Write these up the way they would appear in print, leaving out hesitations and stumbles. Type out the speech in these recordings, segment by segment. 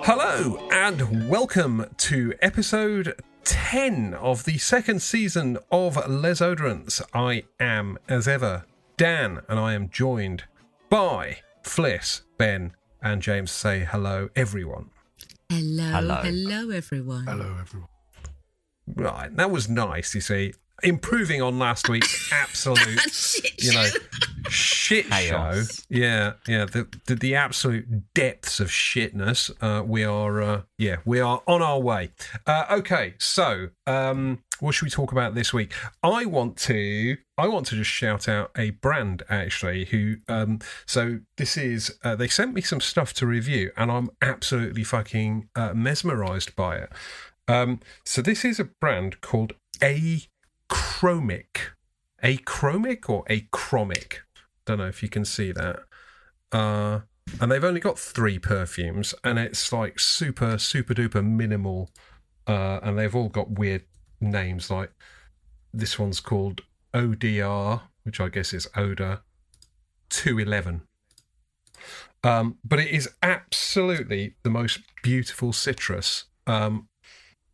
Hello and welcome to episode 10 of the second season of Les Oderants. I am, as ever, Dan, and I am joined by Fliss, Ben, and James. Say hello, everyone. Hello, everyone. Hello, everyone. Right, that was nice, you see. Improving on last week's absolute, shit show. Yeah. The absolute depths of shitness. We are on our way. Okay, so what should we talk about this week? I want to just shout out a brand actually who. So this is they sent me some stuff to review, and I'm absolutely fucking mesmerised by it. So this is a brand called Achromic. Achromic or Achromic? Don't know if you can see that. And they've only got 3 perfumes, and it's like super duper minimal. And they've all got weird names. Like this one's called ODR, which I guess is Odor 211. But it is absolutely the most beautiful citrus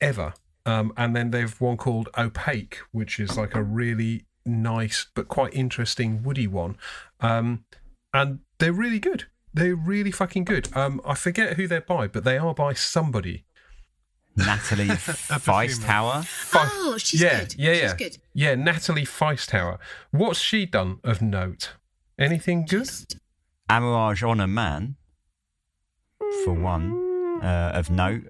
ever. And then they've one called Opaque, which is like a really nice but quite interesting woody one. And they're really good. They're really fucking good. I forget who they're by, but they are by somebody. Natalie Feistauer. Oh, she's good. She's good. Yeah, Natalie Feistauer. What's she done of note? Anything good? Amouage on a Man, for one, of note.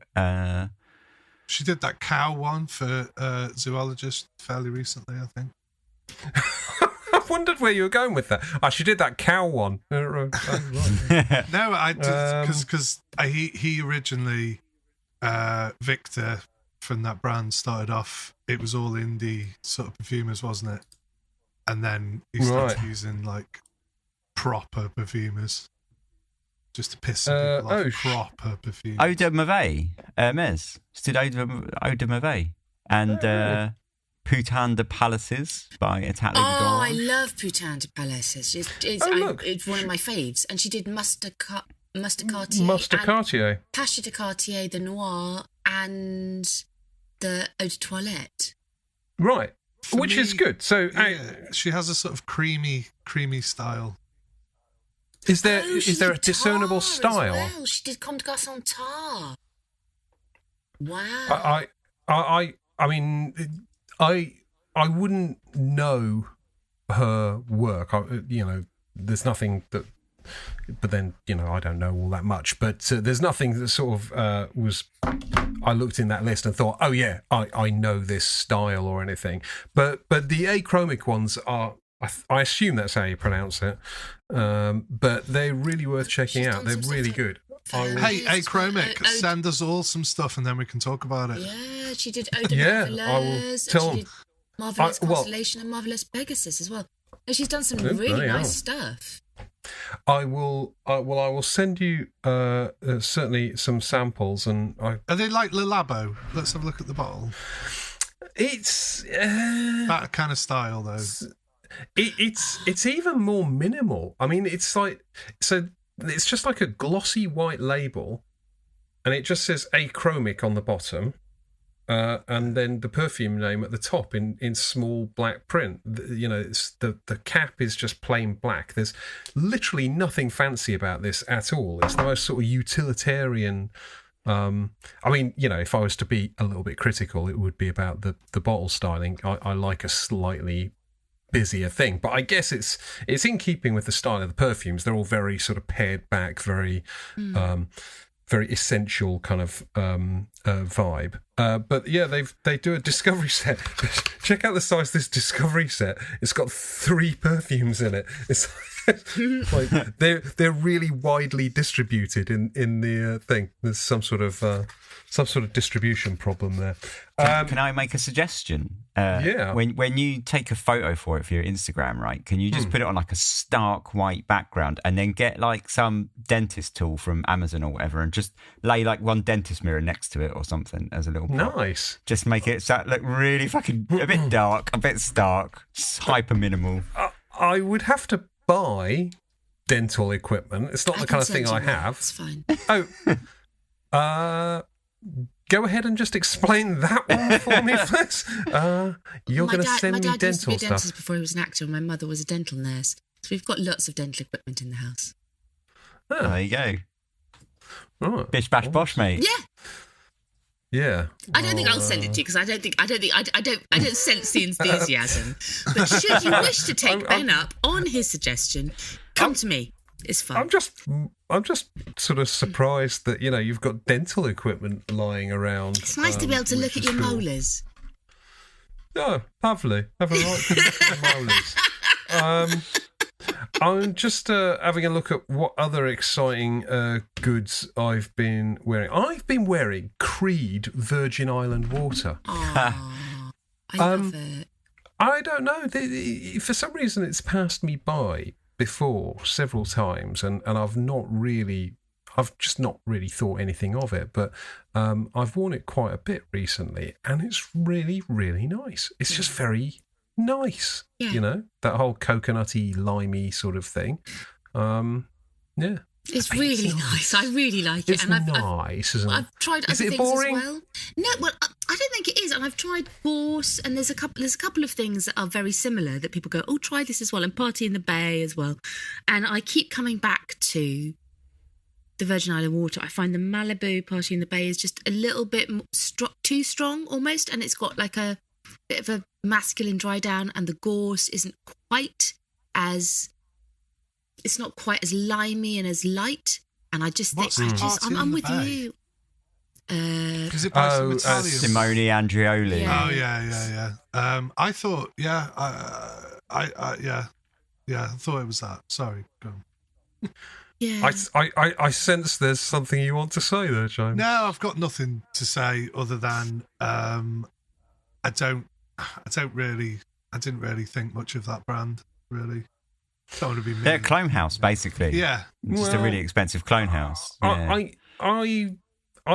She did that cow one for Zoologist fairly recently, I think. I wondered where you were going with that. She did that cow one. No, I did because he originally, Victor from that brand started off. It was all indie sort of perfumers, wasn't it? And then he started using like proper perfumers. Just to piss some people off. Proper perfume. Eau de Mauvais, Hermes. She did Eau de Mauvais. And Putain de Palaces by Italie Oh, D'Or. I love Putain de Palaces. It's one of my faves. And she did Mustard Cartier. Pasha de Cartier, the Noir, and the Eau de Toilette. Right. Which is good. So she has a sort of creamy style. Is there a discernible style? Well. She did Comme des Garçons Tard. Wow. I mean, I wouldn't know her work. There's nothing that. But then, I don't know all that much. But there's nothing that sort of was. I looked in that list and thought, oh yeah, I know this style or anything. But the achromic ones are. I assume that's how you pronounce it, but they're really worth checking out. They're really good. Hey, Achromic, send us all some stuff and then we can talk about it. Yeah, she did Eau de Marvelous, I will tell she did Marvelous Constellation and Marvelous Pegasus as well. And she's done some really nice stuff. I will send you certainly some samples. And are they like Le Labo? Let's have a look at the bottle. It's that kind of style, though. It's even more minimal. I mean, it's like it's just like a glossy white label, and it just says Achromic on the bottom, and then the perfume name at the top in small black print. It's the cap is just plain black. There's literally nothing fancy about this at all. It's the most sort of utilitarian. I mean, if I was to be a little bit critical, it would be about the bottle styling. I like a slightly busier thing, but I guess it's in keeping with the style of the perfumes. They're all very sort of pared back, very very essential kind of vibe. But yeah, they do a discovery set. Check out the size of this discovery set. It's got 3 perfumes in it. It's like they're really widely distributed in the thing. There's some sort of distribution problem there. Can I make a suggestion? Yeah. When you take a photo for it for your Instagram, right? Can you just put it on like a stark white background and then get like some dentist tool from Amazon or whatever and just lay like one dentist mirror next to it or something as a little prop. Nice. Just make it look really fucking a bit dark, a bit stark, just hyper minimal. I would have to buy dental equipment. It's not the kind of thing I have. It's fine. Oh. Go ahead and just explain that one for me, Fliss. You're going to send me dental stuff. My dad used to be a dentist before he was an actor, and my mother was a dental nurse. So we've got lots of dental equipment in the house. Oh, there you go. Right. Bish bash bosh, mate. Yeah. Yeah. I don't think I'll send it to you because I don't sense the enthusiasm. But should you wish to take Ben up on his suggestion, come to me. It's fine. I'm just sort of surprised that you've got dental equipment lying around. It's nice to be able to look at your molars. Oh, lovely. Have a right good look at the molars. I'm just having a look at what other exciting goods I've been wearing. I've been wearing Creed Virgin Island water. Oh, I love it. I don't know. For some reason, it's passed me by before several times, and I've just not really thought anything of it. But I've worn it quite a bit recently, and it's really, really nice. It's just very nice, that whole coconutty, limey sort of thing. Yeah. It's really nice. I really like it. It's nice, isn't it? I've tried other things boring? as well. No, well, I don't think it is. And I've tried Gorse, and there's a couple of things that are very similar that people go, oh, try this as well, and Party in the Bay as well. And I keep coming back to the Virgin Island water. I find the Malibu Party in the Bay is just a little bit too strong almost, and it's got like a bit of a masculine dry down, and the Gorse isn't quite as... It's not quite as limey and as light, and I just think I'm with you. Is it by some Italian? Simone Andreoli. Yeah. Oh yeah. I thought, I thought it was that. Sorry, go on. Yeah. I sense there's something you want to say there, James. No, I've got nothing to say other than I didn't really think much of that brand, really. Don't want to be mean. They're a clone house, basically. Yeah. Just a really expensive clone house. Yeah. I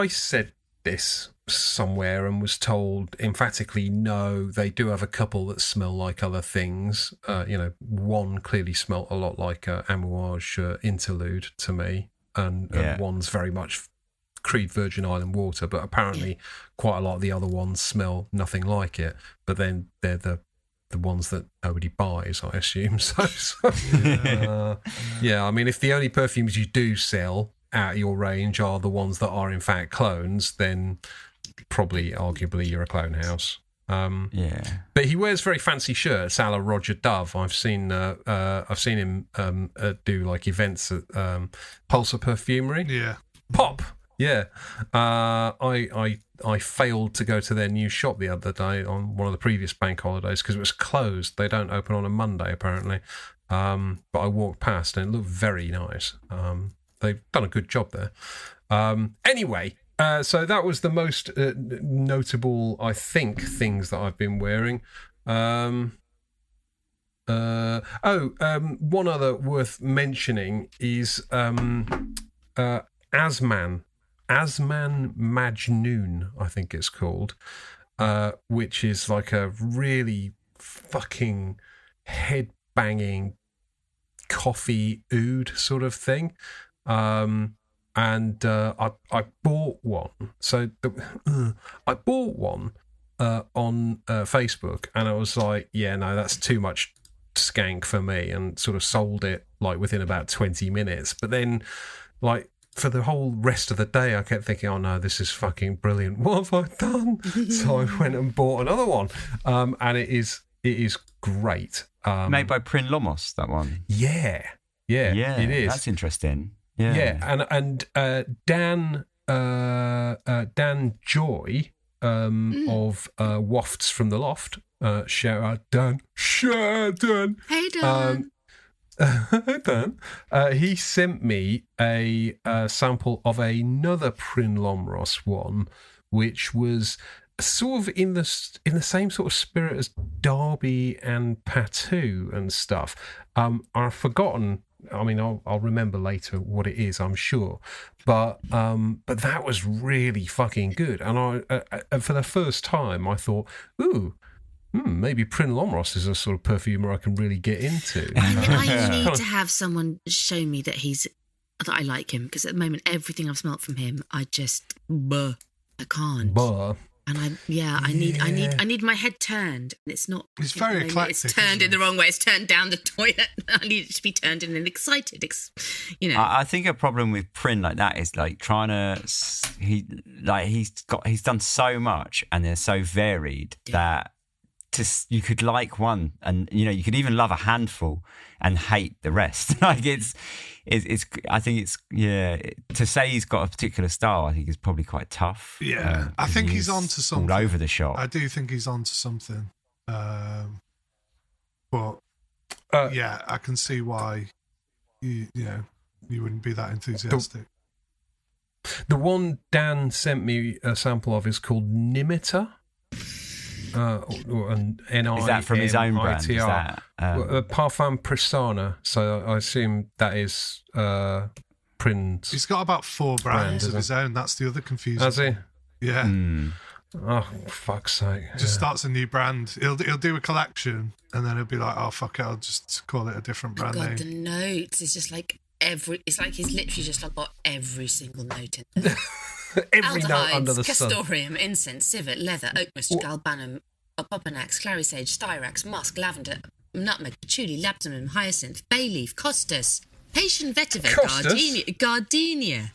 said this somewhere and was told emphatically, no, they do have a couple that smell like other things. One clearly smelt a lot like Amouage Interlude to me, and one's very much Creed Virgin Island water, but apparently quite a lot of the other ones smell nothing like it. But then they're the ones that nobody buys, I assume. I mean, if the only perfumes you do sell out of your range are the ones that are in fact clones, then probably, arguably, you're a clone house. But he wears very fancy shirts, a la Roger Dove. I've seen him do like events at Pulsar Perfumery. Yeah, Pop. Yeah, I failed to go to their new shop the other day on one of the previous bank holidays because it was closed. They don't open on a Monday apparently. But I walked past and it looked very nice. They've done a good job there. Anyway, so that was the most notable, I think, things that I've been wearing. One other worth mentioning is Asman Majnoon, I think it's called, which is like a really fucking head-banging coffee oud sort of thing. I bought one. So I bought one on Facebook, and I was like, yeah, no, that's too much skank for me, and sort of sold it like within about 20 minutes. But then, like, for the whole rest of the day, I kept thinking, oh no, this is fucking brilliant. What have I done? So I went and bought another one. And it is great. Made by Prin Lomos, that one. Yeah, it is. That's interesting. Yeah. And Dan Joy of Wafts from the Loft. Shout out Dan. Dan. Hey Dan. Dan. He sent me a sample of another Prin Lomros one, which was sort of in the same sort of spirit as Derby and Patou and stuff. I've forgotten. I mean, I'll remember later what it is, I'm sure. But that was really fucking good. And I for the first time, I thought, ooh, maybe Prin Lomros is a sort of perfumer I can really get into. I need to have someone show me that he's that I like him, because at the moment everything I've smelt from him, I just I can't. And I need my head turned. And it's not. It's very eclectic. It's turned in the wrong way. It's turned down the toilet. I need it to be turned in and excited. I think a problem with Prin like that is like trying to. He's done so much and they're so varied that you could like one, and you could even love a handful and hate the rest. Like it's I think it's to say he's got a particular style, I think is probably quite tough. Yeah, I think he's onto something. All over the shop. I do think he's onto something. But I can see why you wouldn't be that enthusiastic. The one Dan sent me a sample of is called Nimitter. Is that from his own brand? Is that Parfum Prisana? So I assume that is Prin's. He's got about 4 brands of his own. That's the other confusion. Has he? Yeah. Oh, fuck's sake! Just starts a new brand. He'll do a collection, and then he'll be like, "Oh fuck it, I'll just call it a different brand name." The notes is just like it's like he's literally just like got every single note in there. Every note under the castoreum, incense, civet, leather, oak mist, galbanum, opopanax, clarysage, styrax, musk, lavender, nutmeg, patchouli, labdanum, hyacinth, bay leaf, costus, Haitian vetiver, gardenia,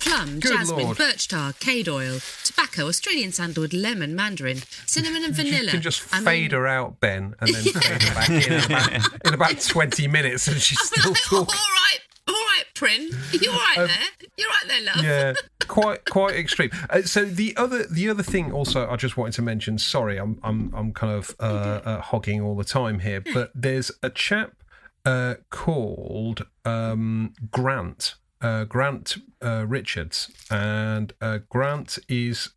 plum, Good jasmine, Lord. birch tar, cade oil, tobacco, Australian sandalwood, lemon, mandarin, cinnamon and vanilla. You can just fade her out, Ben, and then fade her back in about 20 minutes, and she's still talking. All right, Prin. You're right there. You're right there, love. Yeah, quite extreme. So the other thing also I just wanted to mention. Sorry, I'm kind of hogging all the time here, but there's a chap called Grant. Grant Richards, and Grant is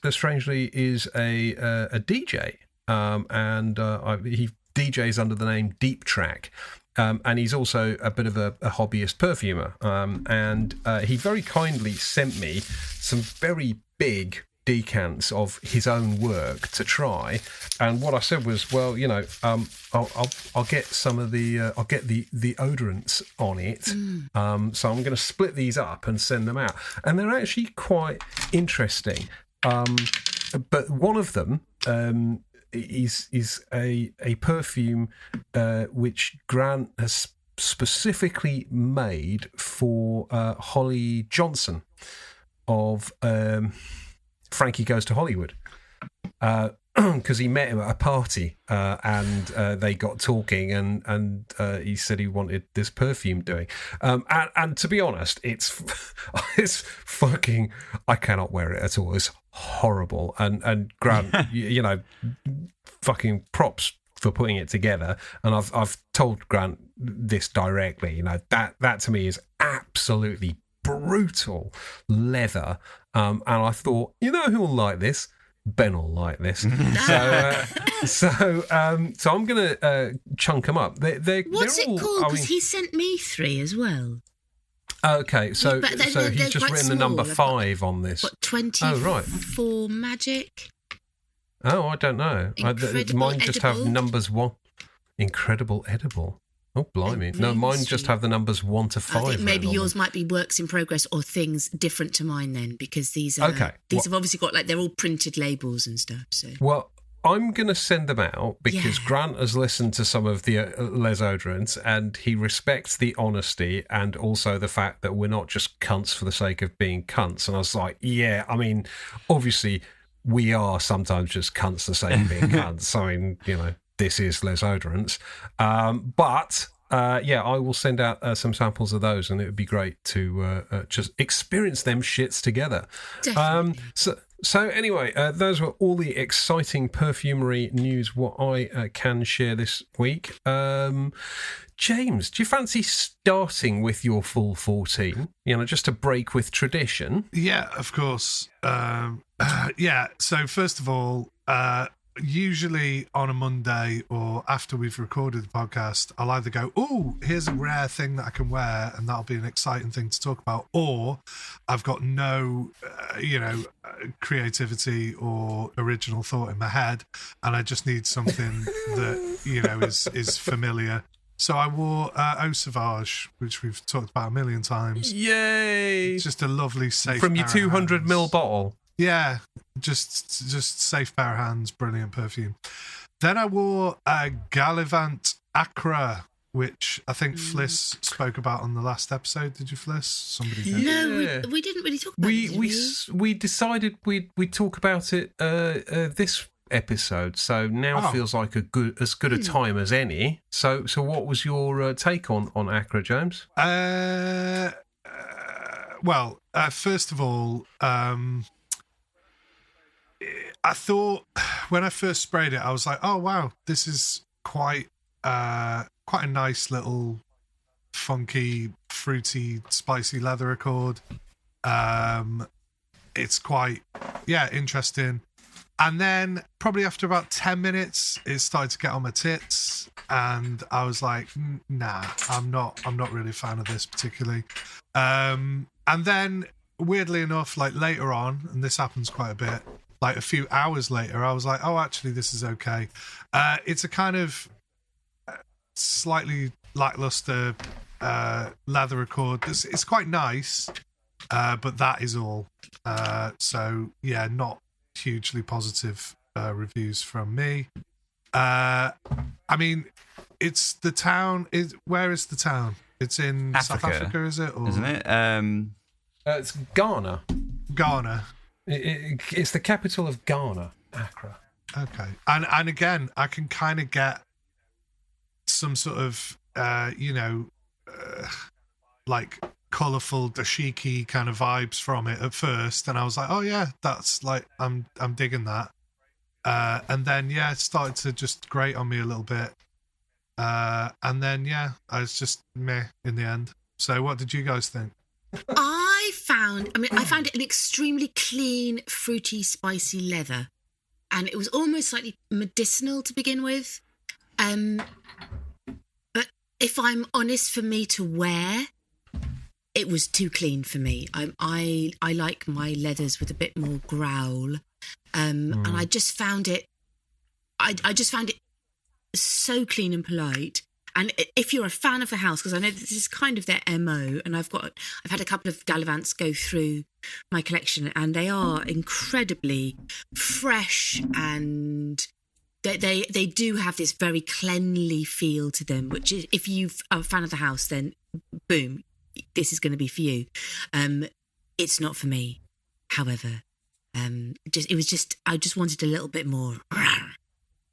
strangely a DJ, and he DJs under the name Deep Track. And he's also a bit of a hobbyist perfumer. And he very kindly sent me some very big decants of his own work to try. And what I said was, well, I'll get some of I'll get the Oderants on it. So I'm going to split these up and send them out. And they're actually quite interesting. But one of them is a perfume which Grant has specifically made for Holly Johnson of Frankie Goes to Hollywood, because he met him at a party and they got talking, and he said he wanted this perfume doing, and to be honest, it's fucking, I cannot wear it at all. It's horrible, and Grant, fucking props for putting it together. And I've told Grant this directly. That to me is absolutely brutal leather, and I thought, who'll like this? Ben will like this. So I'm gonna chunk them up. What's it called? Because he sent me 3 as well. Okay, so he's just written the number 5 on this. What, 24 magic? Oh, I don't know. Mine just have numbers 1. Incredible edible. Oh, blimey. No, mine just have the numbers 1 to 5. I think maybe yours might be works in progress or things different to mine then, because these are have obviously got, they're all printed labels and stuff. So well, I'm going to send them out because Grant has listened to some of the Les Oderants, and he respects the honesty and also the fact that we're not just cunts for the sake of being cunts. And I was like, yeah, I mean, obviously we are sometimes just cunts for the sake of being cunts. I mean, this is Les Oderants. But I will send out some samples of those, and it would be great to just experience them shits together. Definitely. So anyway, those were all the exciting perfumery news what I can share this week. James, do you fancy starting with your full 14? Just to break with tradition. Yeah, of course. So first of all, usually on a Monday or after we've recorded the podcast, I'll either go, oh, here's a rare thing that I can wear, and that'll be an exciting thing to talk about, or I've got no creativity or original thought in my head, and I just need something that is familiar So I wore Eau Sauvage, which we've talked about a million times. Yay! It's just a lovely safe From your pair of 200ml hands. bottle. Yeah, just safe pair of hands, brilliant perfume. Then I wore Gallivant Acra, which I think Fliss spoke about on the last episode. Did you, Fliss? Somebody did. No, Yeah. we didn't really talk about it. We decided we'd talk about it this episode, so now feels like as good a time as any. So what was your take on Acra, James? Well, first of all, I thought when I first sprayed it, I was like, oh wow, this is quite a nice little funky, fruity, spicy leather accord. It's quite interesting. And then probably after about 10 minutes, it started to get on my tits, and I was like, nah, I'm not really a fan of this particularly. And then weirdly enough, like later on, and this happens quite a bit, like a few hours later, I was like, oh, actually, this is okay. It's a kind of slightly lackluster leather accord. It's quite nice, but that is all. So yeah, not hugely positive reviews from me. I mean, it's the town. Where is the town? It's in Africa, South Africa, is it? Or? Isn't it? It's Ghana. Ghana. It's the capital of Ghana, Accra. Okay, and again, I can kind of get some sort of like colourful dashiki kind of vibes from it at first, and I was like, oh yeah, that's like I'm digging that. And then it started to just grate on me a little bit. And then I was just meh in the end. So what did you guys think? I found it an extremely clean, fruity, spicy leather, and it was almost slightly medicinal to begin with. But if I'm honest, for me to wear, it was too clean for me. I like my leathers with a bit more growl, and I just found it. I just found it so clean and polite. And if you're a fan of the house, because I know this is kind of their MO, and I've had a couple of Gallivants go through my collection, and they are incredibly fresh, and they do have this very cleanly feel to them, which is, if you are a fan of the house, then boom, this is going to be for you. It's not for me, however. I just wanted a little bit more.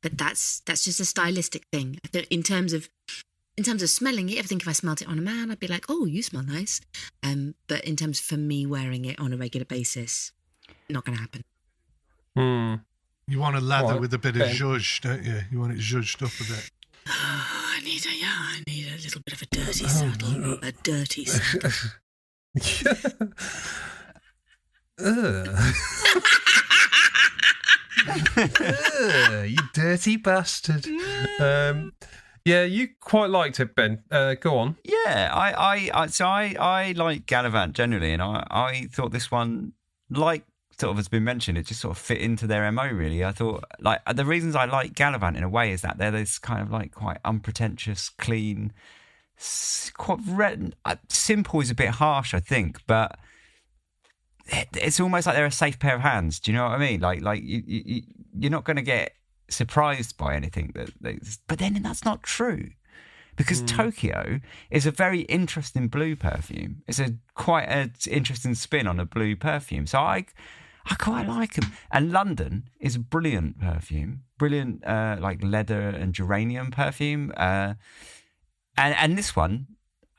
But that's just a stylistic thing. In terms of smelling it, I think if I smelt it on a man, I'd be like, oh, you smell nice. But in terms for me wearing it on a regular basis, not going to happen. You want a leather with a bit of zhuzh, don't you? You want it zhuzhed up a bit. Oh, I need a little bit of a dirty saddle. A dirty saddle. You dirty bastard. You quite liked it, Ben. Go on. Yeah, I like Gallivant generally, and I thought this one, like sort of has been mentioned, it just sort of fit into their MO really. I thought like the reasons I like Gallivant in a way is that they're this kind of like quite unpretentious, clean, quite simple is a bit harsh, I think, but it's almost like they're a safe pair of hands. Do you know what I mean? Like you're not going to get surprised by anything but then that's not true, because Tokyo is a very interesting blue perfume. It's quite an interesting spin on a blue perfume. So I quite like them. And London is a brilliant perfume, brilliant like leather and geranium perfume. And this one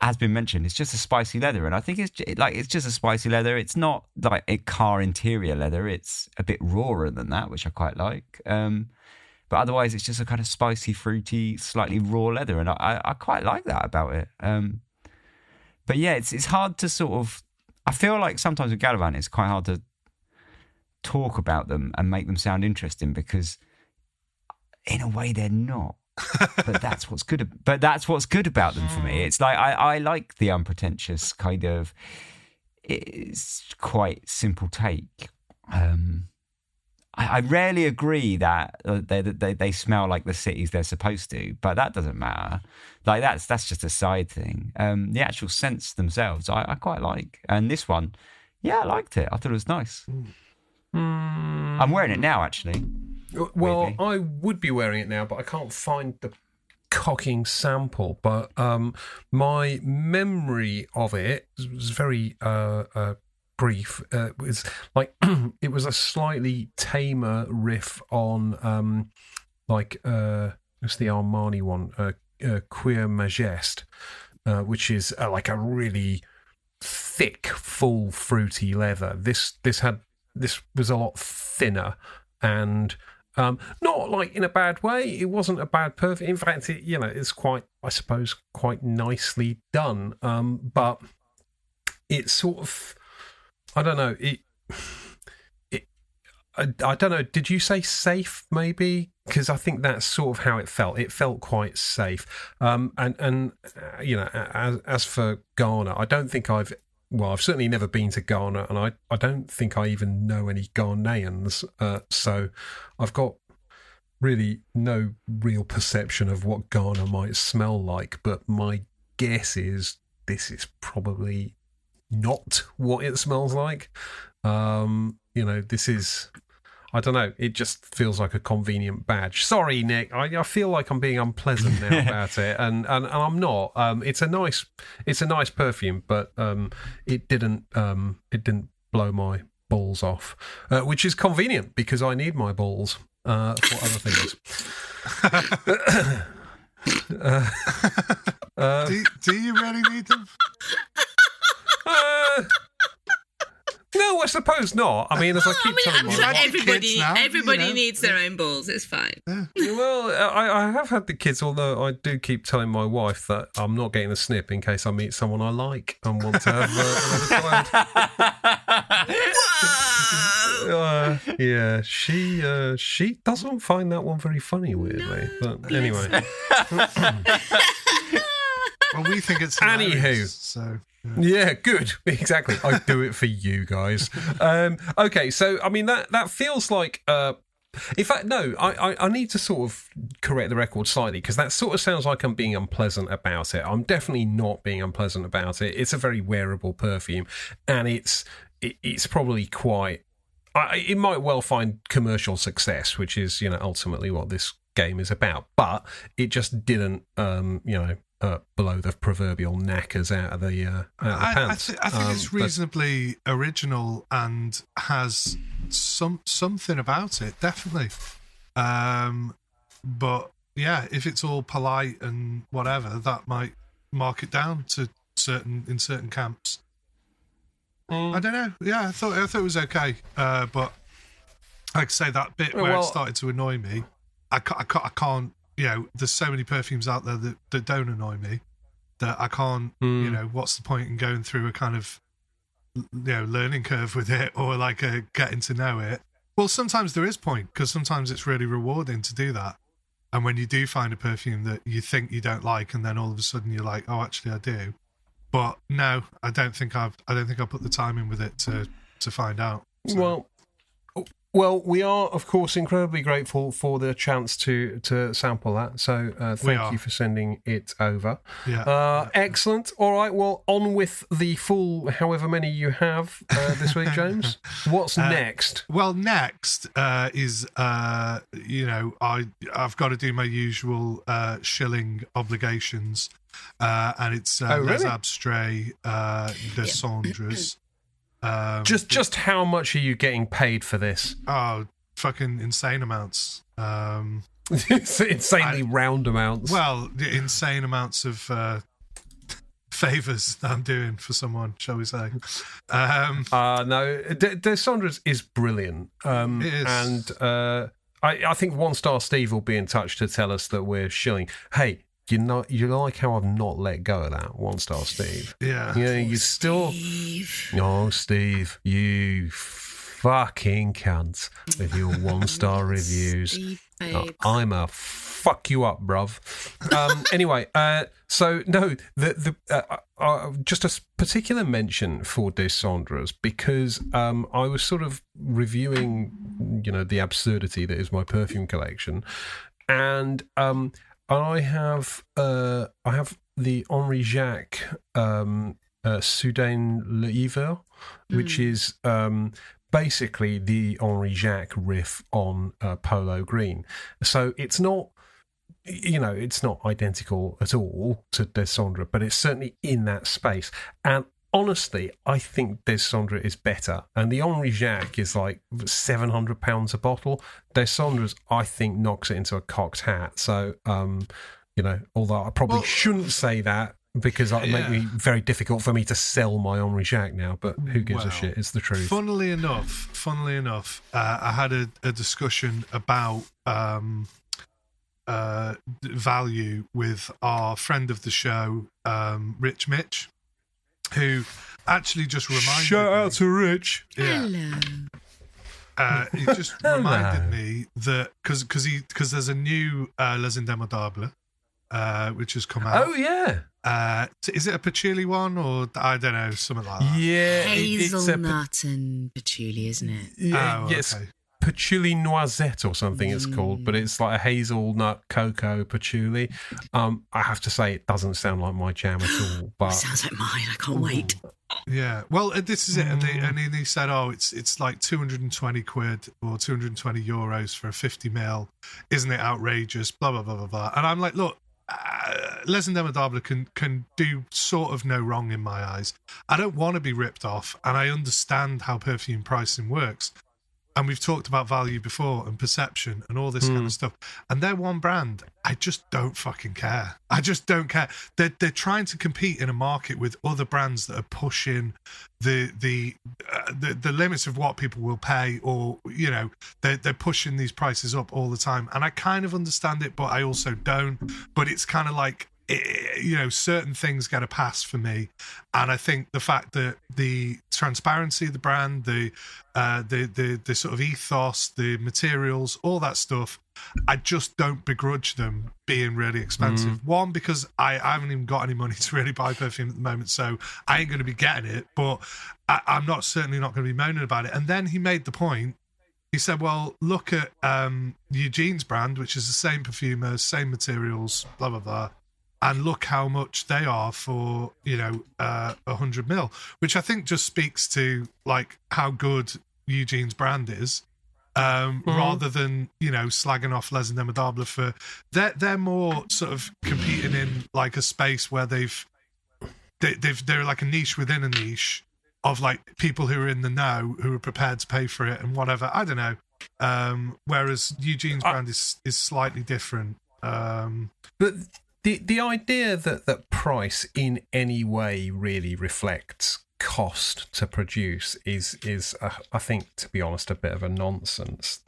has been mentioned, it's just a spicy leather, and I think it's just a spicy leather. It's not like a car interior leather. It's a bit rawer than that, which I quite like. But otherwise, it's just a kind of spicy, fruity, slightly raw leather, and I quite like that about it. But yeah, it's hard to sort of. I feel like sometimes with Gallivant, it's quite hard to talk about them and make them sound interesting, because in a way they're not. But that's what's good. But that's what's good about them for me. It's like I like the unpretentious kind of. It's quite simple take, and I rarely agree that they smell like the cities they're supposed to, but that doesn't matter. Like that's just a side thing. The actual scents themselves, I quite like. And this one, yeah, I liked it. I thought it was nice. I'm wearing it now, actually. Well, weirdly. I would be wearing it now, but I can't find the cocking sample. But my memory of it was very brief. It was like it was a slightly tamer riff on what's the Armani one, Queer Majeste, which is like a really thick, full, fruity leather. This was a lot thinner and not like in a bad way. It wasn't a bad perfume. In fact, it's quite, I suppose, quite nicely done. But it's sort of, I don't know. I don't know. Did you say safe? Maybe, because I think that's sort of how it felt. It felt quite safe. And as for Ghana, I don't think I've certainly never been to Ghana, and I don't think I even know any Ghanaians. So I've got really no real perception of what Ghana might smell like. But my guess is this is probably not what it smells like. This is, I don't know, it just feels like a convenient badge. Sorry, Nick, I feel like I'm being unpleasant now about it, and I'm not. It's a nice perfume, but it didn't blow my balls off, which is convenient because I need my balls for other things. Do you really need them? No, I suppose not. I mean, as I keep telling I'm my sure wife, everybody needs their own balls. It's fine. Well, I have had the kids, although I do keep telling my wife that I'm not getting a snip in case I meet someone I like and want to have another child. Yeah, she doesn't find that one very funny, weirdly. No, but anyway. Well, we think it's Anywho, hilarious, so. Yeah, good. Exactly. I do it for you guys. Okay, so I mean that feels like. In fact, no. I need to sort of correct the record slightly because that sort of sounds like I'm being unpleasant about it. I'm definitely not being unpleasant about it. It's a very wearable perfume, and it's probably quite. It might well find commercial success, which is ultimately what this game is about. But it just didn't. Blow the proverbial knackers out of the pants. I think it's reasonably original and has something about it, definitely. But yeah, if it's all polite and whatever, that might mark it down to certain camps. I don't know. Yeah, I thought it was okay, but like I say, that bit where it started to annoy me, I can't. There's so many perfumes out there that don't annoy me that I can't, what's the point in going through a kind of, learning curve with it or like getting to know it? Well, sometimes there is point because sometimes it's really rewarding to do that. And when you do find a perfume that you think you don't like and then all of a sudden you're like, oh, actually I do. But no, I don't think I put the time in with it to find out. So. Well, we are, of course, incredibly grateful for the chance to sample that. So thank you for sending it over. Yeah. Excellent. All right. Well, on with the full however many you have this week, James. What's next? Well, next is, I've got to do my usual shilling obligations. And it's Les Abstraits de Cendres. Just how much are you getting paid for this? Oh, fucking insane amounts. It's insanely round amounts. Well, insane amounts of favours that I'm doing for someone, shall we say. No, De Cendres is brilliant. It is. And I think One Star Steve will be in touch to tell us that we're shilling. Hey, you like how I've not let go of that One Star Steve. Yeah. You still. Steve. Oh, Steve, you fucking cunts with your 1-star reviews. I'm a fuck you up, bruv. Anyway, so no, just a particular mention for Descendres because I was sort of reviewing, the absurdity that is my perfume collection, and I have the Henri Jacques Soudain l'Hiver, which is basically the Henri Jacques riff on Polo Green. So it's not, it's not identical at all to Descendres, but it's certainly in that space. And honestly, I think Descendres is better. And the Henri Jacques is like £700 a bottle. Descendres, I think, knocks it into a cocked hat. So, although I probably shouldn't say that, because it make me very difficult for me to sell my Henri Jacques now, but who gives a shit? It's the truth. Funnily enough, I had a discussion about value with our friend of the show, Rich Mitch, who actually just reminded me. Shout out to Rich. Yeah. Hello. He just reminded me that because there's a new Les Indemodables which has come out. Oh yeah. Is it a patchouli one or I don't know, something like that? Yeah, Hazelnut and patchouli, isn't it? Yeah, okay. yes, patchouli noisette or something it's called, but it's like a hazelnut cocoa patchouli. I have to say it doesn't sound like my jam at all. But sounds like mine. I can't wait. Yeah, well, this is it, and he said, it's like 220 quid or 220 euros for a 50 ml. Isn't it outrageous? Blah blah blah blah blah. And I'm like, look. Les Indemodables can do sort of no wrong in my eyes. I don't want to be ripped off, and I understand how perfume pricing works. And we've talked about value before and perception and all this kind of stuff. And they're one brand. I just don't fucking care. I just don't care. They're trying to compete in a market with other brands that are pushing the limits of what people will pay, or they're pushing these prices up all the time. And I kind of understand it, but I also don't. But it's kind of like, certain things get a pass for me, and I think the fact that the transparency of the brand, the sort of ethos, the materials, all that stuff, I just don't begrudge them being really expensive. One, because I haven't even got any money to really buy perfume at the moment, so I ain't going to be getting it. But I'm certainly not going to be moaning about it. And then he made the point. He said, "Well, look at Eugene's brand, which is the same perfumer, same materials, blah blah blah." And look how much they are for 100 ml, which I think just speaks to like how good Eugene's brand is, rather than slagging off Les Indemodables for they're more sort of competing in like a space where they're like a niche within a niche of like people who are in the know, who are prepared to pay for it and whatever. I don't know. Whereas Eugene's brand is slightly different. But the idea that price in any way really reflects cost to produce is I think, to be honest, a bit of a nonsense.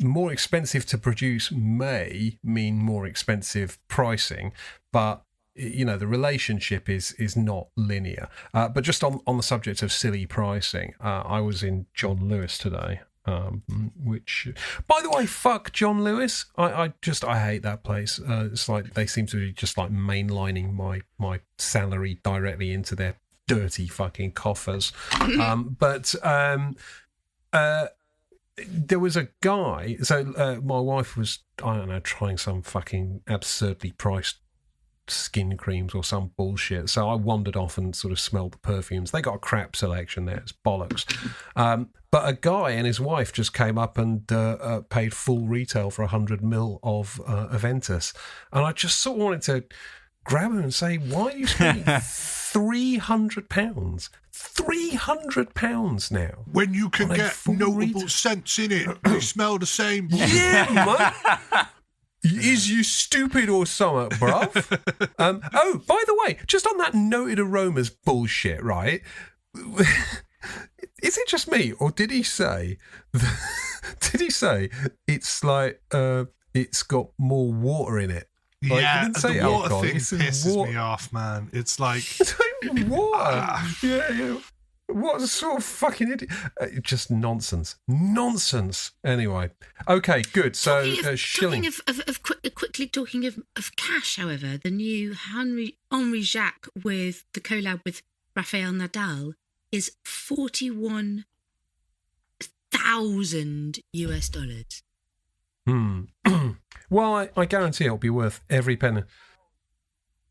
More expensive to produce may mean more expensive pricing, but the relationship is not linear. But just on the subject of silly pricing, I was in John Lewis today. Which, by the way, fuck John Lewis. I hate that place. It's like they seem to be just like mainlining my salary directly into their dirty fucking coffers. But there was a guy. So my wife was, I don't know, trying some fucking absurdly priced skin creams or some bullshit. So I wandered off and sort of smelled the perfumes. They got a crap selection there. It's bollocks. But a guy and his wife just came up and paid full retail for 100 ml of Aventus. And I just sort of wanted to grab him and say, why are you spending £300? £300 now. When you can get notable scents in it, they smell the same. Yeah, mate. Is you stupid or something, bruv? Oh, by the way, just on that noted aromas bullshit, right? Is it just me, or did he say? Did he say it's like it's got more water in it? Like, yeah, he didn't say the water alcohol. thing pisses me off, man. It's like water. Yeah. What sort of fucking idiot? Just nonsense. Nonsense. Anyway. Okay, good. So, shilling. Quickly talking of cash, however, the new Henri Jacques with the collab with Rafael Nadal is $41,000. Well, I guarantee it'll be worth every penny.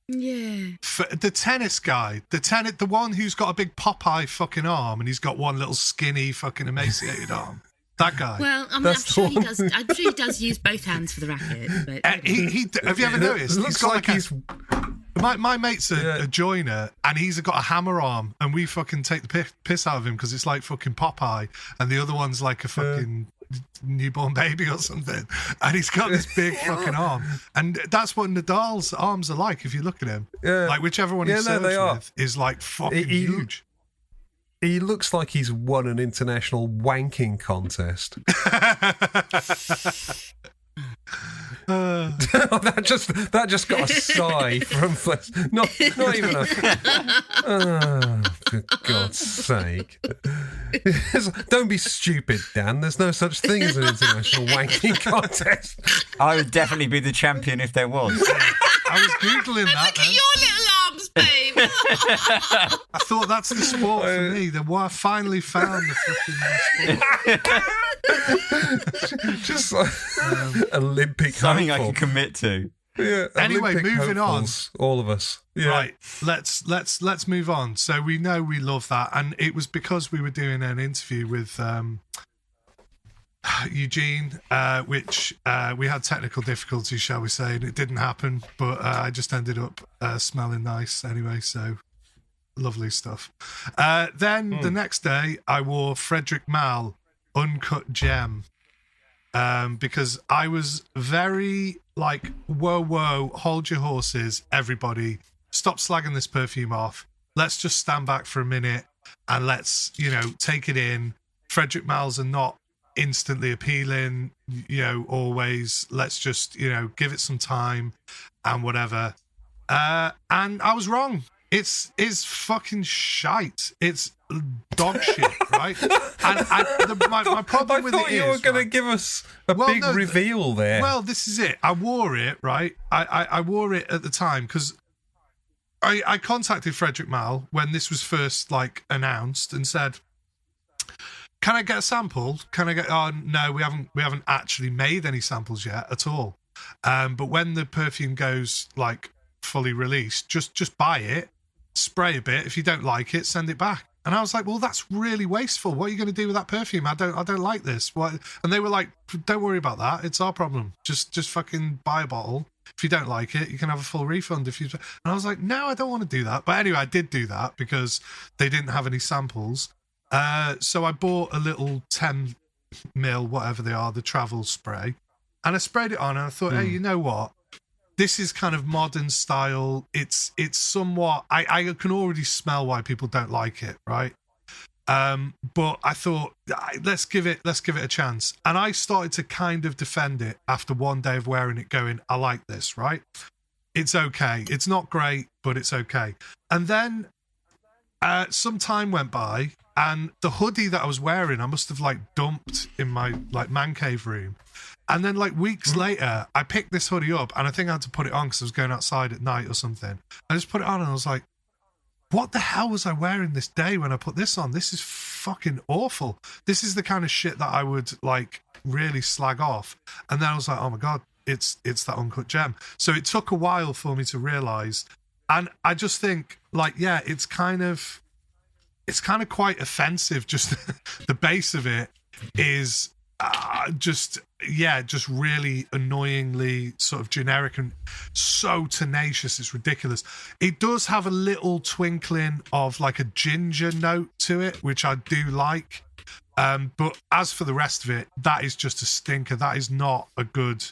Yeah. For the tennis guy, the one who's got a big Popeye fucking arm and he's got one little skinny fucking emaciated arm. That guy. Well, I mean, I'm sure he does. I'm sure he does use both hands for the racket. But he have you ever noticed? It looks like he's. My mate's a joiner, and he's got a hammer arm, and we fucking take the piss out of him because it's like fucking Popeye, and the other one's like a fucking newborn baby or something, and he's got this big fucking arm, and that's what Nadal's arms are like. If you look at him, like whichever one he serves with is like fucking huge. He looks like he's won an international wanking contest. that just got a sigh from Fliss. Not even a. For God's sake! Don't be stupid, Dan. There's no such thing as an international wanking contest. I would definitely be the champion if there was. I was googling that. Look at your little arms, babe. I thought that's the sport for me. I finally found the fucking sport. Just like Olympic something hopeful. I can commit to. Yeah. Anyway, Olympic moving on. All of us. Yeah. Right. Let's move on. So we know we love that, and it was because we were doing an interview with Eugene, which we had technical difficulties, shall we say, and it didn't happen. But I just ended up smelling nice anyway. So lovely stuff. Then the next day, I wore Frederic Malle Uncut Gem. Because I was very like, whoa, hold your horses, everybody. Stop slagging this perfume off. Let's just stand back for a minute and let's, take it in. Frederic Malle's are not instantly appealing, always. Let's just, give it some time and whatever. And I was wrong. It's fucking shite. It's dog shit, right? And my problem with it is... I thought you were going to give us a big reveal there. Well, this is it. I wore it, right? I wore it at the time because I contacted Frederic Malle when this was first, announced and said, can I get a sample? Can I get... Oh, no, we haven't actually made any samples yet at all. But when the perfume goes, fully released, just buy it, spray a bit. If you don't like it, send it back. And I was like, well, that's really wasteful. What are you going to do with that perfume? I don't like this. What? And they were like, don't worry about that. It's our problem. Just fucking buy a bottle. If you don't like it, you can have a full refund. And I was like, no, I don't want to do that. But anyway, I did do that because they didn't have any samples. So I bought a little 10 mil, whatever they are, the travel spray. And I sprayed it on and I thought, hey, you know what? This is kind of modern style. It's somewhat... I can already smell why people don't like it, right? But I thought, let's give it a chance. And I started to kind of defend it after one day of wearing it, going, I like this, right? It's okay. It's not great, but it's okay. And then some time went by, and the hoodie that I was wearing, I must have dumped in my man cave room. And then weeks later, I picked this hoodie up, and I think I had to put it on because I was going outside at night or something. I just put it on and I was like, what the hell was I wearing this day when I put this on? This is fucking awful. This is the kind of shit that I would really slag off. And then I was like, oh my God, it's that Uncut Gem. So it took a while for me to realize. And I just think it's kind of quite offensive. Just the base of it is just really annoyingly sort of generic and so tenacious. It's ridiculous. It does have a little twinkling of a ginger note to it, which I do like. But as for the rest of it, that is just a stinker. That is not a good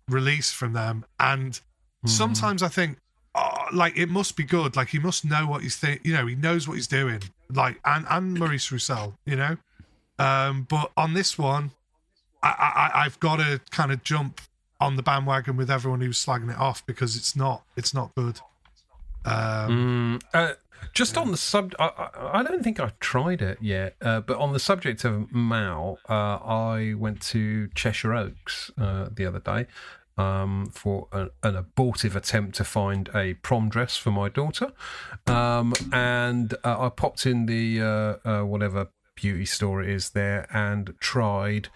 release from them. And sometimes I think, it must be good. He must know what he's he knows what he's doing. And Maurice Roussel, but on this one, I've got to kind of jump on the bandwagon with everyone who's slagging it off because it's not good. Just on the I don't think I've tried it yet, but on the subject of Mao, I went to Cheshire Oaks the other day for an abortive attempt to find a prom dress for my daughter, and I popped in the whatever beauty store it is there and tried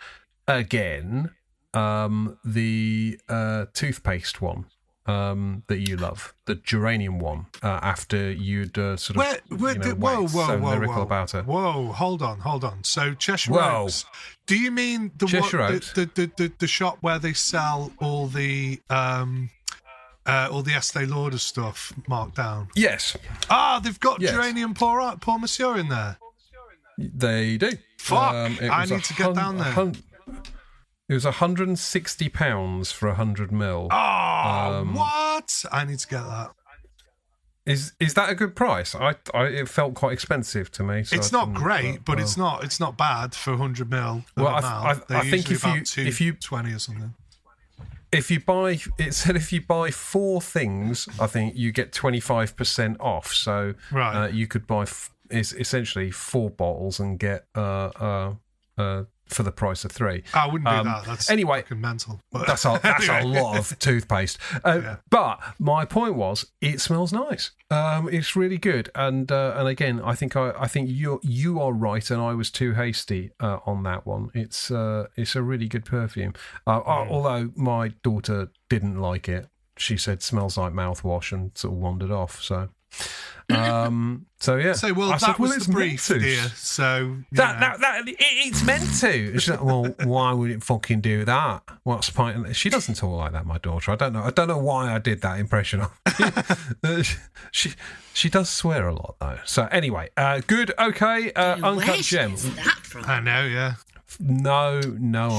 again the toothpaste one. That you love, the geranium one, after you'd sort of lyrical about it. Whoa, hold on. So Cheshire Oaks, do you mean the shop where they sell all the Estee Lauder stuff marked down? Yes. They've got geranium Pour Monsieur in there. They do. Fuck, I need to get down there. It was £160 for 100 ml. What? I need to get that. Is that a good price? It felt quite expensive to me. So it's not great, but it's not bad for 100 ml. Well, I think if you 20 or something. If you buy 4 things, I think you get 25% off. So you could buy essentially 4 bottles and get for the price of 3. I wouldn't do that. That's anyway, fucking mental. But that's a lot of toothpaste. But my point was, it smells nice. It's really good. And again, I think you are right, and I was too hasty on that one. It's a really good perfume. Although my daughter didn't like it, she said smells like mouthwash and sort of wandered off. So. Yeah. So that was the brief, dear. So it's meant to. She's like, well, why would it fucking do that? What's the point? She doesn't talk like that, my daughter. I don't know why I did that impression of. She does swear a lot though. So anyway, good. Okay, Uncut Gem. Where's that from? I know, yeah. No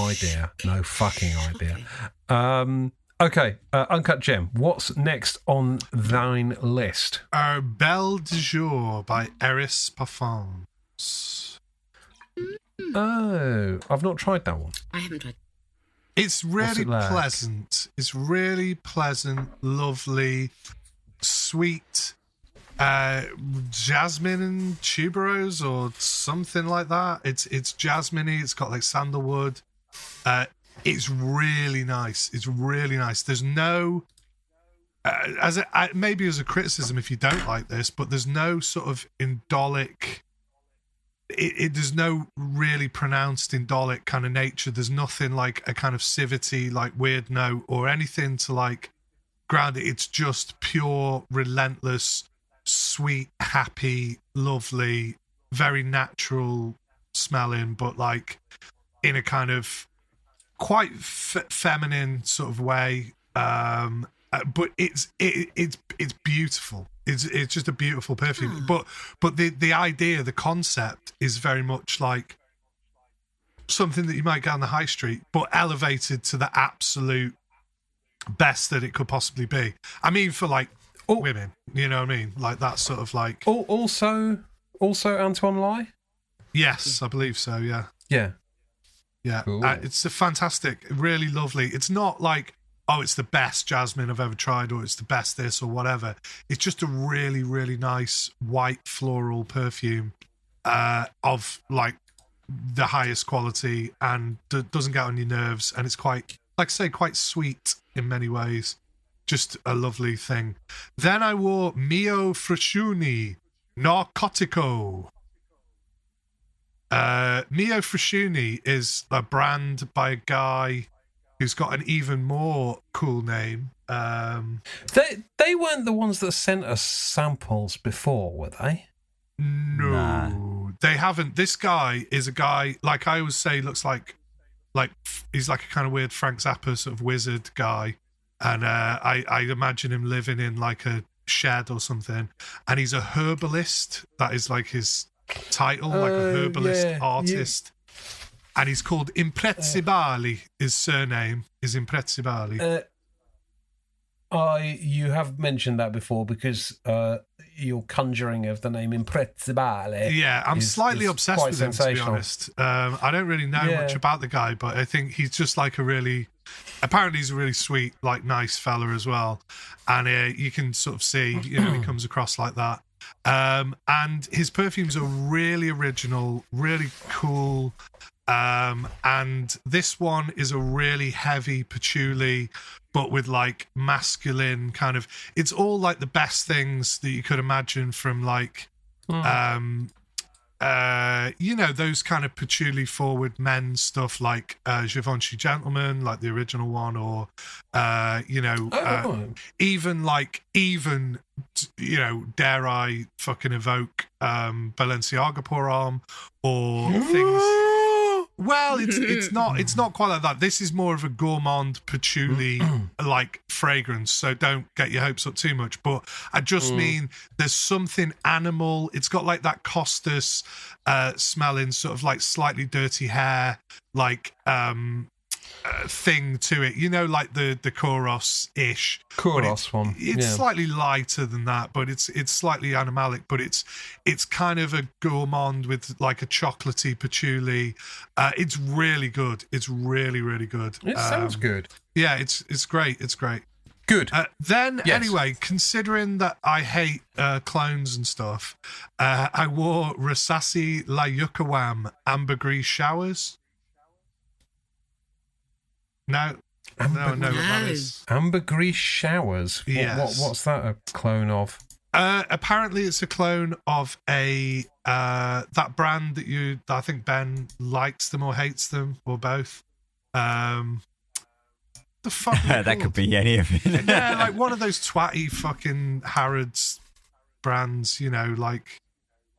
idea. No fucking idea. Okay, Uncut Gem, what's next on thine list? Belle de Jour by Eris Parfums. Oh, I've not tried that one. I haven't tried. It's really pleasant. It's really pleasant, lovely, sweet, jasmine and tuberose or something like that. It's jasmine-y. It's got like sandalwood. It's really nice. It's really nice. There's no, maybe as a criticism if you don't like this, but there's no sort of indolic. There's no really pronounced indolic kind of nature. There's nothing like a kind of civety, like weird note or anything to like ground it. It's just pure, relentless, sweet, happy, lovely, very natural smelling, but like in a kind of quite feminine sort of way, but it's beautiful. It's just a beautiful perfume. But the idea, the concept is very much like something that you might get on the high street, but elevated to the absolute best that it could possibly be. I mean, for like women, you know what I mean? Like that sort of like. Also Antoine Lai. Yes, I believe so. Yeah. Yeah. Yeah, cool. It's a fantastic, really lovely. It's not like, oh, it's the best jasmine I've ever tried or it's the best this or whatever. It's just a really, really nice white floral perfume of like the highest quality and doesn't get on your nerves. And it's quite, like I say, quite sweet in many ways. Just a lovely thing. Then I wore Mio Frusciuni Narcotico. Mio Frusciuni is a brand by a guy who's got an even more cool name. They weren't the ones that sent us samples before, were they? No, they haven't. This guy is a guy, like I always say, looks like he's like a kind of weird Frank Zappa sort of wizard guy. And I imagine him living in like a shed or something. And he's a herbalist. That is like his title, like a herbalist artist. And he's called Imprezzibali. His surname is Imprezzibali. You have mentioned that before because your conjuring of the name Imprezzibali. Yeah, I'm slightly obsessed with him, to be honest. I don't really know much about the guy, but I think he's just like apparently he's a really sweet, like nice fella as well. And you can sort of see, he comes across like that. And his perfumes are really original, really cool. And this one is a really heavy patchouli, but with like masculine kind of, it's all like the best things that you could imagine from like, those kind of patchouli forward men stuff like Givenchy Gentleman, like the original one, or even dare I fucking evoke Balenciaga Pour Homme or things. Well, it's not quite like that. This is more of a gourmand patchouli like fragrance, so don't get your hopes up too much. But I just mean there's something animal. It's got like that Costas smelling, sort of like slightly dirty hair, like thing to it, like the Kouros-ish one. It's slightly lighter than that, but it's slightly animalic, but it's kind of a gourmand with like a chocolatey patchouli. It's really good. It's really, really good. It sounds good. Yeah, it's great. It's great. Good. Anyway, considering that I hate clones and stuff, I wore Rasasi La Yukawam Ambergris Showers. No, what that is. Ambergris Showers. Yes. What's that a clone of? Apparently, it's a clone of a that brand that I think Ben likes them or hates them or both. The fuck that could be any of it. Yeah, like one of those twatty fucking Harrods brands, like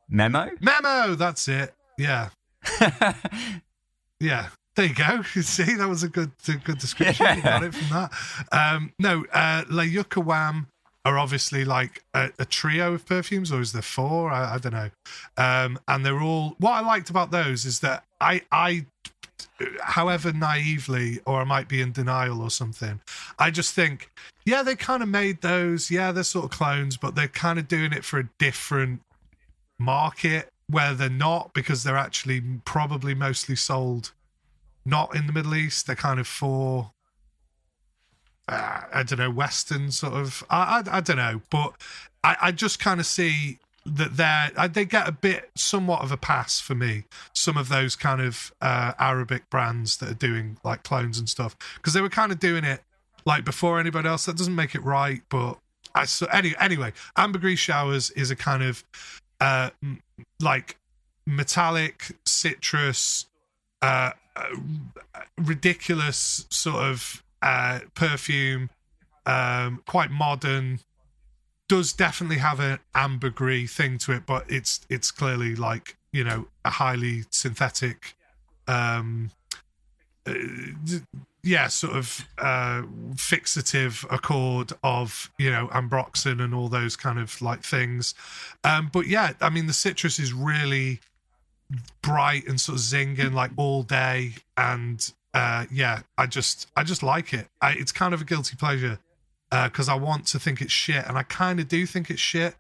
Memo. That's it. Yeah, yeah. There you go. See, that was a good description. You got it from that. La Yukawam are obviously like a trio of perfumes, or is there four? I don't know. And they're all. What I liked about those is that I, however naively, or I might be in denial or something, I just think, yeah, they kind of made those. Yeah, they're sort of clones, but they're kind of doing it for a different market where they're not, because they're actually probably mostly sold not in the Middle East. They're kind of for, I don't know, Western sort of, I don't know, but I just kind of see that they get a bit, somewhat of a pass for me, some of those kind of Arabic brands that are doing like clones and stuff, because they were kind of doing it like before anybody else. That doesn't make it right, but anyway, Ambergris Showers is a kind of like metallic citrus, ridiculous sort of perfume, quite modern, does definitely have an ambergris thing to it, but it's clearly like, a highly synthetic sort of fixative accord of ambroxan and all those kind of like things, but yeah, I mean the citrus is really bright and sort of zinging like all day, and I just like it. It's kind of a guilty pleasure because I want to think it's shit, and I kind of do think it's shit,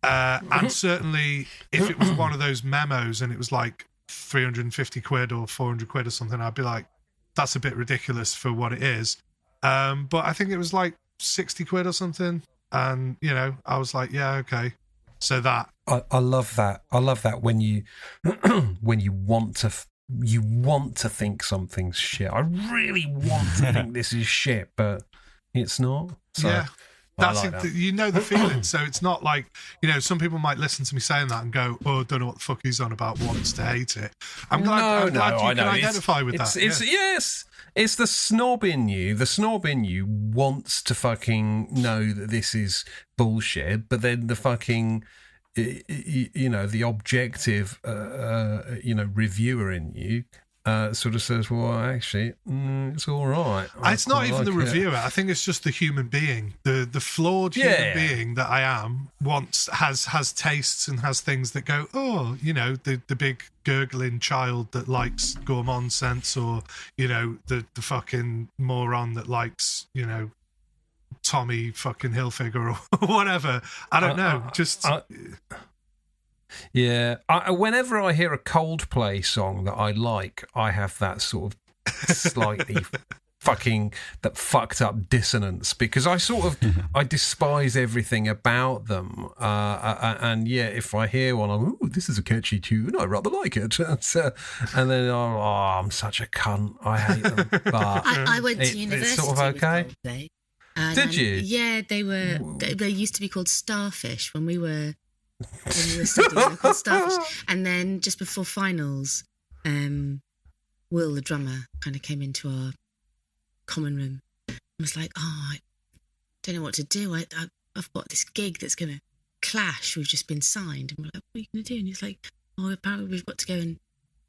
and certainly if it was one of those memos and it was like 350 quid or 400 quid or something, I'd be like, that's a bit ridiculous for what it is, but I think it was like 60 quid or something, and I was like, yeah, okay. So that I love that. I love that when you when you want to think something's shit. I really want to think this is shit, but it's not. So yeah, that's like it. that. The feeling. So it's not like some people might listen to me saying that and go, "Oh, don't know what the fuck he's on about. Wants to hate it." I'm glad you can identify with that. Yes. It's the snob in you. The snob in you wants to fucking know that this is bullshit, but then the fucking, the objective, reviewer in you sort of says, well, actually, it's all right. It's not even the reviewer. I think it's just the human being, the flawed human being that I am. Has tastes and has things that go, the big gurgling child that likes gourmand scents, or the fucking moron that likes Tommy fucking Hilfiger or whatever. I don't know. Yeah, whenever I hear a Coldplay song that I like, I have that sort of slightly that fucked up dissonance, because I sort of I despise everything about them, and yeah, if I hear one, I'm this is a catchy tune, I rather like it, and then I'm such a cunt, I hate them. But I went to university. It's sort of okay. With Coldplay, Did you? Yeah, they used to be called Starfish when we were studying. They were called Starfish, and then just before finals, Will, the drummer, kind of came into our common room and was like, I don't know what to do. I've got this gig that's going to clash. We've just been signed. And we're like, what are you going to do? And he's like, apparently we've got to go and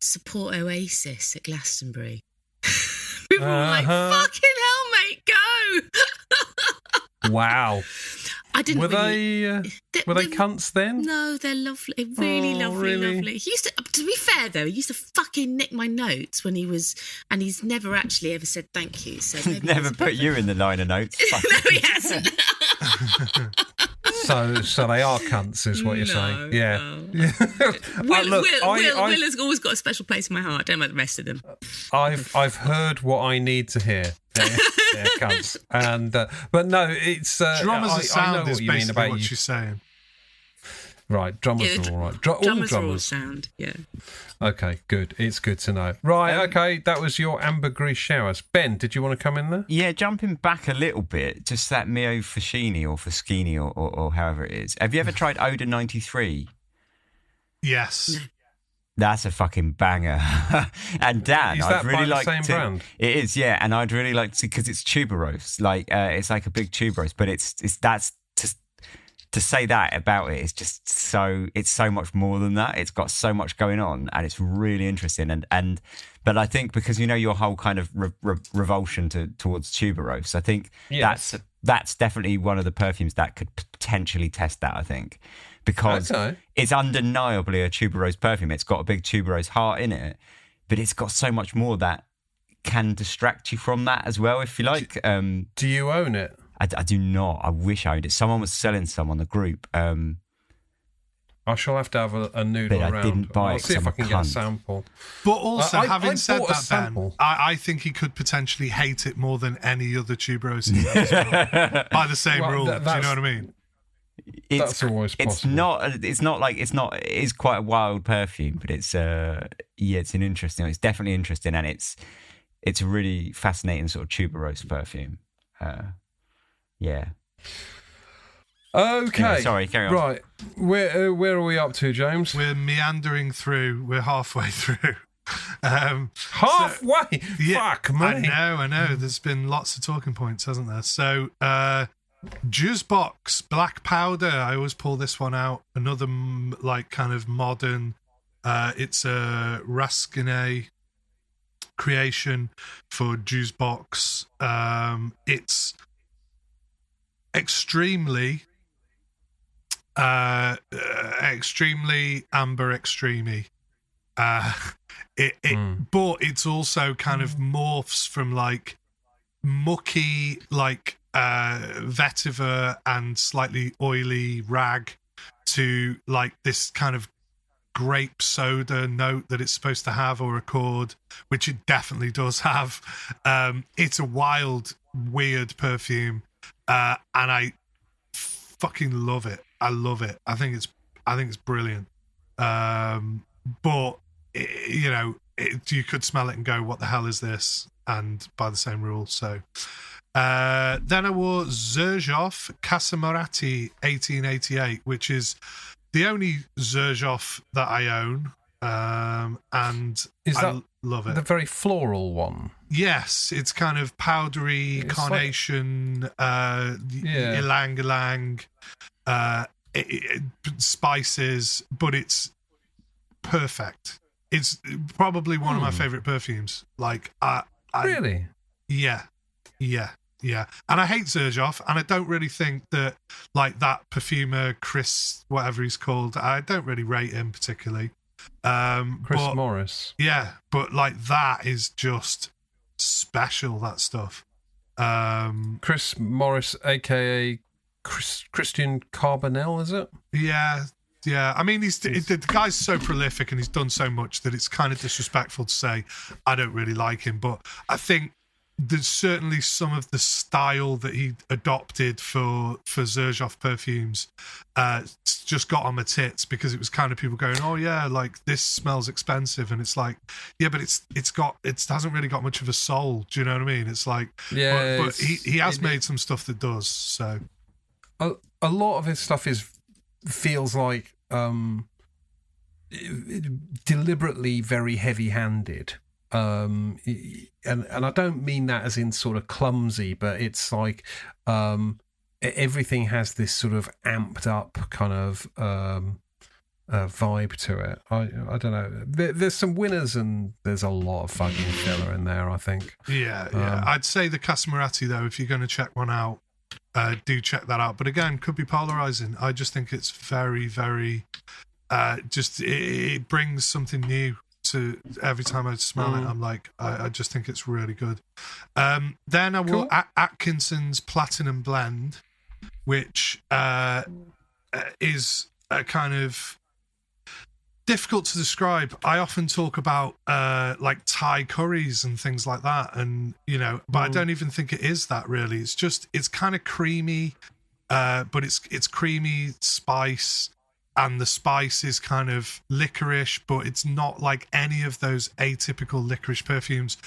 support Oasis at Glastonbury. We were all like, fucking hell, mate, go! Wow. I didn't. Were they cunts then? No, they're lovely, really lovely. He used to be fair though, he used to fucking nick my notes when he was, and he's never actually ever said thank you. So maybe never put you in the liner notes. No, he hasn't. So they are cunts, is what you're saying? Yeah. No. Will has always got a special place in my heart. I don't know about the rest of them. I've heard what I need to hear. Yeah, cunts. And but no, it's drummers are sound. I know is what you mean about what you. you're saying. Right, drummers are all right. Drummers are all sound. Yeah. Okay, good. It's good to know. Right, okay, that was your ambergris showers. Ben, did you want to come in there? Yeah, jumping back a little bit, just that Mio Foschini or Foschini or however it is. Have you ever tried Odor 93? Yes. That's a fucking banger. And Dan, is that I'd really like same to. Brand? It is, yeah, and I'd really like to, because it's tuberose, like it's like a big tuberose, but that's to say that about it is just it's so much more than that. It's got so much going on, and it's really interesting. But I think because your whole kind of revulsion towards tuberose, I think that's definitely one of the perfumes that could potentially test that. I think because it's undeniably a tuberose perfume. It's got a big tuberose heart in it, but it's got so much more that can distract you from that as well, if you like. Do you own it? I do not. I wish I owned it. Someone was selling some on the group. I shall have to have a noodle but around. I didn't buy I'll it. see if I can get a sample. But also, having said that, Ben, I think he could potentially hate it more than any other tuberose by the same rule. Do you know what I mean? That's always possible. It is quite a wild perfume, but it's it's an interesting. It's definitely interesting, and it's a really fascinating sort of tuberose perfume. Yeah. Okay. Anyway, sorry, carry on. Right. Where are we up to, James? We're meandering through. We're halfway through. Halfway? Fuck, man. I know. There's been lots of talking points, hasn't there? So, Juice Box, Black Powder. I always pull this one out. Another, kind of modern. It's a Raskinay creation for Juice Box. It's extremely amber extremey. But it's also kind of morphs from mucky vetiver and slightly oily rag to this kind of grape soda note that it's supposed to have, or accord, which it definitely does have. It's a wild, weird perfume. And I fucking love it. I love it. I think it's brilliant. But you could smell it and go, "What the hell is this?" And by the same rule. So then I wore Xerjoff Casamorati 1888, which is the only Xerjoff that I own. And I love it. The very floral one. Yes, it's kind of powdery, carnation, ylang ylang, spices, but it's perfect. It's probably one of my favorite perfumes. Really? Yeah. And I hate Xerjoff, and I don't really think that that perfumer Chris, whatever he's called, I don't really rate him particularly. Chris Morris. Yeah, but that is just special, that stuff. Chris Morris, aka Christian Carbonell, is it? Yeah. I mean, the guy's so prolific and he's done so much that it's kind of disrespectful to say I don't really like him. But I think there's certainly some of the style that he adopted for Xerjoff perfumes just got on my tits, because it was kind of people going, oh yeah, like this smells expensive, and it's like, yeah, but it hasn't really got much of a soul. Do you know what I mean? It's like, yeah, but he has made some stuff that does. So a lot of his stuff feels like deliberately very heavy-handed. And I don't mean that as in sort of clumsy, but it's like everything has this sort of amped up kind of vibe to it. I don't know. There's some winners and there's a lot of fucking filler in there, I think. Yeah. I'd say the Casamarati, though, if you're going to check one out, do check that out. But again, could be polarizing. I just think it's very, very it brings something new to every time I smell it. I'm like, I just think it's really good. Then I will Atkinson's Platinum Blend, which is a kind of difficult to describe. I often talk about like Thai curries and things like that, and but I don't even think it is that really. It's kind of creamy, but it's creamy spice. And the spice is kind of licorice, but it's not like any of those atypical licorice perfumes.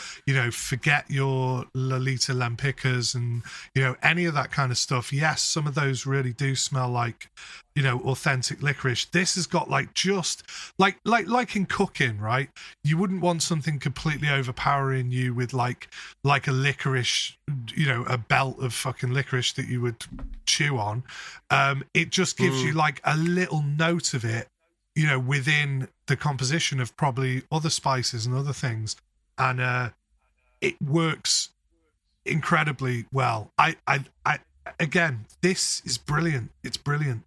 Forget your Lolita Lempickas and, any of that kind of stuff. Yes, some of those really do smell like, authentic licorice. This has got like just like in cooking, right? You wouldn't want something completely overpowering you with like a licorice, a belt of fucking licorice that you would chew on. It just gives you like a little note of it, within the composition of probably other spices and other things, and it works incredibly well. I again, this is brilliant. It's brilliant,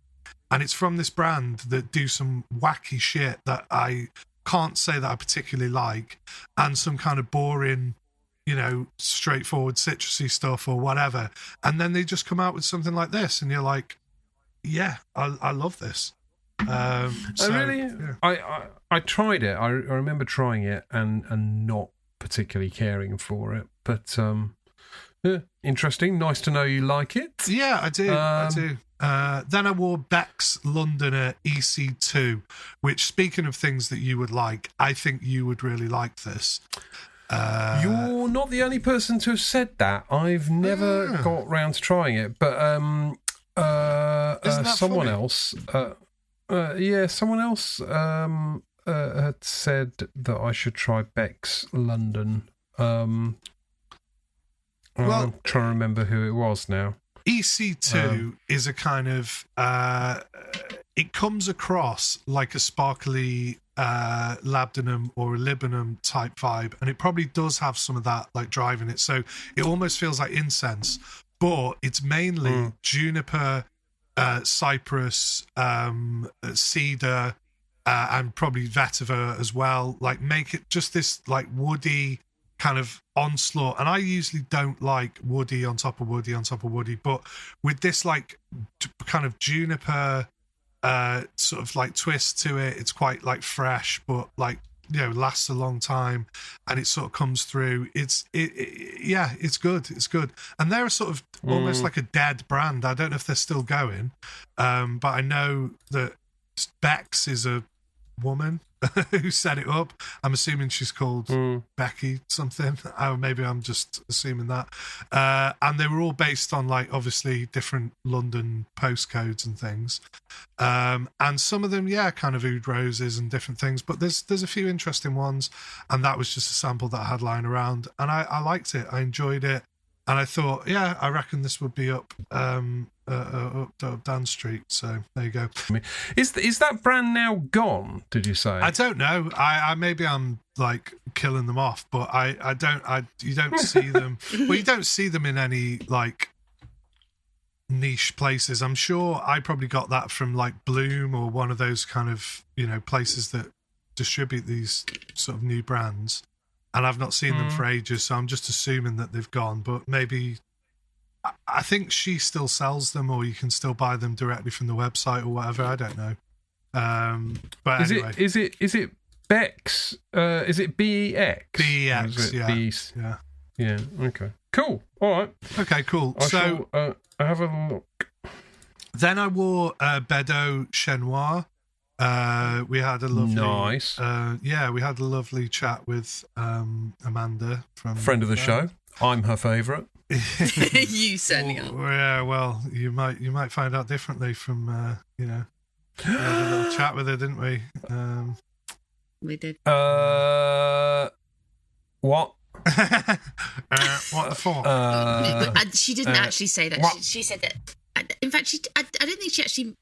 and it's from this brand that do some wacky shit that I can't say that I particularly like, and some kind of boring, straightforward citrusy stuff or whatever, and then they just come out with something like this, and you're like, yeah, I love this. I tried it. I remember trying it and not particularly caring for it, but interesting. Nice to know you like it. Yeah, I do. I do. Then I wore Beck's Londoner EC2, which, speaking of things that you would like, I think you would really like this. You're not the only person to have said that. I've never got round to trying it, but someone else. Someone else had said that I should try Beck's London. I'm trying to remember who it was now. EC2 is a kind of it comes across like a sparkly labdanum or a libanum type vibe, and it probably does have some of that like driving it, so it almost feels like incense, but it's mainly juniper, cypress, cedar, and probably vetiver as well. Like, make it just this like woody kind of onslaught. And I usually don't like woody on top of woody on top of woody, but with this like kind of juniper sort of like twist to it, it's quite like fresh, but like, lasts a long time, and it sort of comes through. It's good. It's good. And they're sort of almost like a dead brand. I don't know if they're still going, but I know that Bex is a woman who set it up. I'm assuming she's called Becky something. Maybe I'm just assuming that. And they were all based on like obviously different London postcodes and things. And some of them, kind of oud roses and different things. But there's a few interesting ones, and that was just a sample that I had lying around, and I liked it. I enjoyed it, and I thought, I reckon this would be up Dan Street. So there you go. Is that brand now gone? Did you say? I don't know. I maybe I'm like killing them off, but you don't see them. Well, you don't see them in any like niche places. I'm sure I probably got that from like Bloom or one of those kind of places that distribute these sort of new brands, and I've not seen them for ages, so I'm just assuming that they've gone. But maybe I think she still sells them, or you can still buy them directly from the website or whatever. I don't know. But anyway, is it Bex? Is it BEX? BEX, yeah. Yeah. Okay. Cool. All right. Okay. Cool. I have a look. Then I wore Bedeau Chez Noir. We had a lovely, nice. We had a lovely chat with Amanda from friend of the show. I'm her favourite. You certainly are. Yeah, well, you might find out differently from we had a little chat with her, didn't we? We did. What? What for? She didn't actually say that. She said that. In fact, I don't think she actually.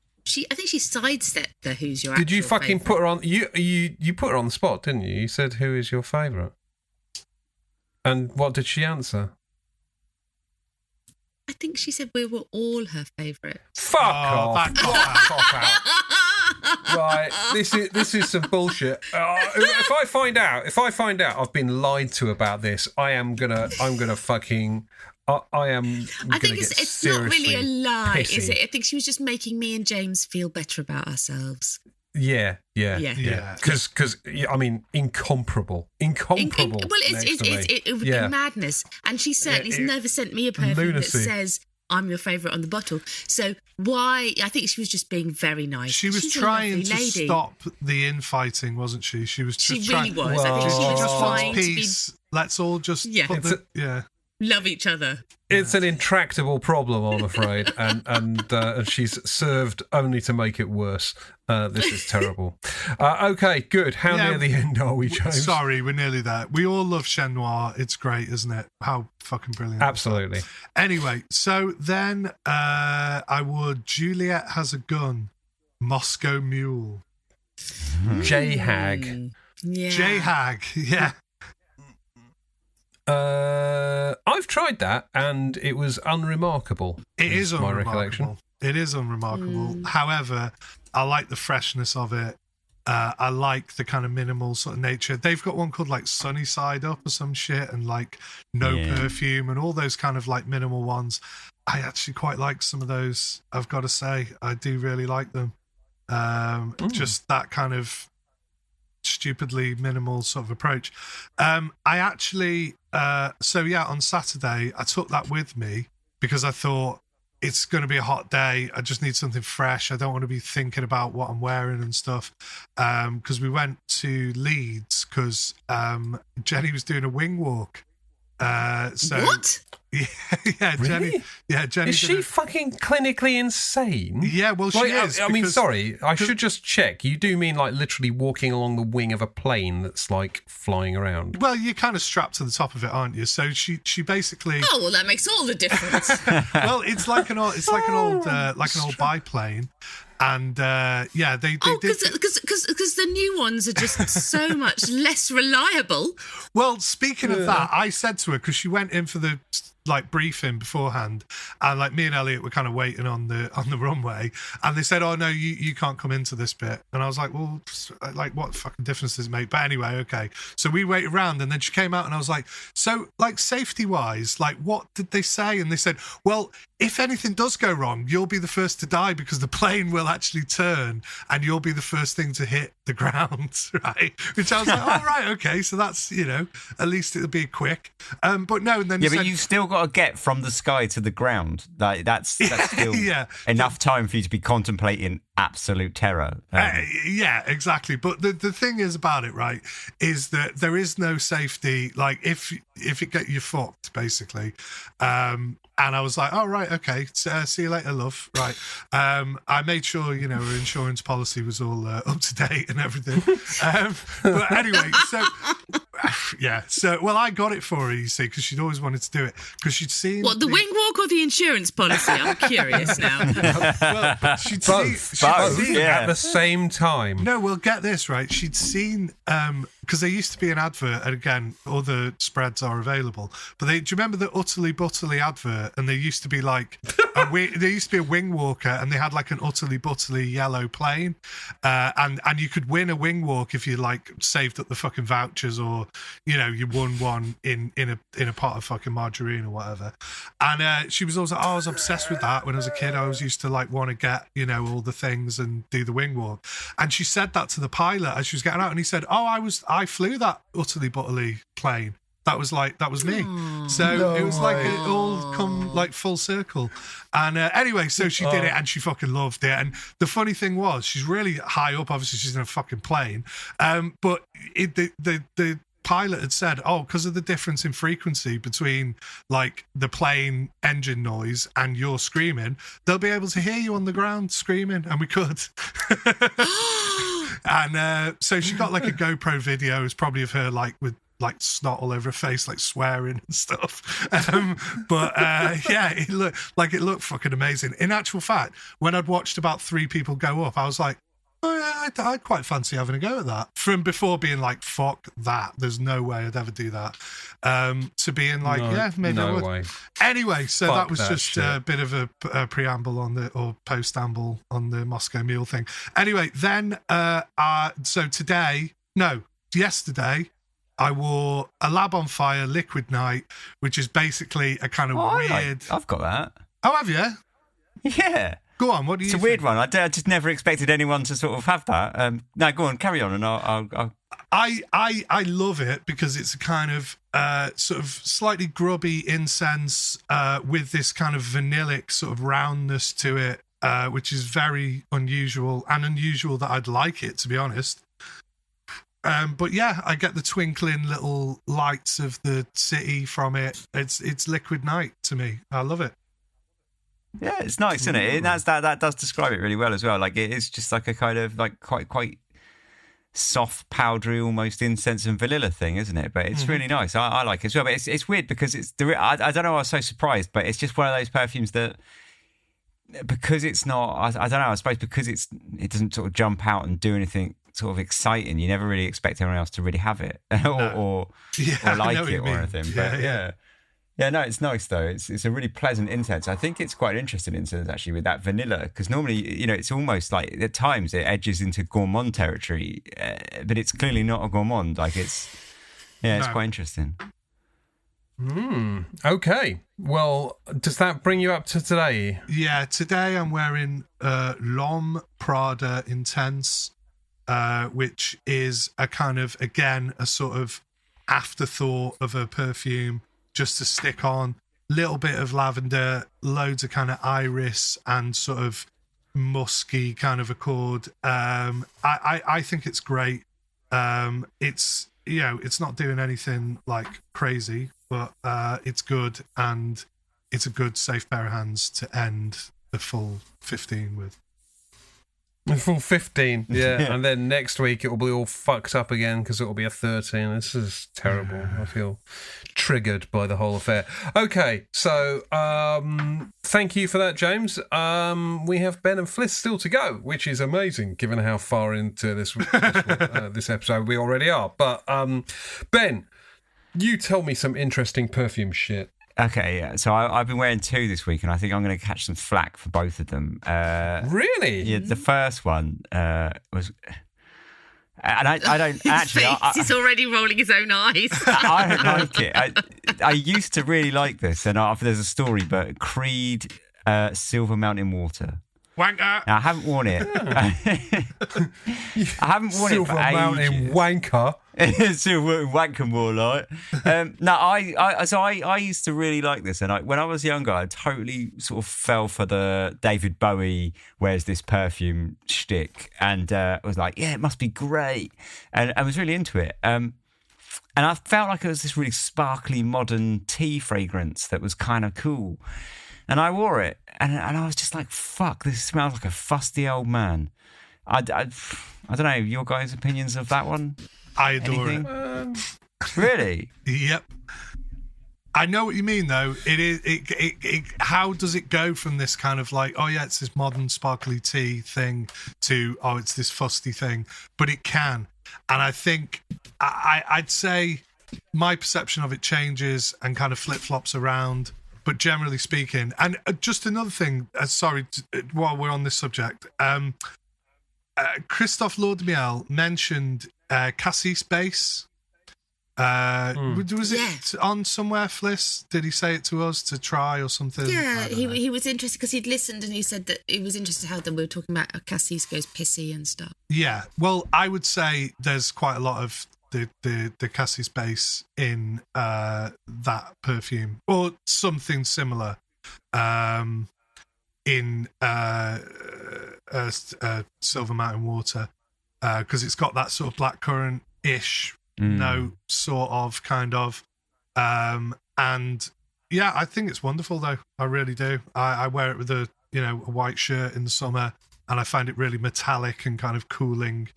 I think she sidestepped the "Who's your?" Did you fucking favourite? put her on? You put her on the spot, didn't you? You said, "Who is your favourite?" And what did she answer? I think she said we were all her favourite. Fuck off! Fuck off! Right, this is some bullshit. If I find out I've been lied to about this, I'm gonna fucking. I think it's not really a lie, pissy. is it? I think she was just making me and James feel better about ourselves. Yeah. Because I mean, incomparable. Well, it would be madness, and she certainly has never sent me a perfume that says I'm your favourite on the bottle. So why? I think she was just being very nice. She's trying to stop the infighting, wasn't she? She was. She really was. I think she was just trying wants peace. Let's all just love each other. It's an intractable problem, I'm afraid, and she's served only to make it worse. This is terrible. Okay, good. How near the end are we, James? Sorry, we're nearly there. We all love Chez Noir. It's great, isn't it? How fucking brilliant. Absolutely. Anyway, so then I would Juliet Has a Gun, Moscow Mule. J-Hag. Yeah. J-Hag, yeah. I've tried that and it was unremarkable. It is my unremarkable. Recollection. It is unremarkable. However, I like the freshness of it. I like the kind of minimal sort of nature. They've got one called like Sunny Side Up or some shit, and like No Perfume and all those kind of like minimal ones. I actually quite like some of those. I've got to say, I do really like them. Just that kind of stupidly minimal sort of approach. I actually on Saturday I took that with me because I thought it's going to be a hot day. I just need something fresh. I don't want to be thinking about what I'm wearing and stuff. Because we went to Leeds because Jenny was doing a wing walk. What? Yeah, Jenny. Really? Yeah, Jenny. Is she fucking clinically insane? Yeah, well, she is. I mean, sorry, I should just check. You do mean like literally walking along the wing of a plane that's like flying around? Well, you're kind of strapped to the top of it, aren't you? So she basically. Oh well, that makes all the difference. Well, it's like an old biplane. And they did because the new ones are just so much less reliable. Well, speaking of that, I said to her, because she went in for the like briefing beforehand, and like me and Elliot were kind of waiting on the runway, and they said, "Oh no, you can't come into this bit." And I was like, "Well, like what fucking difference does it make?" But anyway, okay. So we waited around, and then she came out, and I was like, "So like safety wise, like what did they say?" And they said, "Well, if anything does go wrong, you'll be the first to die because the plane will actually turn, and you'll be the first thing to hit the ground." Right? Which I was like, "Oh right, okay." So that's at least it'll be quick. But no, and then but you've still got to get from the sky to the ground. Like that's still enough time for you to be contemplating absolute terror. Yeah, exactly. But the thing is about it, right, is that there is no safety. Like if it get you fucked, basically. And I was like, "Oh right, okay. See you later, love." Right. I made sure her insurance policy was all up to date and everything. But anyway, so yeah. So well, I got it for her, you see, because she'd always wanted to do it because she'd seen the wing walk or the insurance policy. I'm curious now. Well, but she'd both at the same time. No, well, get this right. She'd seen because there used to be an advert, and again, other spreads are available. But do you remember the Utterly Butterly advert? And there used to be like there used to be a wing walker, and they had like an Utterly Butterly yellow plane, and you could win a wing walk if you like saved up the fucking vouchers, or you won one in a pot of fucking margarine or whatever. And she was always like, "Oh, I was obsessed with that when I was a kid. I always used to like want to get all the things and do the wing walk." And she said that to the pilot as she was getting out, and he said, "Oh, I flew that Utterly Butterly plane." that was me. So it was like it all come like full circle. And anyway, so she did it and she fucking loved it. And the funny thing was, she's really high up. Obviously, she's in a fucking plane. But the pilot had said, because of the difference in frequency between like the plane engine noise and your screaming, they'll be able to hear you on the ground screaming, and we could. And so she got like a GoPro video. It's probably of her like with like snot all over her face, like swearing and stuff. But it looked fucking amazing. In actual fact, when I'd watched about 3 people go up, I was like, oh yeah, I'd quite fancy having a go at that. From before being like, fuck that, there's no way I'd ever do that. To being like, maybe I would. Way. Anyway, so that was just shit. A bit of a preamble or post-amble on the Moscow Mule thing. Anyway, then, yesterday, I wore a Lab on Fire Liquid Night, which is basically a kind of weird... I've got that. Oh, have you? Yeah. Go on, what do you think? It's a weird one. I just never expected anyone to sort of have that. No, go on, carry on, and I'll... I love it because it's a kind of sort of slightly grubby incense with this kind of vanillic sort of roundness to it, which is very unusual that I'd like it, to be honest. But yeah, I get the twinkling little lights of the city from it. It's Liquid Night to me. I love it. Yeah, it's nice, isn't it? That does describe it really well as well. Like it's just like a kind of like quite soft, powdery, almost incense and vanilla thing, isn't it? But it's really nice. I like it as well. But it's weird because I don't know. I was so surprised, but it's just one of those perfumes that, because it's not. I don't know. I suppose because it doesn't sort of jump out and do anything sort of exciting. You never really expect everyone else to really have it or like it or anything. But yeah, no, it's nice though. It's a really pleasant incense. I think it's quite an interesting incense actually with that vanilla, because normally, it's almost like at times it edges into gourmand territory, but it's clearly not a gourmand. Like it's quite interesting. Okay. Well, does that bring you up to today? Yeah, today I'm wearing L'Homme Prada Intense, which is a kind of, again, a sort of afterthought of a perfume just to stick on. Little bit of lavender, loads of kind of iris and sort of musky kind of accord. I think it's great. It's not doing anything like crazy, but it's good, and it's a good safe pair of hands to end the full 15 with. The full 15, yeah. And then next week it will be all fucked up again because it will be a 13. This is terrible. I feel triggered by the whole affair. Okay, so thank you for that, James. We have Ben and Fliss still to go, which is amazing given how far into this episode we already are. But Ben, you tell me some interesting perfume shit. Okay, yeah. So I've been wearing 2 this week, and I think I'm going to catch some flack for both of them. Really? Yeah, the first one was... And I don't actually... He's already rolling his own eyes. I don't like it. I used to really like this, and there's a story, but Creed Silver Mountain Water. Wanker. Now, I haven't worn it. I haven't worn Silver it for Mountain ages. Wanker. Silver wanker more like. No, I used to really like this, and when I was younger, I totally sort of fell for the David Bowie "Where's This Perfume" shtick, and I was like, yeah, it must be great, and I was really into it. And I felt like it was this really sparkly modern tea fragrance that was kind of cool. And I wore it, and I was just like, fuck, this smells like a fusty old man. I don't know, your guys' opinions of that one? I adore it. Really? Yep. I know what you mean, though. It how does it go from this kind of like, oh yeah, it's this modern sparkly tea thing to, oh, it's this fusty thing? But it can. And I think, I'd say my perception of it changes and kind of flip-flops around. But generally speaking, and just another thing, while we're on this subject, Christophe Laudemiel mentioned Cassis Base. Was it on somewhere, Fliss? Did he say it to us to try or something? Yeah, he was interested because he'd listened and he said that he was interested how we were talking about Cassis goes pissy and stuff. Yeah, well, I would say there's quite a lot of the cassis base in that perfume or something similar in Silver Mountain Water, because it's got that sort of blackcurrant-ish note, sort of, kind of. And yeah, I think it's wonderful though. I really do. I wear it with a white shirt in the summer, and I find it really metallic and kind of cooling.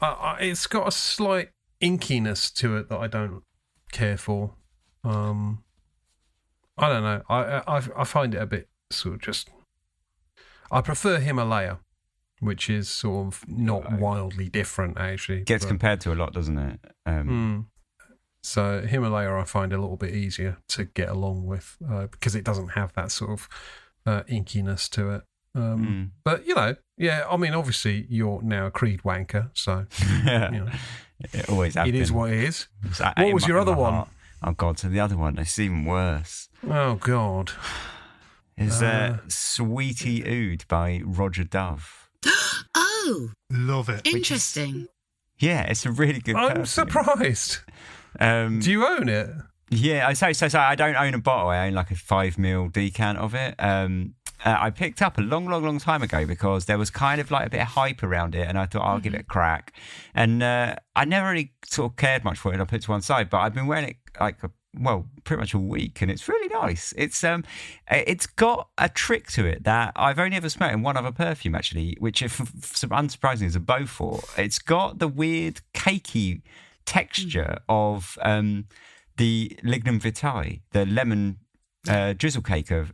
It's got a slight inkiness to it that I don't care for. I don't know. I find it a bit sort of just. I prefer Himalaya, which is sort of not wildly different, actually. Gets compared to a lot, doesn't it? So Himalaya I find a little bit easier to get along with because it doesn't have that sort of inkiness to it. But, yeah, I mean, obviously you're now a Creed wanker, so, It always has been. It is what it is. What was your other one? Heart. Oh, God, so the other one, it's even worse. Oh, God. Is Sweetie Oud by Roger Dove. Oh. Love it. Interesting. It's a really good I'm perfume. surprised. Do you own it? Yeah, so I don't own a bottle. I own like a 5ml decant of it. I picked up a long time ago because there was kind of like a bit of hype around it, and I thought I'll give it a crack. And I never really sort of cared much for it, and I put it to one side. But I've been wearing it pretty much a week, and it's really nice. It's got a trick to it that I've only ever smelled in one other perfume, actually, which, if unsurprisingly, is a Beaufort. It's got the weird cakey texture of the Lignum Vitae, the lemon drizzle cake of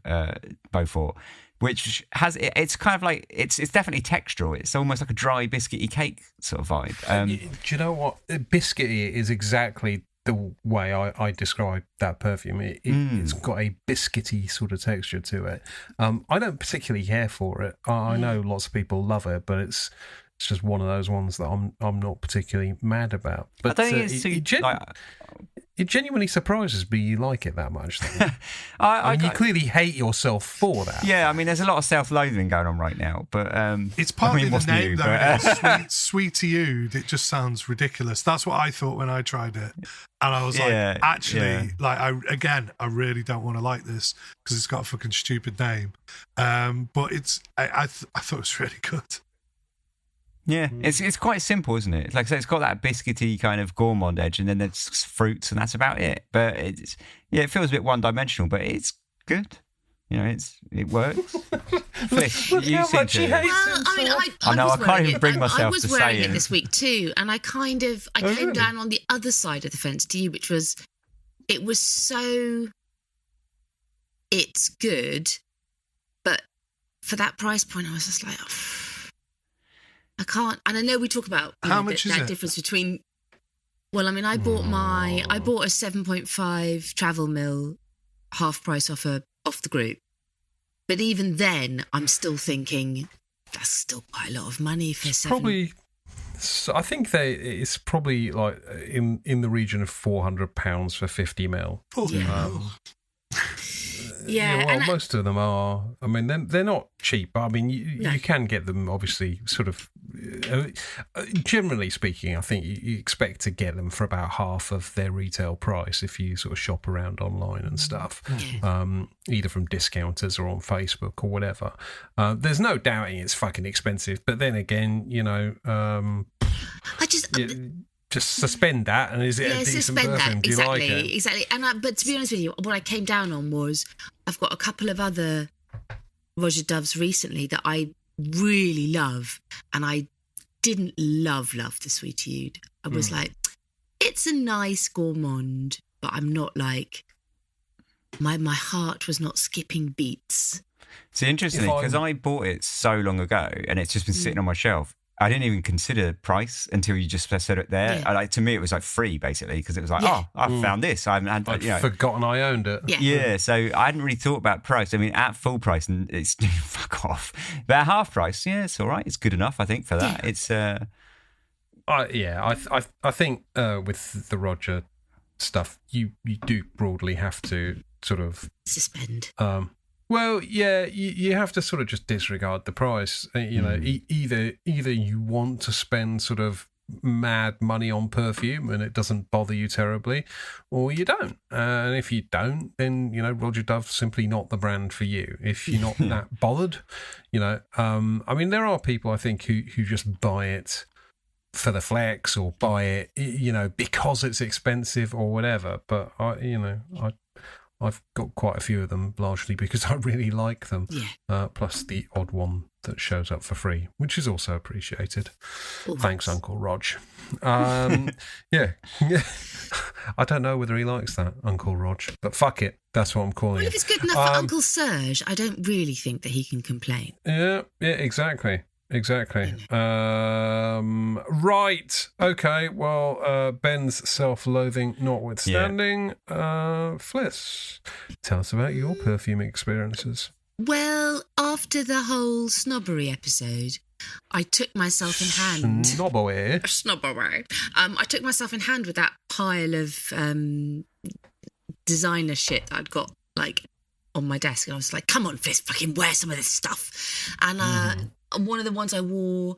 Beaufort, which has it's kind of like it's definitely textural. It's almost like a dry biscuity cake sort of vibe. Do you know what? Biscuity is exactly the way I describe that perfume. It's got a biscuity sort of texture to it. I don't particularly care for it. I know lots of people love it, but it's just one of those ones that I'm not particularly mad about. But I don't think it's too it genuinely surprises me you like it that much. I mean, you clearly hate yourself for that. Yeah, I mean, there's a lot of self-loathing going on right now, but it's partly the name, new, though. Sweetie Oud. It just sounds ridiculous. That's what I thought when I tried it, and I was I really don't want to like this because it's got a fucking stupid name. But I thought it was really good. Yeah, it's quite simple, isn't it? Like I say, it's got that biscuity kind of gourmand edge, and then there's fruits, and that's about it. But it feels a bit one-dimensional, but it's good. It works. Fliss, you seem to. I can't even bring myself to say it. I was wearing it this week too, and I came down on the other side of the fence to you, which was, it was so, it's good, but for that price point, I was just like, I can't. And I know we talk about how much is that it? difference between. Well, I mean, I bought a 7.5 travel mill half price off the group, but even then, I'm still thinking that's still quite a lot of money for probably. So I think it's probably like in the region of £400 for 50 ml. Yeah, most of them are. I mean, they're not cheap. But I mean, you can get them, obviously, sort of. Generally speaking, I think you expect to get them for about half of their retail price if you sort of shop around online and stuff, either from discounters or on Facebook or whatever. There's no doubting it's fucking expensive, but then again, just suspend that, and is it a decent perfume? Do you like it? Exactly. And but to be honest with you, what I came down on was I've got a couple of other Roger Doves recently that I really love, and I didn't love the Sweetie Oud. I was like, it's a nice gourmand, but I'm not like my heart was not skipping beats. It's interesting because I bought it so long ago, and it's just been sitting on my shelf. I didn't even consider price until you just said it there. Yeah. To me, it was like free, basically, because it was like, I found this. I'd forgotten I owned it. Yeah, so I hadn't really thought about price. I mean, at full price, and it's fuck off. But at half price, it's all right. It's good enough, I think, for that. Yeah. It's. I think with the Roger stuff, you do broadly have to sort of suspend. Well, yeah, you have to sort of just disregard the price. Either you want to spend sort of mad money on perfume and it doesn't bother you terribly, or you don't. And if you don't, then, Roger Dove's simply not the brand for you. If you're not that bothered, I mean, there are people, I think, who just buy it for the flex or buy it, because it's expensive or whatever. But I've got quite a few of them, largely because I really like them. Yeah. Plus the odd one that shows up for free, which is also appreciated. Oh, Thanks, Uncle Rog. Yeah. I don't know whether he likes that, Uncle Rog, but fuck it. That's what I'm calling Well, it. if it's good enough for Uncle Serge, I don't really think that he can complain. Yeah, exactly. Right. Okay. Well, Ben's self-loathing notwithstanding, Fliss, tell us about your perfume experiences. Well, after the whole snobbery episode, I took myself in hand. Snobbery. I took myself in hand with that pile of designer shit that I'd got on my desk, and I was like, "Come on, Fliss, fucking wear some of this stuff." And one of the ones I wore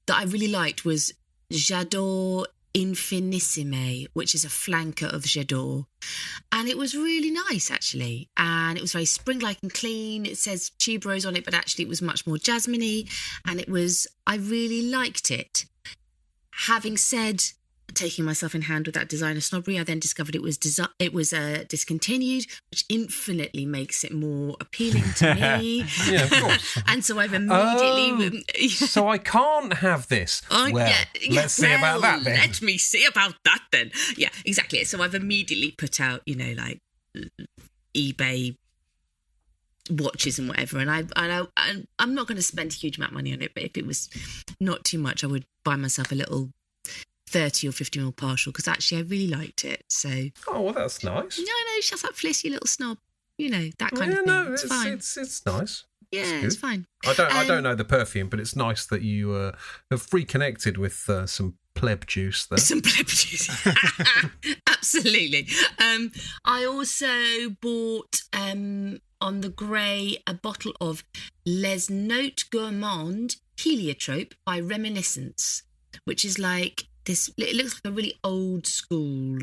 that I really liked was J'adore Infinissime, which is a flanker of J'adore. And it was really nice, actually. And it was very spring-like and clean. It says tuberose on it, but actually it was much more jasmine-y. And I really liked it. Having said, taking myself in hand with that designer snobbery, I then discovered it was discontinued, which infinitely makes it more appealing to me. Yeah, of course. And so I've immediately... So I can't have this. Let's see about that then. Let me see about that then. Yeah, exactly. So I've immediately put out, eBay watches and whatever, and I'm not going to spend a huge amount of money on it, but if it was not too much, I would buy myself a little 30 or 50 ml partial, because actually I really liked it. So well, that's nice. No, shut up, Fliss, you little snob. That kind of thing. No, it's fine. It's nice. Yeah, it's fine. I don't know the perfume, but it's nice that you have reconnected with some pleb juice there. Some pleb juice. Absolutely. I also bought on the grey a bottle of Les Notes Gourmandes Heliotrope by Reminiscence, which is like this. It looks like a really old school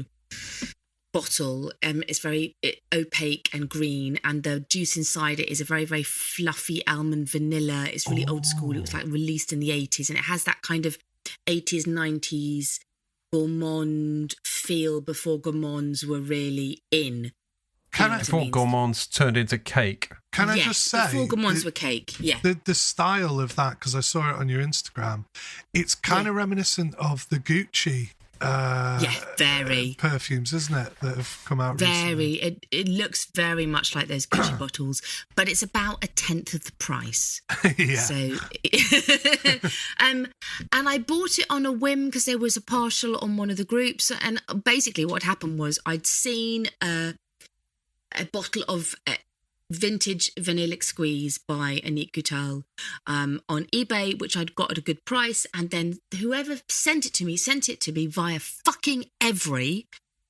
bottle. It's very opaque and green, and the juice inside it is a very, very fluffy almond vanilla. It's really old school. It was released in the 80s, and it has that kind of 80s, 90s gourmand feel before gourmands were really in. Before gourmands turned into cake. Can I just say, before gourmands were cake, the style of that, because I saw it on your Instagram, it's kind of reminiscent of the Gucci very perfumes, isn't it, that have come out recently? It looks very much like those Gucci bottles, but it's about a tenth of the price. So and I bought it on a whim because there was a partial on one of the groups, and basically what happened was I'd seen a bottle of vintage vanillic squeeze by Annick Goutal on eBay, which I'd got at a good price, and then whoever sent it to me via fucking Every,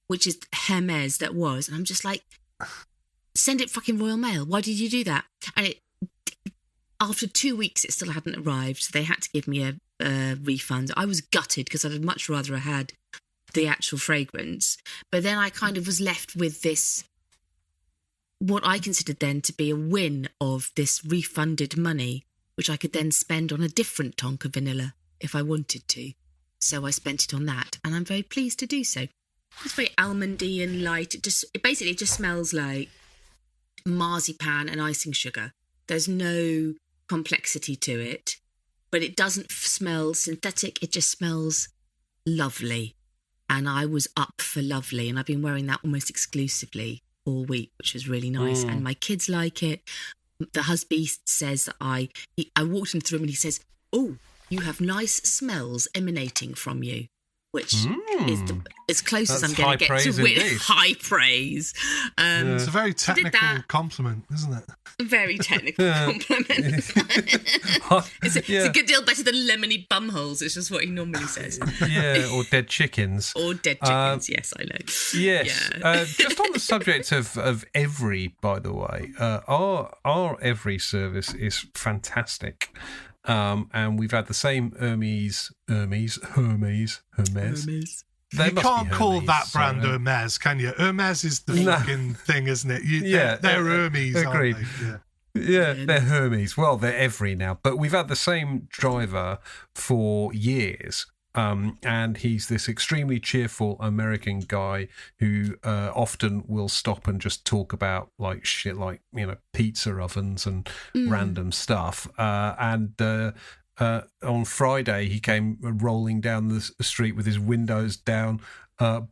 which is Hermes that was, and I'm just like, send it fucking Royal Mail. Why did you do that? And after 2 weeks it still hadn't arrived, so they had to give me a refund. I was gutted because I'd much rather have had the actual fragrance, but then I kind of was left with this, what I considered then to be a win of this refunded money, which I could then spend on a different Tonka vanilla if I wanted to. So I spent it on that, and I'm very pleased to do so. It's very almondy and light. It basically just smells like marzipan and icing sugar. There's no complexity to it, but it doesn't smell synthetic. It just smells lovely. And I was up for lovely, and I've been wearing that almost exclusively all week, which was really nice. And my kids like it. The husband says that I walked into the room and he says, "Oh, you have nice smells emanating from you," which is as close as I'm going to get to high praise. It's a very technical compliment, isn't it? Very technical compliment. It's a good deal better than lemony bumholes. It's just what he normally says. Or dead chickens. Or dead chickens, yes, I know. Yes. Yeah. Just on the subject of Every, by the way, our Every service is fantastic. And we've had the same Hermes. You can't call that brand Hermes, can you? Hermes is the fucking thing, isn't it? They're Hermes, agreed. Aren't they? Yeah, they're Hermes. Well, they're every now. But we've had the same driver for years. And he's this extremely cheerful American guy who often will stop and just talk about like shit, like, you know, pizza ovens and random stuff. On Friday, he came rolling down the street with his windows down,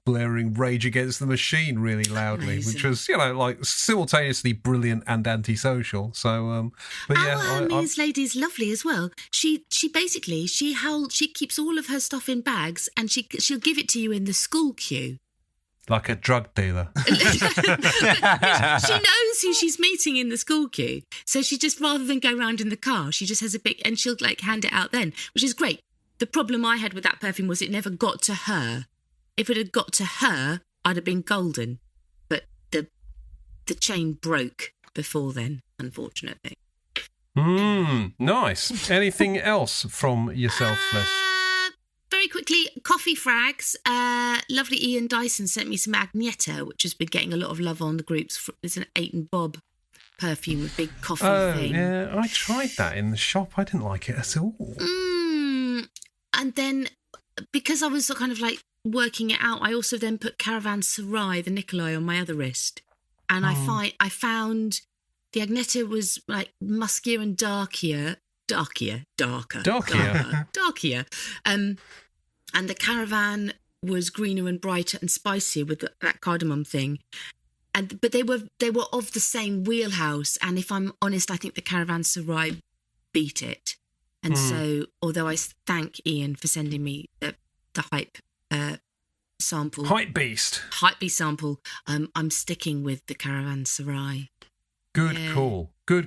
blaring Rage Against the Machine really loudly, which was, you know, like simultaneously brilliant and antisocial. So, but yeah, Hermes lady's lovely as well. She basically she keeps all of her stuff in bags and she'll give it to you in the school queue. Like a drug dealer. She knows who she's meeting in the school queue. So she just, rather than go around in the car, she just has a big, and she'll like hand it out then, which is great. The problem I had with that perfume was it never got to her. If it had got to her, I'd have been golden. But the chain broke before then, unfortunately. Nice. Anything else from yourself, Fliss? Very quickly, coffee frags. Lovely Ian Dyson sent me some Agneta, which has been getting a lot of love on the groups. It's an 8 and Bob perfume with big coffee thing. Yeah, I tried that in the shop. I didn't like it at all. And then, because I was kind of like working it out, I also then put Caravanserai, the Nikolai, on my other wrist. And I found the Agneta was like muskier and darker. And the Caravan was greener and brighter and spicier with that cardamom thing. But they were of the same wheelhouse. And if I'm honest, I think the Caravanserai beat it. And so, although I thank Ian for sending me the hype sample, Hype Beast sample, I'm sticking with the Caravanserai. Good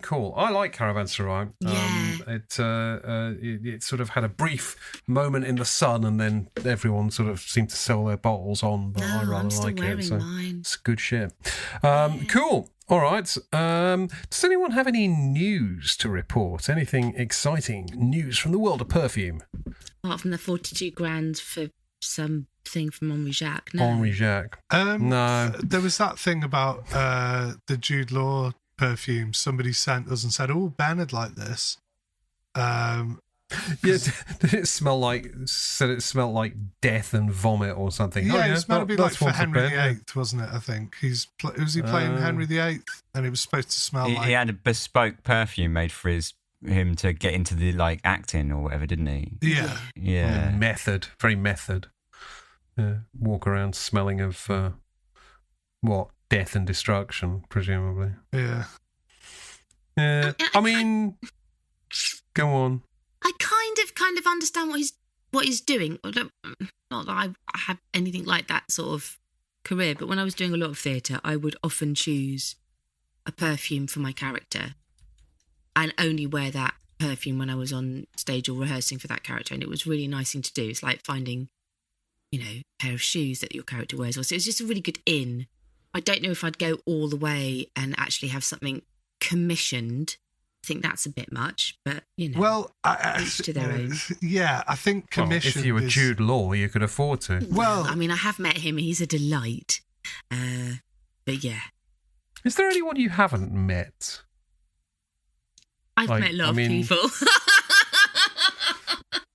call. I like Caravanserai. Yeah. It sort of had a brief moment in the sun, and then everyone sort of seemed to sell their bottles on. But I rather like it. So mine. it's good shit. Cool. All right. Does anyone have any news to report? Anything exciting news from the world of perfume? Apart from the 42 grand for something from Henri Jacques. No. Henri Jacques. No. There was that thing about the Jude Law perfume. Somebody sent us and said, "Oh, Ben would like this." Yeah, did it smell like? Said it smelled like death and vomit or something. Yeah, it was meant to be like for Henry VIII, wasn't it? I think was he playing Henry VIII, and it was supposed to smell like. He had a bespoke perfume made for him to get into the like acting or whatever, didn't he? Yeah. Method, very method. Walk around smelling of what? Death and destruction, presumably. Yeah. I mean, go on. I kind of understand what he's doing. Not that I have anything like that sort of career, but when I was doing a lot of theatre, I would often choose a perfume for my character and only wear that perfume when I was on stage or rehearsing for that character. And it was really nice thing to do. It's like finding, you know, a pair of shoes that your character wears. So it was just a really good in. I don't know if I'd go all the way and actually have something commissioned. I think that's a bit much, but, you know, well, each to their own. Yeah, I think commission. If you were Jude Law, you could afford to. Well, I mean, I have met him. He's a delight. But yeah. Is there anyone you haven't met? I've met a lot of people.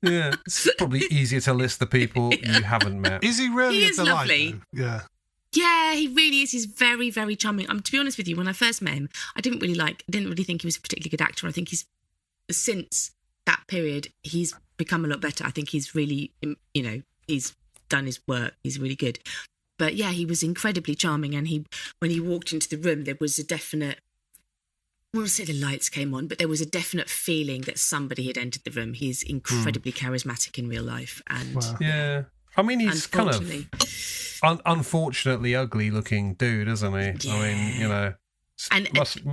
Yeah, it's probably easier to list the people you haven't met. Is he really a delight, lovely. Though? Yeah. Yeah, he really is. He's very, very charming. To be honest with you, when I first met him, I didn't really think he was a particularly good actor. I think since that period, he's become a lot better. I think he's really, you know, he's done his work. He's really good. But yeah, he was incredibly charming. And when he walked into the room, there was a definite, I won't say the lights came on, but there was a definite feeling that somebody had entered the room. He's incredibly charismatic in real life. And wow. Yeah. I mean, he's kind of unfortunately ugly looking dude, isn't he? Yeah. I mean, you know, And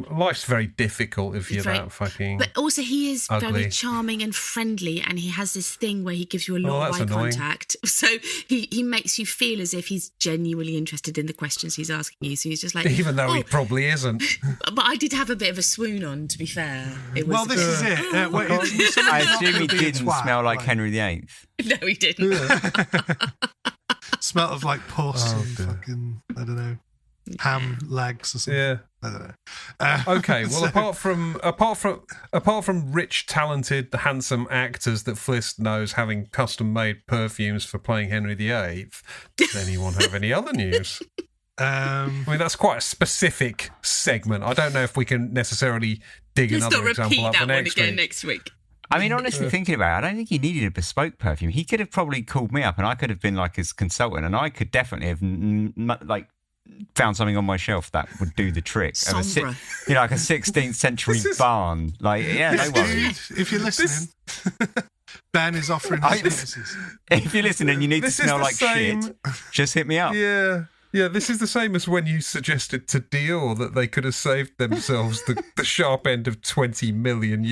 life's very difficult if you're that fucking. But also, he is ugly. very charming and friendly, and he has this thing where he gives you a lot of eye contact. So he makes you feel as if he's genuinely interested in the questions he's asking you. So he's just like, even though he probably isn't. But I did have a bit of a swoon on, to be fair. It was, well, this is it. I assume he didn't smell like Henry VIII. No, he didn't. Smell of like puss and fucking, I don't know, ham legs or something. Yeah. I don't know. Okay, well, apart from rich, talented, handsome actors that Fliss knows having custom-made perfumes for playing Henry VIII, does anyone have any other news? I mean, that's quite a specific segment. I don't know if we can necessarily dig another example up for next week. Next week. I mean, honestly, thinking about it, I don't think he needed a bespoke perfume. He could have probably called me up and I could have been like his consultant, and I could definitely have found something on my shelf that would do the trick. Sombra. Like a 16th century barn. Like, yeah, no worries. If you're listening, Ben is offering his services. If you're listening and you need to smell like shit, just hit me up. Yeah, this is the same as when you suggested to Dior that they could have saved themselves the sharp end of $20 million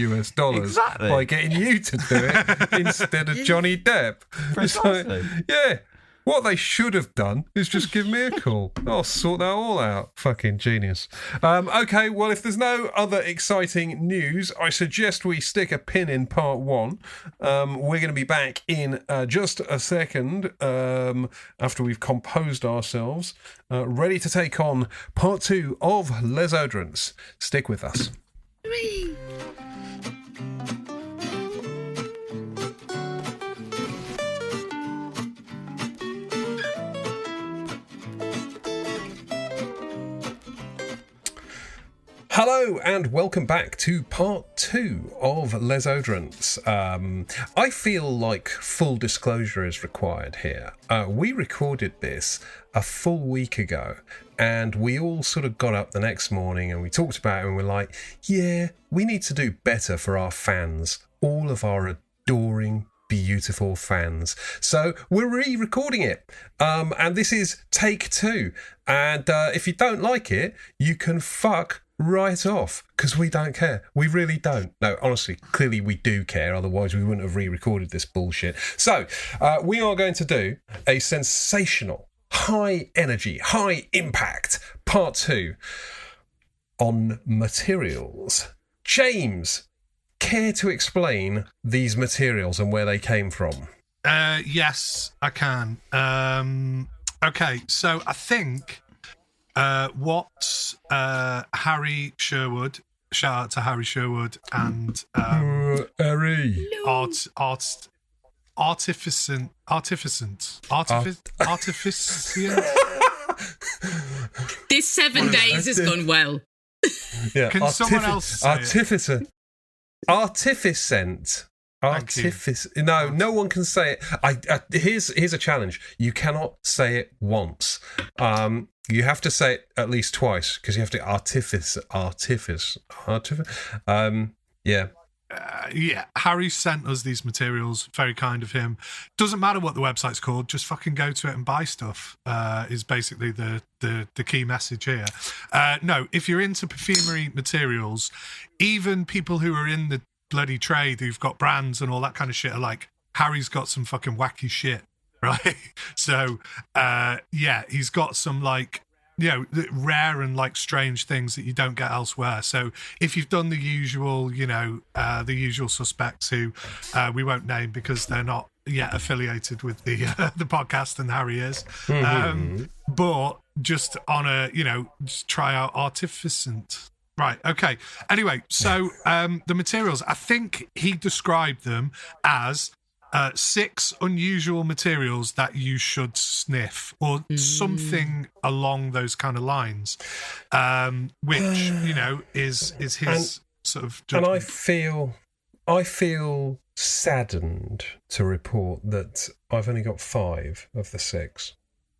by getting you to do it instead of Johnny Depp. Precisely. Yeah. What they should have done is just give me a call. I'll sort that all out. Fucking genius. Okay, well, if there's no other exciting news, I suggest we stick a pin in part one. We're going to be back in just a second after we've composed ourselves, ready to take on part two of Les Oderants. Stick with us. Hooray. Hello and welcome back to part two of Les Oderants. I feel like full disclosure is required here. We recorded this a full week ago and we all sort of got up the next morning and we talked about it and we're like, yeah, we need to do better for our fans, all of our adoring, beautiful fans. So we're re-recording it. And this is take two. And if you don't like it, you can fuck right off, because we don't care. We really don't. No, honestly, clearly we do care, otherwise we wouldn't have re-recorded this bullshit. So we are going to do a sensational, high energy, high impact part two on materials. James, care to explain these materials and where they came from? Yes, I can. Okay, so I think what Harry Sherwood, shout out to Harry Sherwood, and Harry Artificient. This 7 days has gone well. Yeah, can someone else say Artificent. No one can say it. Here's a challenge. You cannot say it once. You have to say it at least twice because you have to artifice. Yeah. Yeah, Harry sent us these materials. Very kind of him. Doesn't matter what the website's called. Just fucking go to it and buy stuff. Is basically the key message here. No, if you're into perfumery materials, even people who are in the bloody trade who've got brands and all that kind of shit are like, Harry's got some fucking wacky shit, right? So yeah, he's got some like, you know, rare and like strange things that you don't get elsewhere. So if you've done the usual, you know, the usual suspects who we won't name because they're not yet affiliated with the podcast, and Harry is, but just on a, you know, just try out Artificent. Right, okay. Anyway, so the materials, I think he described them as 6 unusual materials that you should sniff, or something along those kind of lines, which, you know, is his sort of judgment. And I feel saddened to report that I've only got 5 of the 6.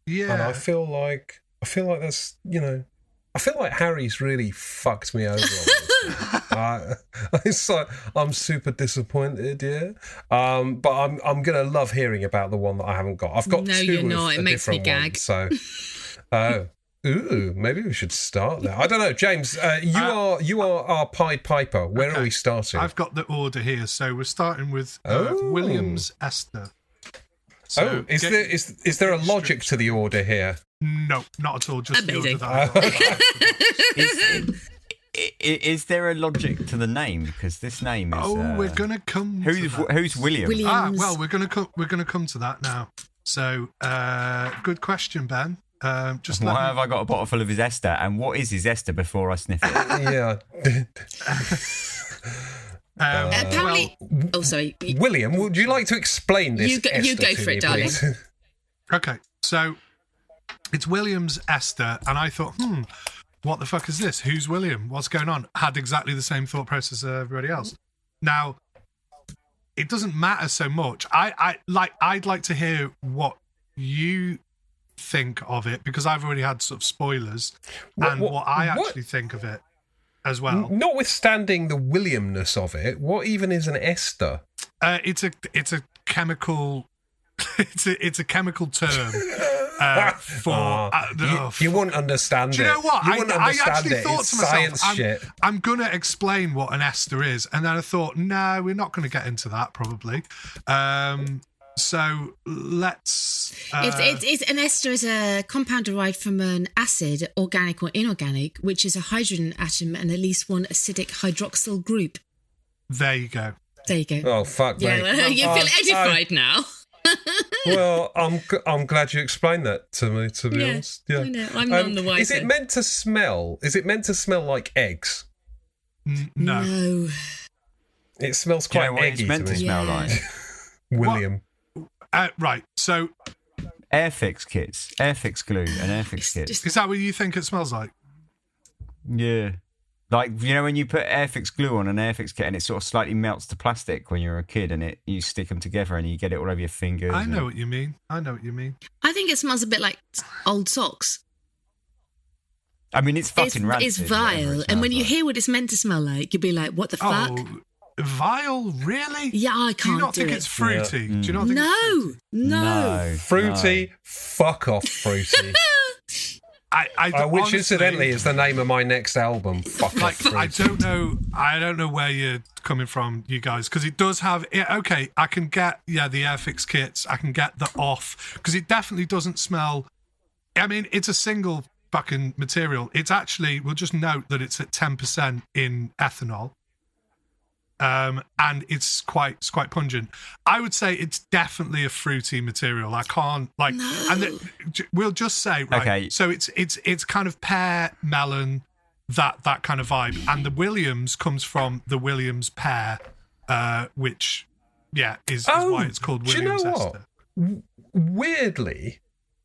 Yeah. And I feel like that's, you know, I feel like Harry's really fucked me over on this. It's like, I'm super disappointed, yeah. But I'm gonna love hearing about the one that I haven't got. I've got 2 No, you're not. It makes me gag. One, so, oh, Ooh, maybe we should start there. I don't know, James. You are our Pied Piper. Where are we starting? I've got the order here, so we're starting with Williams Esther. So is there a logic to the order here? No, not at all. Just Amazing. the order that I got. Is there a logic to the name? Because this name is. We're gonna come. Who's William? Williams. Well, we're gonna come to that now. So, good question, Ben. Why have I got a bottle full of his Esther? And what is his Esther before I sniff it? Yeah. Apparently, sorry, William, would you like to explain this? You go for it, darling. Okay, so it's Williams Esther, and I thought, what the fuck is this? Who's William? What's going on? Had exactly the same thought process as everybody else. Now, it doesn't matter so much. I'd like to hear what you think of it, because I've already had sort of spoilers and what I actually think of it as well. Notwithstanding the Williamness of it, what even is an ester? It's a chemical. It's a chemical term for. You wouldn't understand it. Do you know what? I actually thought it's to myself, science shit. I'm going to explain what an ester is, and then I thought, no, we're not going to get into that probably. So let's. It's an ester is a compound derived from an acid, organic or inorganic, which is a hydrogen atom and at least one acidic hydroxyl group. There you go. Oh fuck me! Yeah, you feel edified now. Well, I'm glad you explained that to me. To be honest, yeah, I know. I'm none the wiser. Is it meant to smell? Is it meant to smell like eggs? No. It smells quite eggy. It's meant to smell like William. Right. So, Airfix kits, Airfix glue, and Airfix kits. Is that what you think it smells like? Yeah. Like, you know, when you put Airfix glue on an Airfix kit and it sort of slightly melts to plastic when you're a kid, and you stick them together and you get it all over your fingers. I know what you mean. I think it smells a bit like old socks. I mean, it's fucking rancid. It's vile. And when you hear what it's meant to smell like, you'll be like, what the fuck? Oh, vile? Really? Yeah, I can't do it. Do you not think it's fruity? Yeah. Do you not think No. Fruity? Fuck off, fruity. Which incidentally is the name of my next album. Fuck off, fruity. I don't know where you're coming from, you guys, because it does have. Okay, I can get the Airfix kits. I can get the off, because it definitely doesn't smell. I mean, it's a single fucking material. It's actually. We'll just note that it's at 10% in ethanol. And it's quite pungent. I would say it's definitely a fruity material. I can't and we'll just say okay. So it's kind of pear, melon, that kind of vibe. And the Williams comes from the Williams pear, which is why it's called Williams Esther. Weirdly,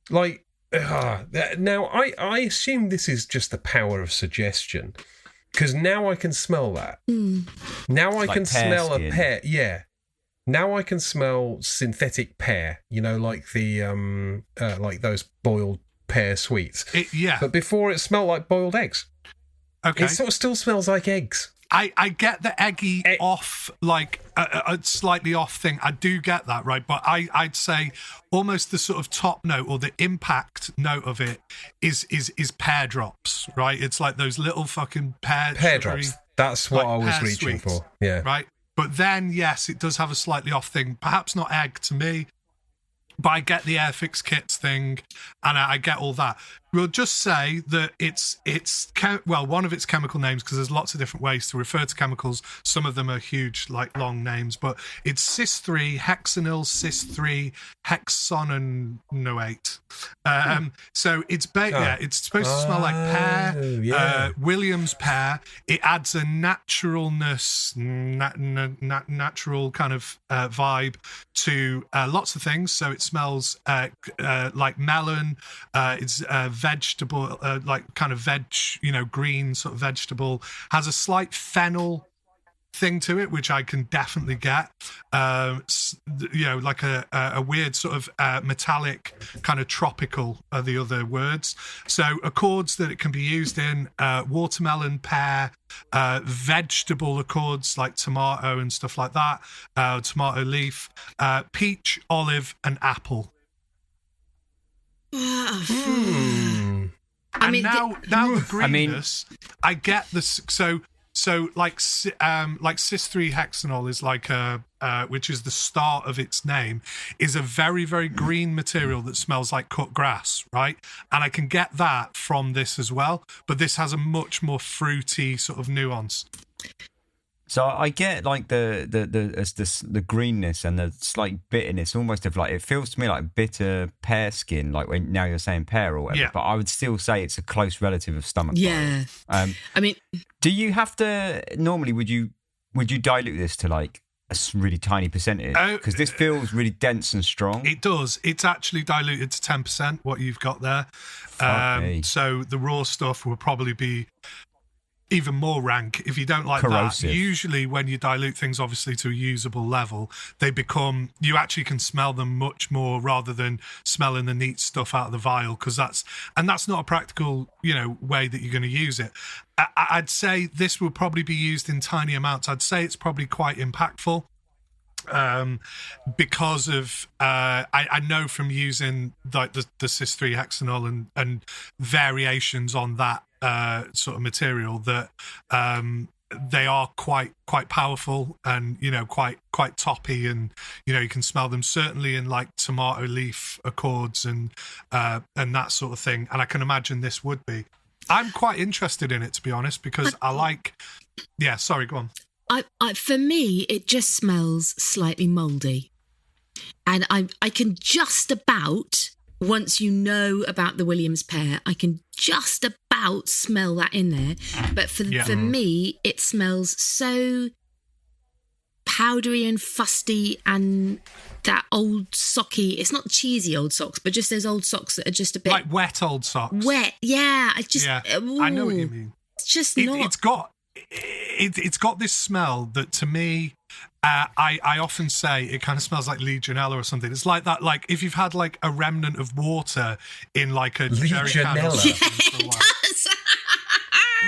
like now I assume this is just the power of suggestion. Because now I can smell that. Now I can smell a pear. Yeah. Now I can smell synthetic pear. You know, like the like those boiled pear sweets. But before it smelled like boiled eggs. Okay. It sort of still smells like eggs. I get the eggy off, like a slightly off thing. I do get that, right? But I'd say almost the sort of top note or the impact note of it is pear drops, right? It's like those little fucking pear drops. That's what I was reaching for. Yeah. Right. But then, yes, it does have a slightly off thing. Perhaps not egg to me, but I get the Airfix kits thing, and I get all that. We'll just say that it's one of its chemical names, because there's lots of different ways to refer to chemicals. Some of them are huge, like long names, but it's cis-3 hexanyl cis-3 hexanoate. So it's it's supposed to smell like pear, Williams pear. It adds a naturalness, natural kind of vibe to lots of things. So it smells like melon. It's vegetable, like kind of veg, green sort of vegetable. Has a slight fennel thing to it, which I can definitely get. Like a weird sort of metallic kind of tropical are the other words. So accords that it can be used in: watermelon, pear, vegetable accords like tomato and stuff like that, tomato leaf, peach, olive, and apple. I'm now the greenness, I get this. So like cis 3-hexanol is like which is the start of its name, is a very, very green material that smells like cut grass, right? And I can get that from this as well, but this has a much more fruity sort of nuance. So I get like the greenness and the slight bitterness, almost of like, it feels to me like bitter pear skin, like when now you're saying pear or whatever. Yeah. But I would still say it's a close relative of stomach. Yeah. I mean, do you have to normally? Would you dilute this to like a really tiny percentage? Because this feels really dense and strong. It does. It's actually diluted to 10%. What you've got there. So the raw stuff will probably be even more rank if you don't like corrosive. That. Usually when you dilute things obviously to a usable level, you actually can smell them much more rather than smelling the neat stuff out of the vial, because that's not a practical way that you're going to use it. I'd say this will probably be used in tiny amounts. I'd say it's probably quite impactful because of I know from using like the cis 3-hexanol and variations on that sort of material that they are quite powerful and quite toppy, and you can smell them certainly in like tomato leaf accords and that sort of thing. And I can imagine this would be. I'm quite interested in it, to be honest, because I like. Yeah, sorry, go on. For me, it just smells slightly mouldy, and I can just about, once you know about the Williams pear, I can just about smell that in there. But for me, it smells so powdery and fusty, and that old socky. It's not cheesy old socks, but just those old socks that are just a bit like wet old socks. Wet, yeah. I know what you mean. It's just not. It's got this smell that to me, I often say it kind of smells like Legionella or something. It's like that, like if you've had like a remnant of water in like a jerry can. Yeah, it does.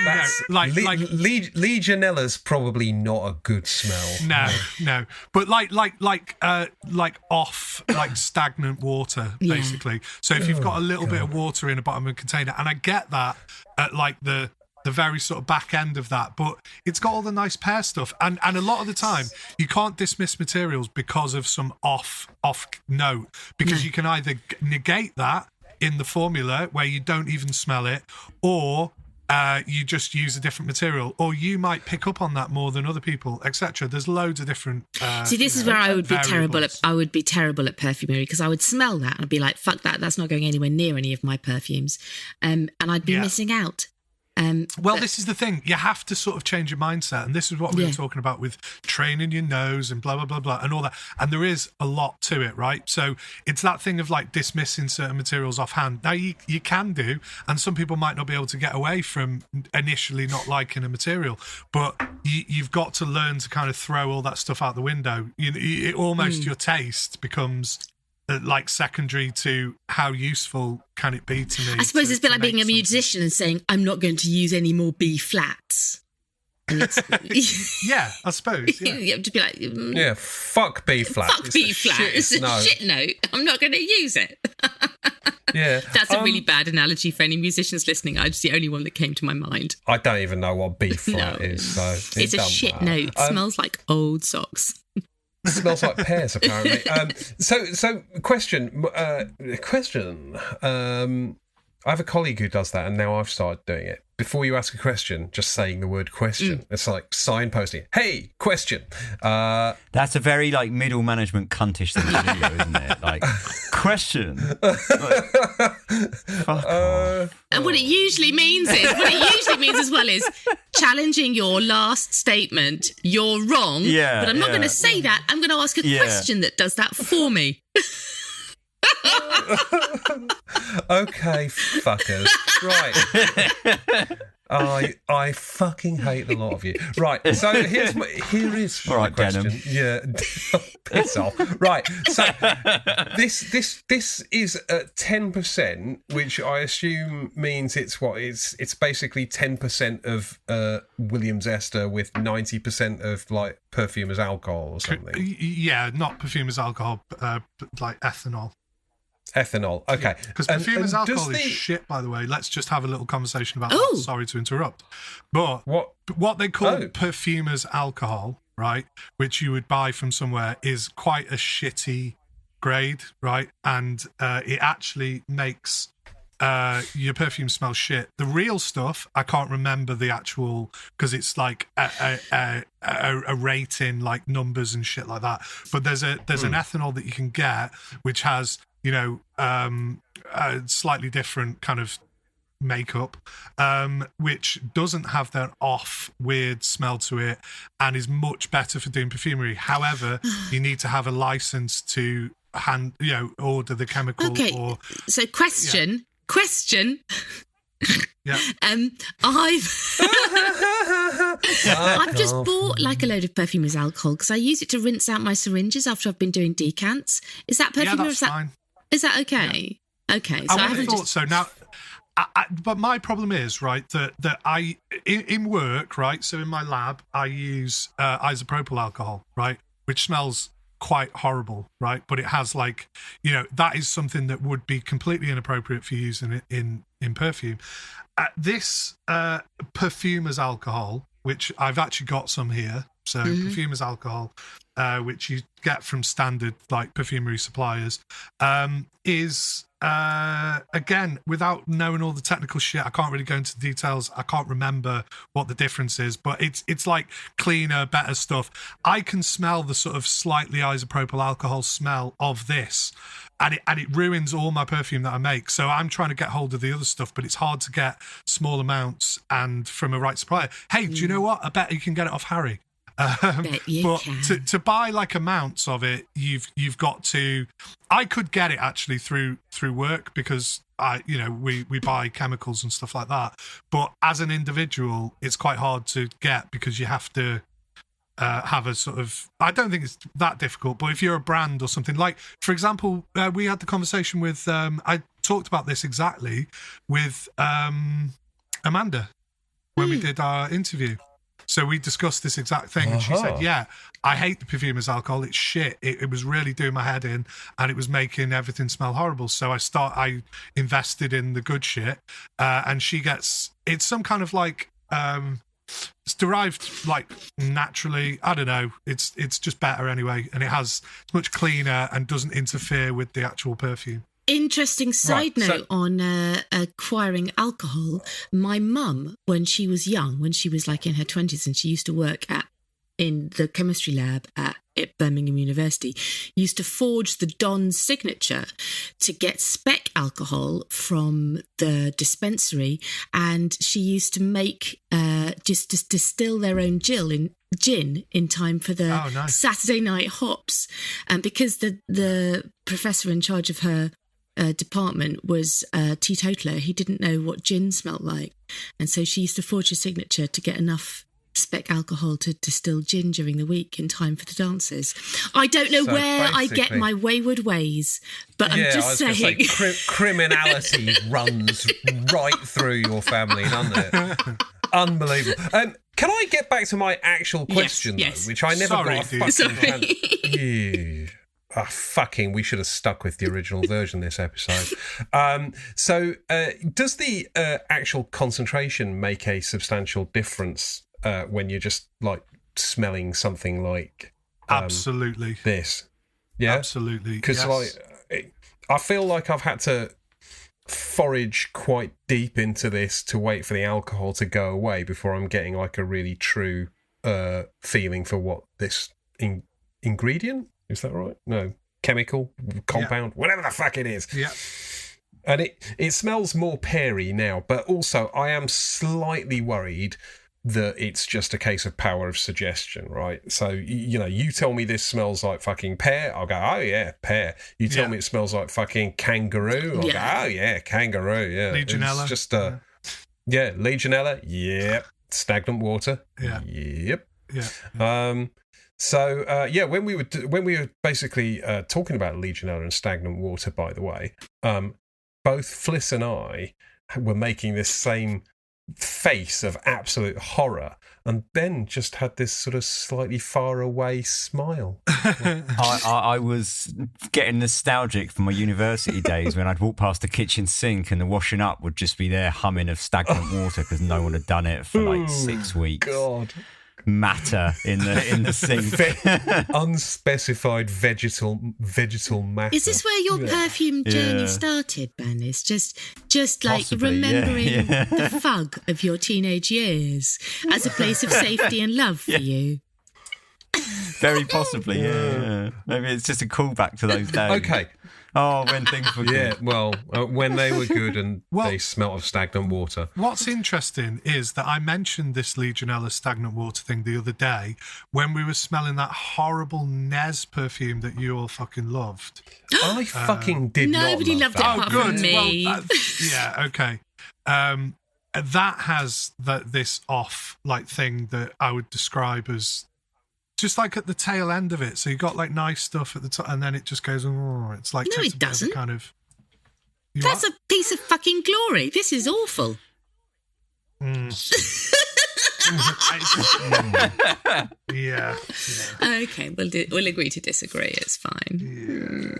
That's Legionella's probably not a good smell. No. But like off like stagnant water, basically. So if you've got a little bit of water in the bottom of a container, and I get that at like the very sort of back end of that, but it's got all the nice pear stuff, and a lot of the time you can't dismiss materials because of some off note, because you can either negate that in the formula where you don't even smell it, or you just use a different material, or you might pick up on that more than other people, etc. There's loads of different see, this is where I would be terrible at perfumery, because I would smell that and I'd be like, fuck that, that's not going anywhere near any of my perfumes, and I'd be missing out. This is the thing. You have to sort of change your mindset, and this is what we were talking about with training your nose and blah, blah, blah, blah, and all that. And there is a lot to it, right? So it's that thing of like dismissing certain materials offhand. Now, you can do, and some people might not be able to get away from initially not liking a material, but you've got to learn to kind of throw all that stuff out the window. Your taste becomes like secondary to how useful can it be to me. I suppose it's a bit like being a musician and saying, I'm not going to use any more B flats. Yeah, I suppose. Yeah. You have to be like, fuck B flat. Fuck B flat. It's a shit note. I'm not going to use it. Yeah, that's a really bad analogy for any musicians listening. It's the only one that came to my mind. I don't even know what B flat is. So it's a shit note. It smells like old socks. Smells like pears, apparently. So question. I have a colleague who does that, and now I've started doing it. Before you ask a question, just saying the word question. It's like signposting. Hey, question. That's a very like middle management cuntish thing to do, isn't it? Like, question. Fuck off. And what it usually means as well is challenging your last statement. You're wrong. Yeah, but I'm not going to say that. I'm going to ask a question that does that for me. Okay, fuckers. Right. I fucking hate the lot of you. Right. So here is my question. Denim. Yeah. Piss off. Right. So this is at 10%, which I assume means it's basically 10% of Williams ester with 90% of like perfumer's alcohol or something. Yeah, not perfumer's alcohol, like ethanol. Ethanol. Okay. Because perfumer's alcohol is shit, by the way. Let's just have a little conversation about that. Sorry to interrupt. But what they call perfumer's alcohol, right, which you would buy from somewhere, is quite a shitty grade, right? And it actually makes your perfume smell shit. The real stuff, I can't remember the actual, because it's like a rating, like numbers and shit like that. But there's an ethanol that you can get which has, you know, a slightly different kind of makeup, which doesn't have that off weird smell to it and is much better for doing perfumery. However, you need to have a license to order the chemical. Okay. So question. Yeah. I've just bought like a load of perfumer's alcohol because I use it to rinse out my syringes after I've been doing decants. Is that perfume? Yeah, that's fine. Is that okay? Yeah. Okay. So I haven't thought so. Now, but my problem is, right, that I in work, right, so in my lab I use isopropyl alcohol, right, which smells quite horrible, right, but it has, like, you know, that is something that would be completely inappropriate for using it in perfume. This perfumer's alcohol, which I've actually got some here, so perfumer's alcohol, which you get from standard like perfumery suppliers, is again, without knowing all the technical shit, I can't really go into details. I can't remember what the difference is, but it's like cleaner, better stuff. I can smell the sort of slightly isopropyl alcohol smell of this, and it ruins all my perfume that I make. So I'm trying to get hold of the other stuff, but it's hard to get small amounts and from a right supplier. Hey, do you know what? I bet you can get it off Harry. But to buy like amounts of it, you've got to. I could get it actually through work because we buy chemicals and stuff like that. But as an individual, it's quite hard to get because you have to have a sort of. I don't think it's that difficult, but if you're a brand or something, like for example, we had the conversation with. I talked about this exactly with Amanda when we did our interview. So we discussed this exact thing, and she said, yeah, I hate the perfumer's alcohol. It's shit. It was really doing my head in, and it was making everything smell horrible. So I invested in the good shit, and she gets, it's some kind of like, it's derived like naturally. I don't know. It's just better anyway, and it's much cleaner and doesn't interfere with the actual perfume. Interesting side note on acquiring alcohol. My mum, when she was young, when she was like in her 20s, and she used to work in the chemistry lab at Birmingham University, used to forge the Don's signature to get spec alcohol from the dispensary, and she used to make just distill their own gin in time for the Saturday night hops, and because the professor in charge of her department was a teetotaler, he didn't know what gin smelled like, and so she used to forge a signature to get enough spec alcohol to distill gin during the week in time for the dances. I don't know where I get my wayward ways, but I'm just saying. Criminality runs right through your family, doesn't it? Unbelievable. Can I get back to my actual question, though, which I never got a fucking hand. We should have stuck with the original version this episode. So does the actual concentration make a substantial difference when you're just like smelling something like absolutely this? Yeah, absolutely. Because I feel like I've had to forage quite deep into this to wait for the alcohol to go away before I'm getting like a really true feeling for what this ingredient. Is that right? No. Chemical, compound, whatever the fuck it is. Yeah. And it smells more peary now, but also I am slightly worried that it's just a case of power of suggestion, right? So, you tell me this smells like fucking pear, I'll go, oh yeah, pear. You tell me it smells like fucking kangaroo, I'll go, oh yeah, kangaroo, yeah. Legionella. It's just, Legionella, yep. Stagnant water, yep. Yeah. So when we were basically talking about Legionella and stagnant water, by the way, both Fliss and I were making this same face of absolute horror, and Ben just had this sort of slightly far away smile. I was getting nostalgic from my university days when I'd walk past the kitchen sink and the washing up would just be there humming of stagnant water because no one had done it for like 6 weeks. God. Matter in the sink. Unspecified vegetal matter. Is this where your perfume journey started, Ben? It's just like Possibly, remembering the fug of your teenage years as a place of safety and love for you. Very possibly, yeah. Maybe it's just a callback to those days. Okay. Oh, when things were good. Yeah, well, when they were good and they smelt of stagnant water. What's interesting is that I mentioned this Legionella stagnant water thing the other day when we were smelling that horrible Nez perfume that you all fucking loved. I fucking did not Nobody loved it apart from me. Well, yeah, okay. That has this off like thing that I would describe as just like at the tail end of it. So you got like nice stuff at the top, and then it just goes. Oh, it's like no, it doesn't. Kind of. That's a piece of fucking glory. This is awful. Yeah. Okay, we'll agree to disagree. It's fine.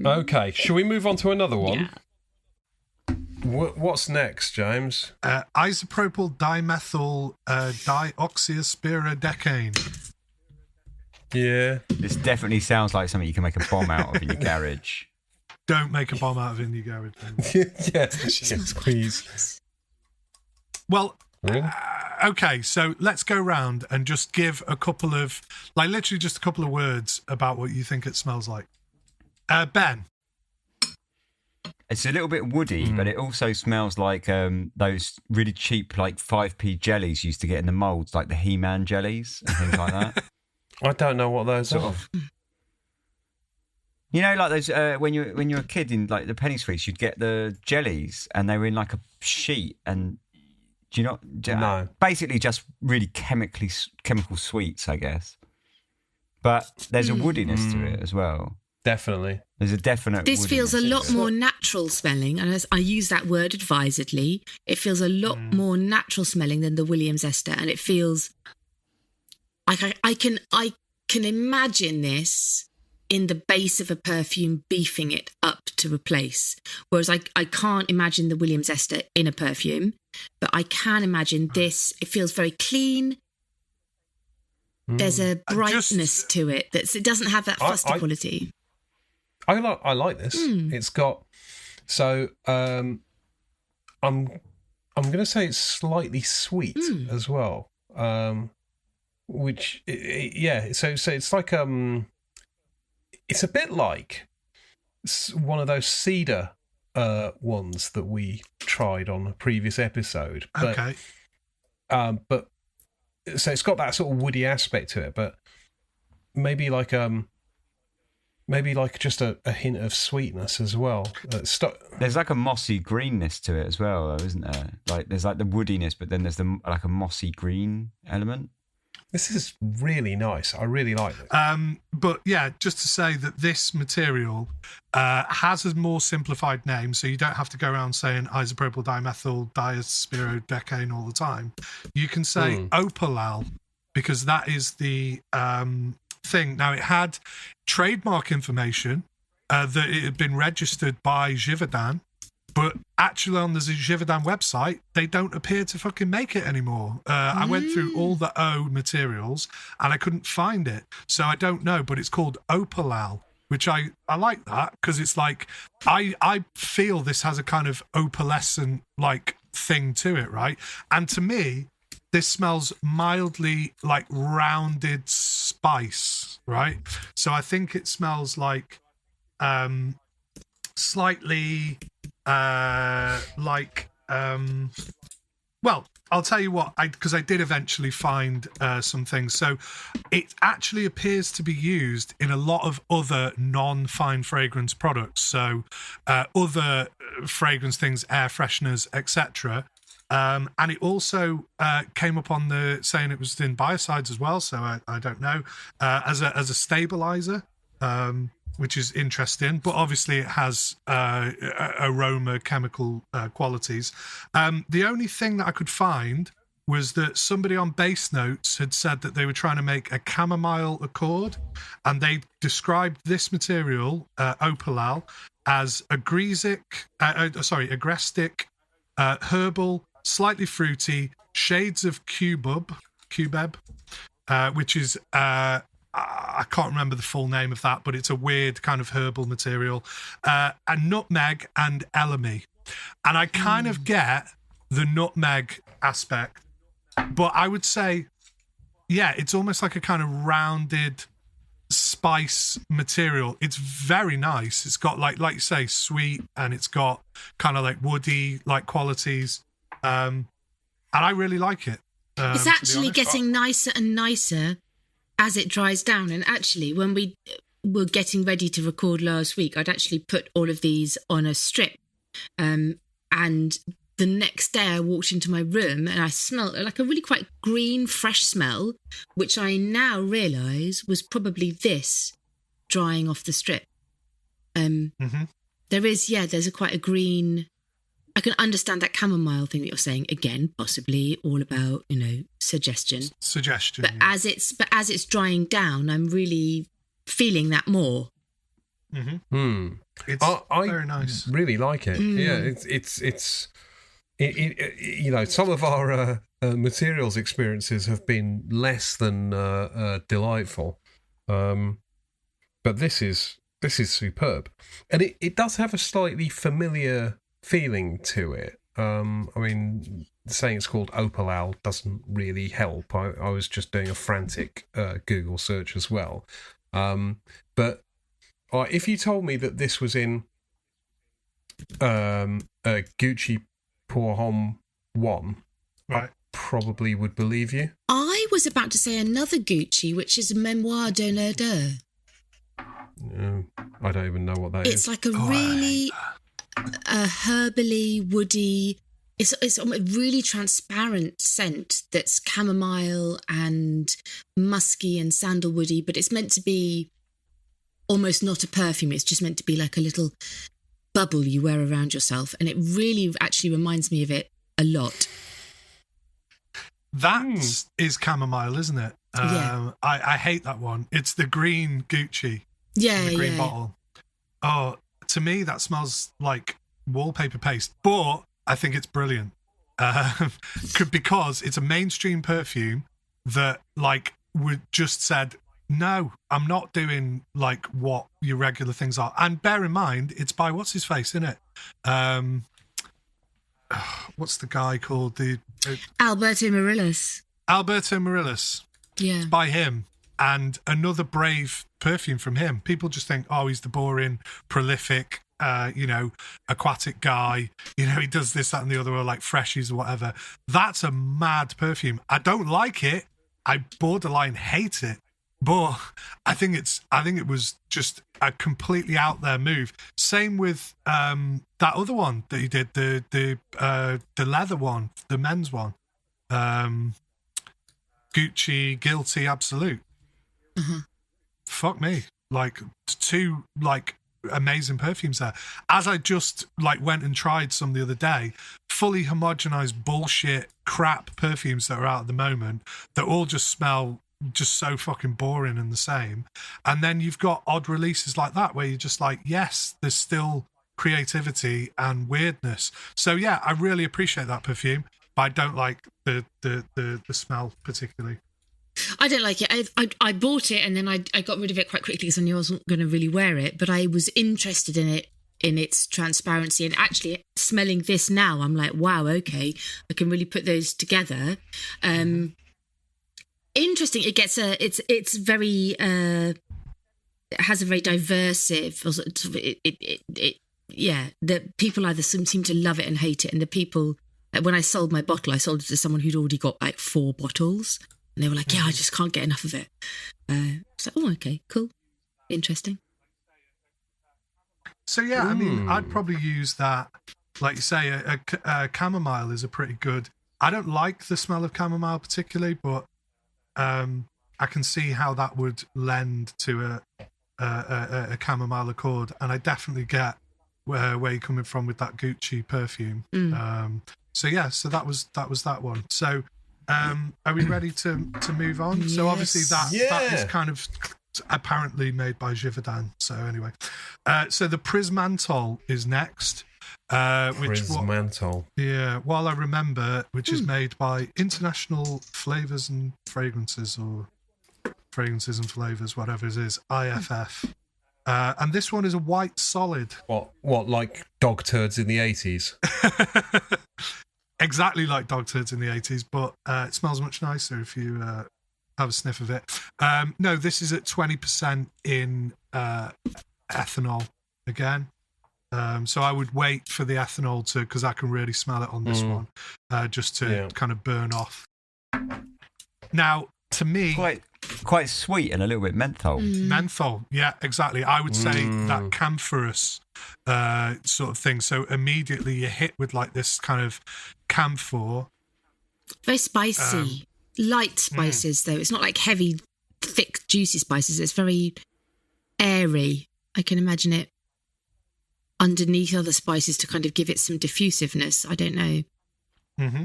Okay, shall we move on to another one? Yeah. What's next, James? Isopropyl dimethyl dioxyspiridecane. Yeah. This definitely sounds like something you can make a bomb out of in your garage. Don't make a bomb out of it in your garage. Yes, please. Well, okay, so let's go round and just give a couple of, like literally just a couple of words about what you think it smells like. Ben. It's a little bit woody, but it also smells like those really cheap, like 5p jellies you used to get in the moulds, like the He-Man jellies and things like that. I don't know what those are. You know, like those when you're a kid in like the penny sweets, you'd get the jellies, and they were in like a sheet. And do you know? No. Basically, just really chemical sweets, I guess. But there's a woodiness to it as well. Definitely. There's a definite. This feels a lot more natural smelling, and as I use that word advisedly, it feels a lot more natural smelling than the Williams ester, and it feels like I can imagine this in the base of a perfume, beefing it up to replace. Whereas I can't imagine the Williams ester in a perfume, but I can imagine this. It feels very clean. There's a brightness to it it doesn't have that fusty quality. I like this. It's got I'm going to say it's slightly sweet as well. Which so it's like it's a bit like one of those cedar ones that we tried on a previous episode. But, okay. But so it's got that sort of woody aspect to it, but maybe like just a hint of sweetness as well. There's like a mossy greenness to it as well, though, isn't there? Like there's like the woodiness, but then there's like a mossy green element. This is really nice. I really like it. But yeah, just to say that this material has a more simplified name, so you don't have to go around saying isopropyl dimethyl dioxyspiridecane all the time. You can say opalal, because that is the thing. Now, it had trademark information that it had been registered by Givaudan, but actually on the Givaudan website, they don't appear to fucking make it anymore. I went through all the O materials and I couldn't find it. So I don't know, but it's called Opalal, which I like that because it's like, I feel this has a kind of opalescent like thing to it, right? And to me, this smells mildly like rounded spice, right? So I think it smells like slightly well, I'll tell you what, because I did eventually find some things. So it actually appears to be used in a lot of other non-fine fragrance products. So other fragrance things, air fresheners, etc. And it also came up on the saying it was in biocides as well. So I don't know, as a stabilizer. which is interesting, but obviously it has aroma chemical qualities. The only thing that I could find was that somebody on Bass Notes had said that they were trying to make a chamomile accord, and they described this material, opalal, as agrestic, herbal, slightly fruity, shades of cubeb, which is I can't remember the full name of that, but it's a weird kind of herbal material, and nutmeg and elemi. And I kind of get the nutmeg aspect, but I would say, yeah, it's almost like a kind of rounded spice material. It's very nice. It's got like you say, sweet, and it's got kind of like woody like qualities, and I really like it. It's actually getting nicer and nicer as it dries down. And actually, when we were getting ready to record last week, I'd actually put all of these on a strip, and the next day I walked into my room and I smelled like a really quite green, fresh smell, which I now realise was probably this drying off the strip. There's quite a green. I can understand that chamomile thing that you're saying. Again, possibly all about, suggestion. Suggestion. But as it's drying down, I'm really feeling that more. Mm-hmm. It's very nice. Really like it. Yeah, it's some of our materials experiences have been less than delightful, but this is superb, and it does have a slightly familiar feeling to it. I mean, saying it's called opalal doesn't really help. I was just doing a frantic Google search as well, but if you told me that this was in Gucci Pour Homme 1, right, I probably would believe you. I was about to say another Gucci, which is Memoir d'un Odeur. I don't even know what that is. It's like a really herbally, woody. It's a really transparent scent that's chamomile and musky and sandalwoody, but it's meant to be almost not a perfume. It's just meant to be like a little bubble you wear around yourself, and it really actually reminds me of it a lot. That is chamomile, isn't it? Yeah. I hate that one. It's the green Gucci. Yeah, the green bottle. Oh, to me that smells like wallpaper paste, but I think it's brilliant because it's a mainstream perfume that would just said, no, I'm not doing like what your regular things are. And bear in mind, it's by what's his face, isn't it? What's the guy called? Alberto Morillas. Alberto Morillas. Yeah. It's by him. And another brave perfume from him. People just think, oh, he's the boring, prolific, aquatic guy. He does this, that, and the other, or like freshies or whatever. That's a mad perfume. I don't like it. I borderline hate it. But I think it was just a completely out there move. Same with that other one that he did, the leather one, the men's one, Gucci Guilty Absolute. Mm-hmm. Fuck me, like two amazing perfumes there. As I just went and tried some the other day, fully homogenized bullshit crap perfumes that are out at the moment that all just smell just so fucking boring and the same. And then you've got odd releases like that where you're just like, yes, there's still creativity and weirdness. So yeah, I really appreciate that perfume, but I don't like the smell particularly. I don't like it. I bought it and then I got rid of it quite quickly because I knew I wasn't going to really wear it, but I was interested in it, in its transparency, and actually smelling this now, I'm like, wow, okay, I can really put those together. Interesting. It gets it's very it has a very diversive. The people either seem to love it and hate it, and the people, when I sold my bottle, I sold it to someone who'd already got 4 bottles, and they were like, yeah, I just can't get enough of it. It's like, oh, okay, cool, interesting. So yeah, I mean, I'd probably use that. Like you say, a chamomile is a pretty good. I don't like the smell of chamomile particularly, but I can see how that would lend to a chamomile accord, and I definitely get where you're coming from with that Gucci perfume. So that was that one. So are we ready to move on? Yes. So obviously that is kind of apparently made by Givaudan. So anyway, so the Prismantol is next. Prismantol. While I remember, which is made by International Flavors and Fragrances, or Fragrances and Flavors, whatever it is, IFF. And this one is a white solid. What, like dog turds in the 80s? Exactly like dog turds in the 80s, but it smells much nicer if you have a sniff of it. No, this is at 20% in ethanol again. So I would wait for the ethanol because I can really smell it on this one, just to kind of burn off. Now, to me... Quite sweet and a little bit menthol. Menthol, yeah, exactly. I would say that camphorous sort of thing. So immediately you're hit with like this kind of camphor. Very spicy. Light spices, though. It's not like heavy, thick, juicy spices. It's very airy. I can imagine it underneath other spices to kind of give it some diffusiveness. I don't know. Mm-hmm.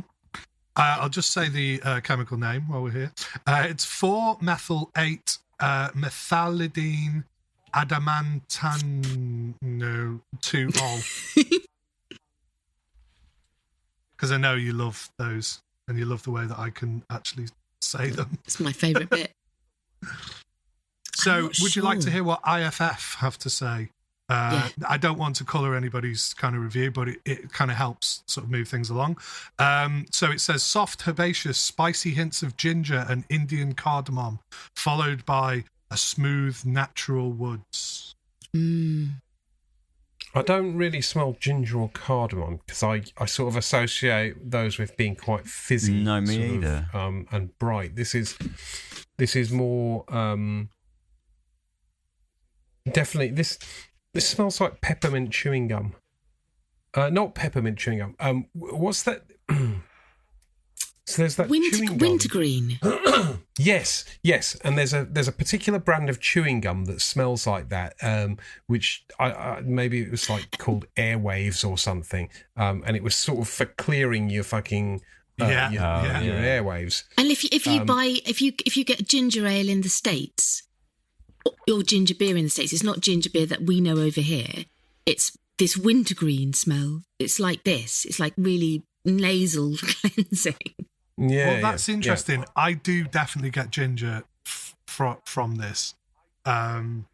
I'll just say the chemical name while we're here. It's 4-methyl-8 methylidine adamantano-2-ol. Because I know you love those, and you love the way that I can actually say them. It's my favourite bit. So, would you like to hear what IFF have to say? I don't want to colour anybody's kind of review, but it kind of helps sort of move things along. So it says soft, herbaceous, spicy hints of ginger and Indian cardamom, followed by a smooth, natural woods. I don't really smell ginger or cardamom because I sort of associate those with being quite fizzy. No, me either. And bright. This is more definitely this. This smells like peppermint chewing gum. Not peppermint chewing gum. What's that? So there's that chewing gum. Wintergreen. Yes. And there's a particular brand of chewing gum that smells like that, which I maybe it was like called Airwaves or something. And it was sort of for clearing your fucking your airwaves. And if you get ginger ale in the States, or ginger beer in the States, it's not ginger beer that we know over here. It's this wintergreen smell. It's like this. It's like really nasal cleansing. Yeah. Well, that's interesting. Yeah. I do definitely get ginger from this. And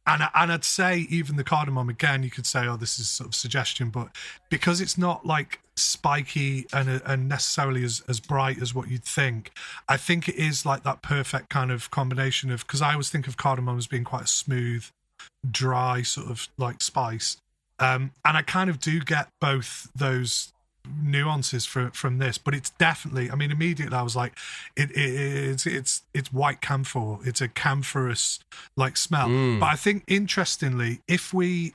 I'd say even the cardamom, again, you could say, oh, this is sort of suggestion, but because it's not like spiky and necessarily as bright as what you'd think, I think it is like that perfect kind of combination of, because I always think of cardamom as being quite a smooth, dry sort of like spice. And I kind of do get both those nuances from this, but it's definitely, I mean, immediately I was like, it's white camphor. It's a camphorous like smell. But I think interestingly, if we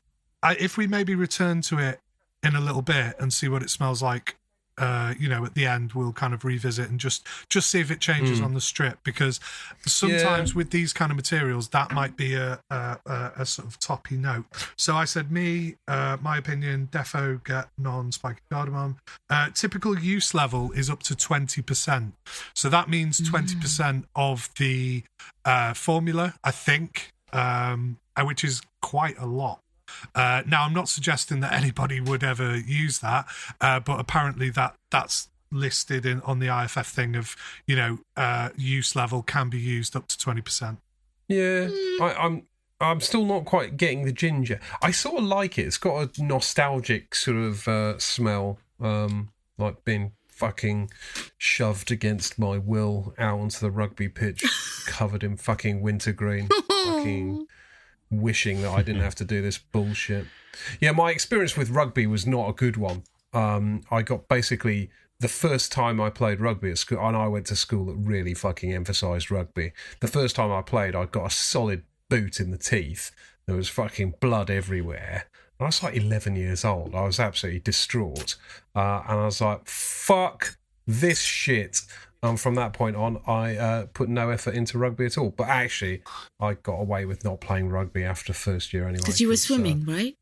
maybe return to it in a little bit and see what it smells like, at the end, we'll kind of revisit and just see if it changes on the strip, because sometimes with these kind of materials, that might be a sort of toppy note. So I said, my opinion, defo get non-spiky cardamom. Typical use level is up to 20%. So that means 20% of the formula, I think, which is quite a lot. Now, I'm not suggesting that anybody would ever use that, but apparently that's listed on the IFF thing of, use level can be used up to 20%. Yeah, I'm still not quite getting the ginger. I sort of like it. It's got a nostalgic sort of smell, like being fucking shoved against my will out onto the rugby pitch, covered in fucking wintergreen, fucking wishing that I didn't have to do this bullshit. Yeah, my experience with rugby was not a good one. I got basically the first time I played rugby at school, and I went to school that really fucking emphasised rugby. The first time I played, I got a solid boot in the teeth. There was fucking blood everywhere. I was like 11 years old. I was absolutely distraught. And I was like, fuck this shit. From that point on, I put no effort into rugby at all. But actually, I got away with not playing rugby after first year anyway. Because you were swimming, right?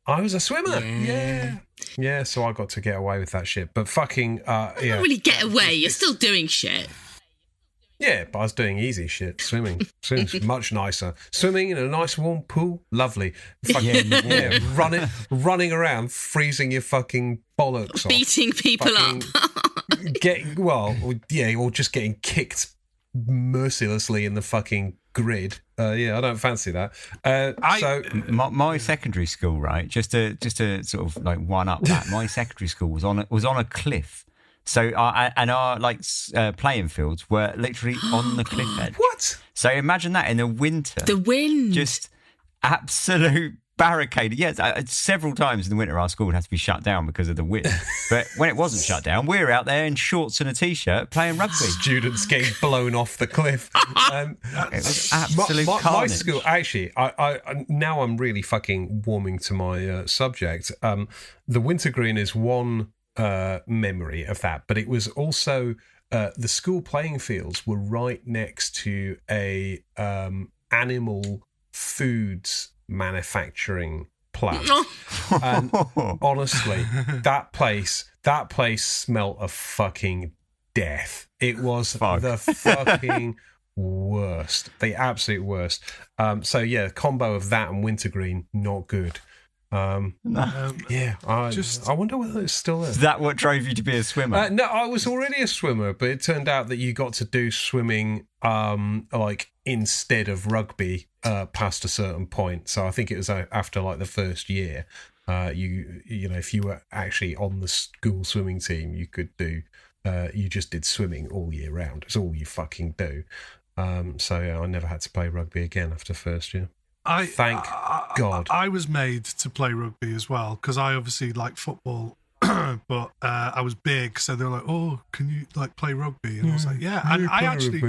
I was a swimmer. Yeah. So I got to get away with that shit. But fucking, You don't really get away. You're still doing shit. Yeah, but I was doing easy shit. Swimming's much nicer. Swimming in a nice warm pool, lovely. Fucking, running around, freezing your fucking bollocks off. Beating people up. Or just getting kicked mercilessly in the fucking grid. I don't fancy that. My secondary school, right? Just to sort of like one up that. My secondary school was on a cliff. So our playing fields were literally on the cliff edge. What? So imagine that in the winter. The wind. Just absolute barricaded. Yes, several times in the winter our school had to be shut down because of the wind. But when it wasn't shut down, we were out there in shorts and a t-shirt playing rugby. Students getting blown off the cliff. It was absolute carnage. My school, actually, I now I'm really fucking warming to my subject. The wintergreen is one memory of that, but it was also the school playing fields were right next to a animal foods manufacturing plant. And honestly, that place smelt of fucking death. It was the fucking worst, the absolute worst. Combo of that and wintergreen, not good. I wonder whether it's still there. Is that what drove you to be a swimmer? No, I was already a swimmer, but it turned out that you got to do swimming instead of rugby past a certain point. So I think it was after like the first year. If you were actually on the school swimming team, you could do. You just did swimming all year round. It's all you fucking do. I never had to play rugby again after first year. Thank God. I was made to play rugby as well because I obviously like football, but I was big, so they were like, "Oh, can you like play rugby?" And I was like, "Yeah." And I actually,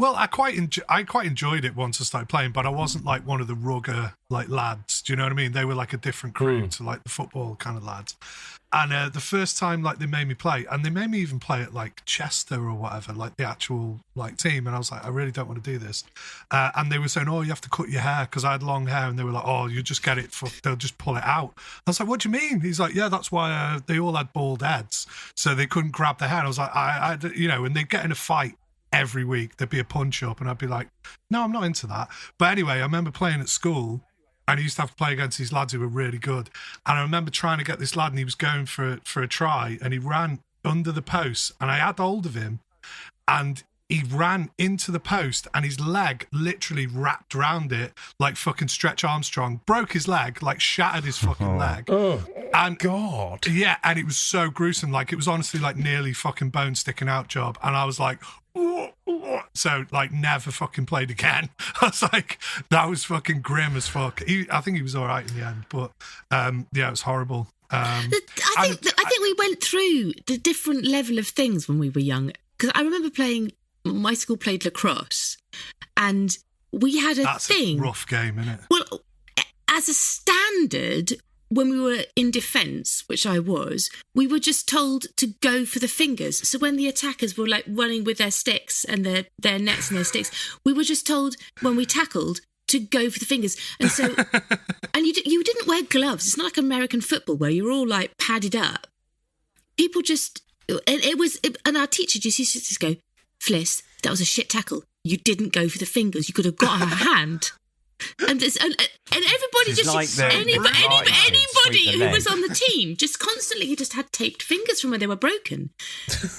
I quite enjoyed it once I started playing, but I wasn't like one of the rugger like lads. Do you know what I mean? They were like a different crew to like the football kind of lads. And the first time, like, they made me play, and they made me even play at, like, Chester or whatever, like, the actual, like, team. And I was like, I really don't want to do this. And they were saying, oh, you have to cut your hair, because I had long hair. And they were like, oh, you just get it, they'll just pull it out. I was like, what do you mean? He's like, yeah, that's why they all had bald heads, so they couldn't grab the hair. And I was like, and they'd get in a fight every week. There'd be a punch-up, and I'd be like, no, I'm not into that. But anyway, I remember playing at school, and I used to have to play against these lads who were really good. And I remember trying to get this lad, and he was going for a try, and he ran under the post, and I had hold of him, and he ran into the post, and his leg literally wrapped around it like fucking Stretch Armstrong, broke his leg, like shattered his fucking leg. Oh, and God. Yeah, and it was so gruesome. Like, it was honestly like nearly fucking bone sticking out job. And I was like, so like never fucking played again. I was like, that was fucking grim as fuck. I think he was all right in the end, but it was horrible. I think we went through the different level of things when we were young, because I remember my school played lacrosse, and we had That's thing. A rough game, isn't it? Well, as a standard, when we were in defence, which I was, we were just told to go for the fingers. So when the attackers were like running with their sticks and their nets and their sticks, we were just told when we tackled to go for the fingers. And so, and you didn't wear gloves. It's not like American football where you're all like padded up. People just, and our teacher just used to just go, Fliss, that was a shit tackle. You didn't go for the fingers. You could have got her hand. And everybody it's just like anybody who was on the team just constantly just had taped fingers from where they were broken.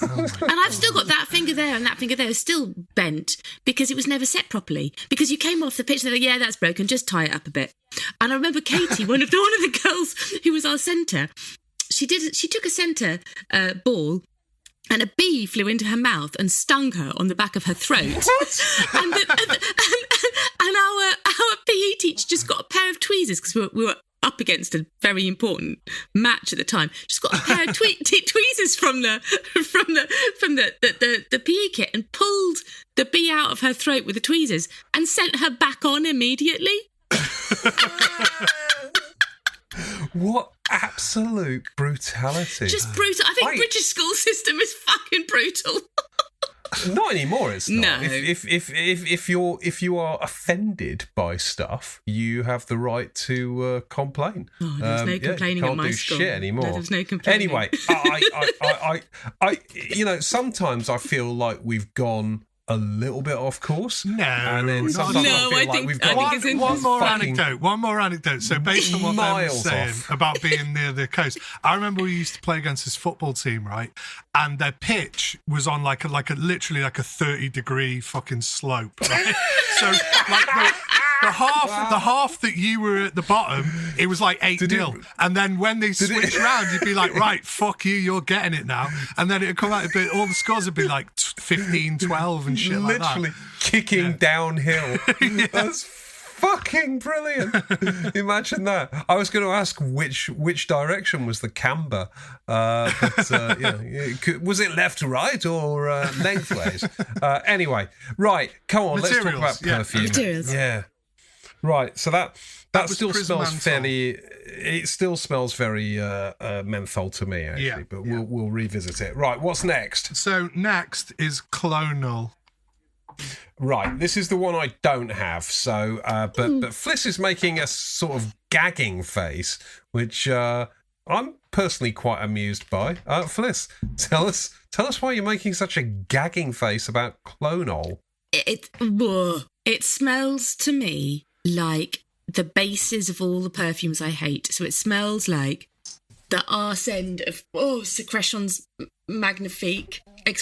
And I've still got that finger there, and that finger there is still bent because it was never set properly. Because you came off the pitch and they're like, yeah, that's broken, just tie it up a bit. And I remember Katie, one of the girls who was our centre, she took a centre ball, and a bee flew into her mouth and stung her on the back of her throat. and our PE teacher just got a pair of tweezers, because we were up against a very important match at the time. Just got a pair of tweezers from the PE kit and pulled the bee out of her throat with the tweezers and sent her back on immediately. What absolute brutality. Just brutal. I think British school system is fucking brutal. Not anymore. It's not. No. If you are offended by stuff, you have the right to complain. Oh, there's no complaining can't at my do school. shit anymore. No, there's no complaining. Anyway, I sometimes I feel like we've gone a little bit off course. No, and then sometimes No, I I feel like think- we've I gone think it's One more fucking anecdote. One more anecdote. So based on what Ben was miles saying off. about being near the coast, I remember we used to play against this football team, right? And their pitch was on like a literally like a 30-degree fucking slope, right? So like the half that you were at the bottom, it was like 8-0. And then when they switched round, you'd be like, right, fuck you, you're getting it now. And then it'd come out, all the scores would be like 15-12 and shit like that. literally kicking downhill. That's fucking brilliant. Imagine that. I was going to ask which direction was the camber, but was it left to right or lengthways? Anyway, right, come on, let's talk about perfume. Materials. Yeah, right. So that still Prism smells menthol. fairly. It still smells very menthol to me, actually. Yeah, but we'll revisit it. Right, what's next? So next is clonal. Right, this is the one I don't have. So, but Fliss is making a sort of gagging face, which I'm personally quite amused by. Fliss, tell us why you're making such a gagging face about clonal. It smells to me like the bases of all the perfumes I hate. So it smells like the arse end of Secretions Magnifique. It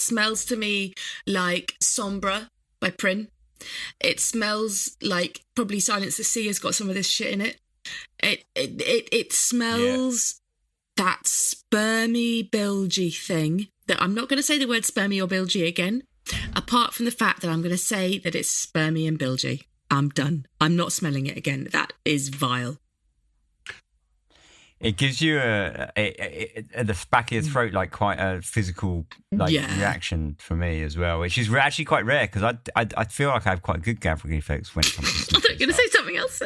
smells to me like Sombra by Prin. It smells like probably Silence the Sea has got some of this shit in it. It smells that spermy bilgy thing that I'm not going to say the word spermy or bilgy again, apart from the fact that I'm going to say that it's spermy and bilgy. I'm done. I'm not smelling it again. That is vile. It gives you at the back of your throat like quite a physical reaction for me as well, which is actually quite rare because I feel like I have quite good gagging effects when it comes to I thought you were going to say something else.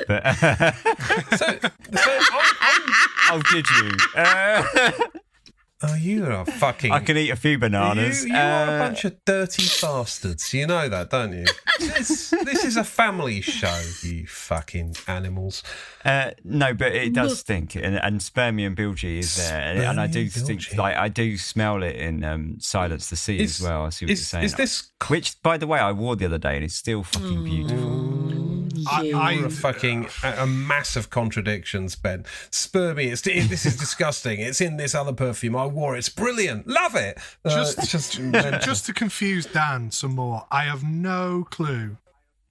Oh, did you? Oh, you are fucking... I can eat a few bananas. You are a bunch of dirty bastards. You know that, don't you? This is a family show, you fucking animals. No, but it does stink, and spermy and bilgy is there, and I do think, like, I do smell it in Silence the Sea as well. I see what you're saying. Is this... Which, by the way, I wore the other day, and it's still fucking beautiful. You're a massive contradictions, Ben. Spermy, this is disgusting. It's in this other perfume. I wore it. It's brilliant. Love it. Just to confuse Dan some more, I have no clue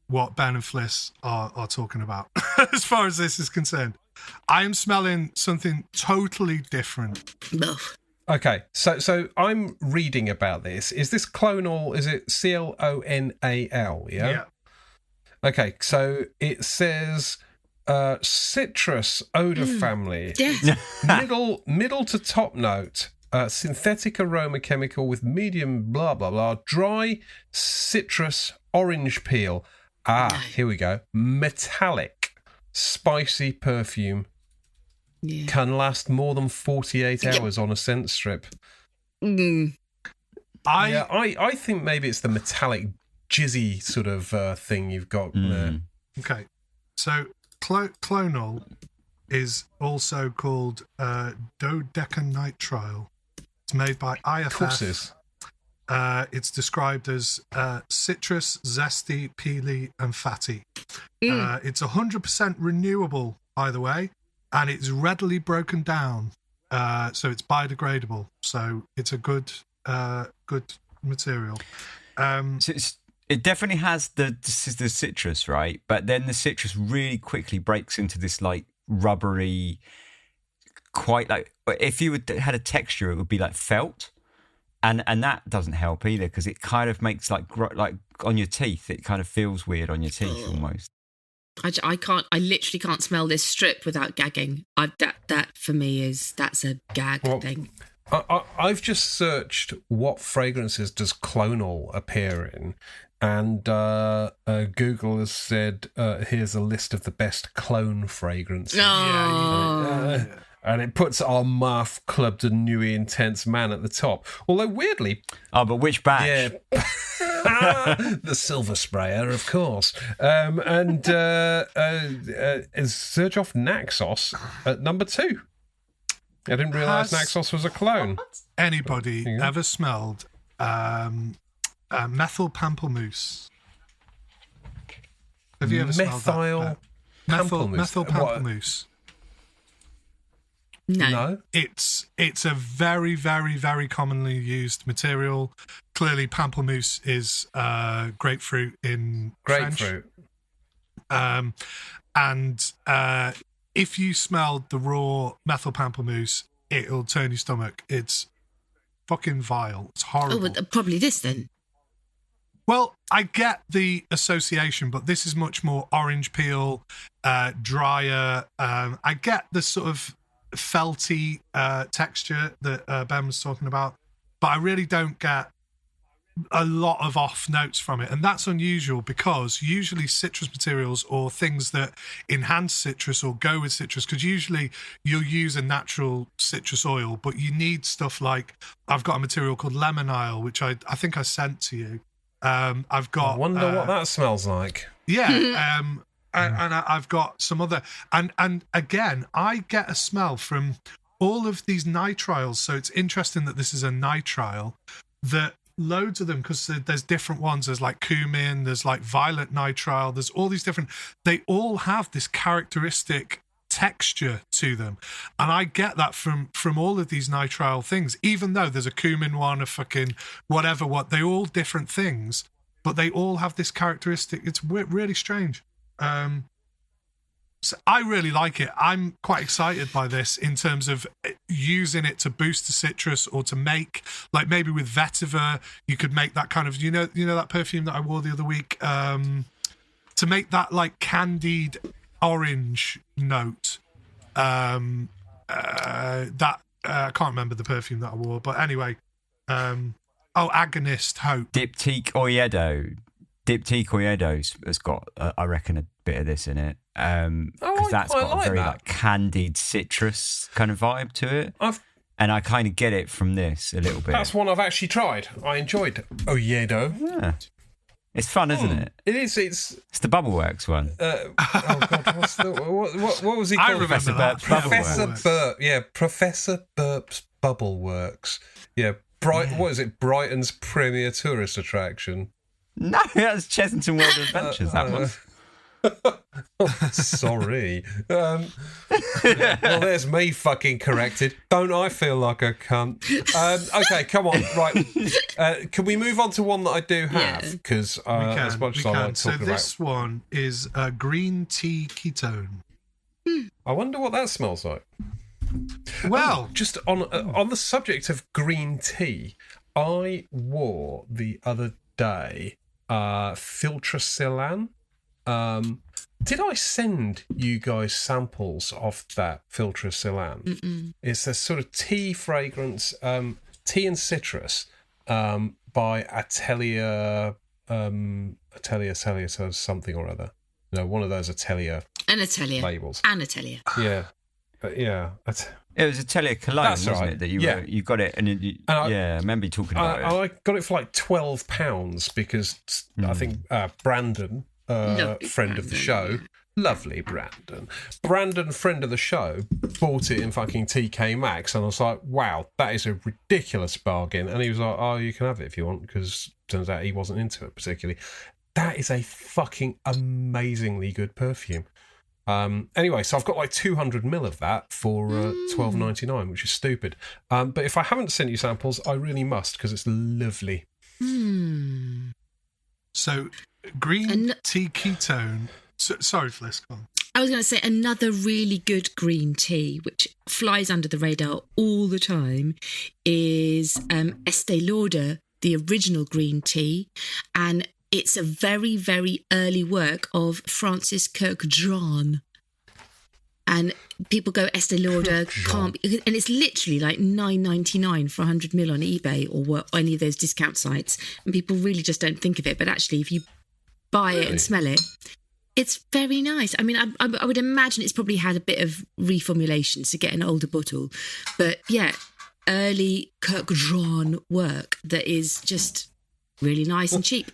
what Ben and Fliss are talking about as far as this is concerned. I am smelling something totally different. Okay, so I'm reading about this. Is this clonal? Is it CLONAL? Yeah. Okay, so it says citrus odor family. Yes. middle to top note. Synthetic aroma chemical with medium blah blah blah. Dry citrus orange peel. Here we go. Metallic spicy perfume. Yeah. Can last more than 48 hours on a scent strip. I think maybe it's the metallic jizzy sort of thing you've got there. Okay, so clonal is also called dodecanitrile. It's made by IFF. It's described as citrus, zesty, peely, and fatty. It's 100% renewable, by the way, and it's readily broken down, so it's biodegradable. So it's a good material. So it definitely has the citrus, right? But then the citrus really quickly breaks into this like rubbery, quite like, if you had a texture, it would be like felt, and that doesn't help either because it kind of makes like on your teeth. It kind of feels weird on your teeth almost. I literally can't smell this strip without gagging. That for me that's a gag thing. I've just searched what fragrances does clonal appear in, and Google has said, here's a list of the best clone fragrances. And it puts our Marf Club de Nuit Intense Man at the top. Although, weirdly... Oh, but which batch? Yeah. The silver sprayer, of course. And Zerjoff Naxos at number 2. I didn't realise Naxos was a clone. Anybody ever smelled methyl pamplemousse? Have you ever smelled that? Methyl pamplemousse. No. It's a very, very, very commonly used material. Clearly, pamplemousse is grapefruit in French. And if you smelled the raw methyl pamplemousse, it'll turn your stomach. It's fucking vile. It's horrible. Oh, well, probably this then. Well, I get the association, but this is much more orange peel, drier. I get the sort of felty texture that Ben was talking about, but I really don't get a lot of off notes from it, and that's unusual because usually citrus materials or things that enhance citrus or go with citrus, because usually you'll use a natural citrus oil, but you need stuff like, I've got a material called lemon which I think I sent to you. I've got. I wonder what that smells like. Yeah, and I've got some other, and again, I get a smell from all of these nitriles. So it's interesting that this is a nitrile. That loads of them, because there's different ones. There's like cumin. There's like violet nitrile. There's all these different. They all have this characteristic texture to them, and I get that from all of these nitrile things, even though there's a cumin one, a fucking whatever, they all different things, but they all have this characteristic. It's really strange. So I really like it. I'm quite excited by this in terms of using it to boost the citrus, or to make, like maybe with vetiver, you could make that kind of, you know that perfume that I wore the other week, to make that like candied orange note. I can't remember the perfume that I wore, but anyway. Agonist Hope. Diptyque Oyedo has got, I reckon, a bit of this in it. Because that's got a very like candied citrus kind of vibe to it. And I kind of get it from this a little bit. That's one I've actually tried. I enjoyed Oyedo. Yeah. It's fun, isn't it? It is. It's the Bubbleworks one. Oh God, what was he called? I remember that. Professor Burp. Yeah, Professor Burp's Bubbleworks. Yeah, what is it? Brighton's premier tourist attraction. No, that's Chessington World of Adventures. That was. Sorry. Well, there's me fucking corrected. Don't I feel like a cunt? Okay, come on. Right. Can we move on to one that I do have? Because as much as I like talking about. So this one is a green tea ketone. I wonder what that smells like. Well, just on the subject of green tea, I wore the other day Filtracillan. Did I send you guys samples of that Filtracillan? Mm-mm. It's a sort of tea fragrance, tea and citrus, by Atelier something or other. No, one of those Atelier labels. Atelier. Yeah. Yeah. It was Atelier Cologne, wasn't it? That you got it, and I remember you talking about it. I got it for like £12 because I think Brandon, friend of the show, lovely Brandon, friend of the show, bought it in fucking TK Maxx, and I was like, wow, that is a ridiculous bargain. And he was like, oh, you can have it if you want, because turns out he wasn't into it particularly. That is a fucking amazingly good perfume. Anyway, so I've got like 200ml of that for $12.99, which is stupid. But if I haven't sent you samples, I really must, because it's lovely. So, green tea ketone. Sorry, Fliss, go on. I was going to say another really good green tea, which flies under the radar all the time, is Estee Lauder, the original green tea. And it's a very, very early work of Francis Kirkjohn. And people go, Estee Lauder can't be, and it's literally like $9.99 for 100ml on eBay or any of those discount sites. And people really just don't think of it. But actually, if you buy it and smell it, It's very nice. I mean, I would imagine it's probably had a bit of reformulations to get an older bottle. But yeah, early Kirkjawn work that is just really nice and cheap.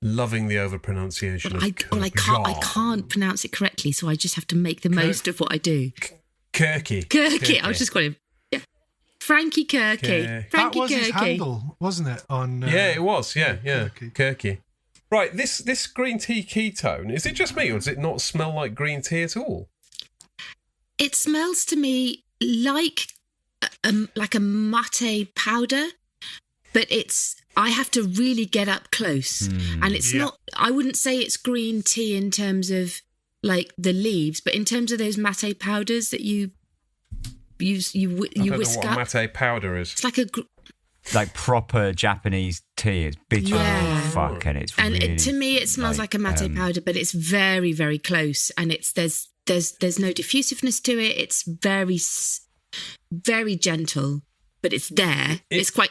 Loving the overpronunciation of I can't pronounce it correctly, so I just have to make the most of what I do. Kirky. I was just calling him. Yeah. Frankie Kirky. That was Kirky. his handle, wasn't it? On yeah, it was. Yeah. Kirky. Right, this green tea ketone, is it just me or does it not smell like green tea at all? It smells to me like a mate powder, but I have to really get up close. And it's not, I wouldn't say it's green tea in terms of like the leaves, but in terms of those mate powders that you whisk up. I don't know what mate powder is. It's like like proper Japanese tea. It's bitter as fuck, and it's really, to me it smells like a mate powder, but it's very, very close, and there's no diffusiveness to it. It's very, very gentle, but it's there. It's quite.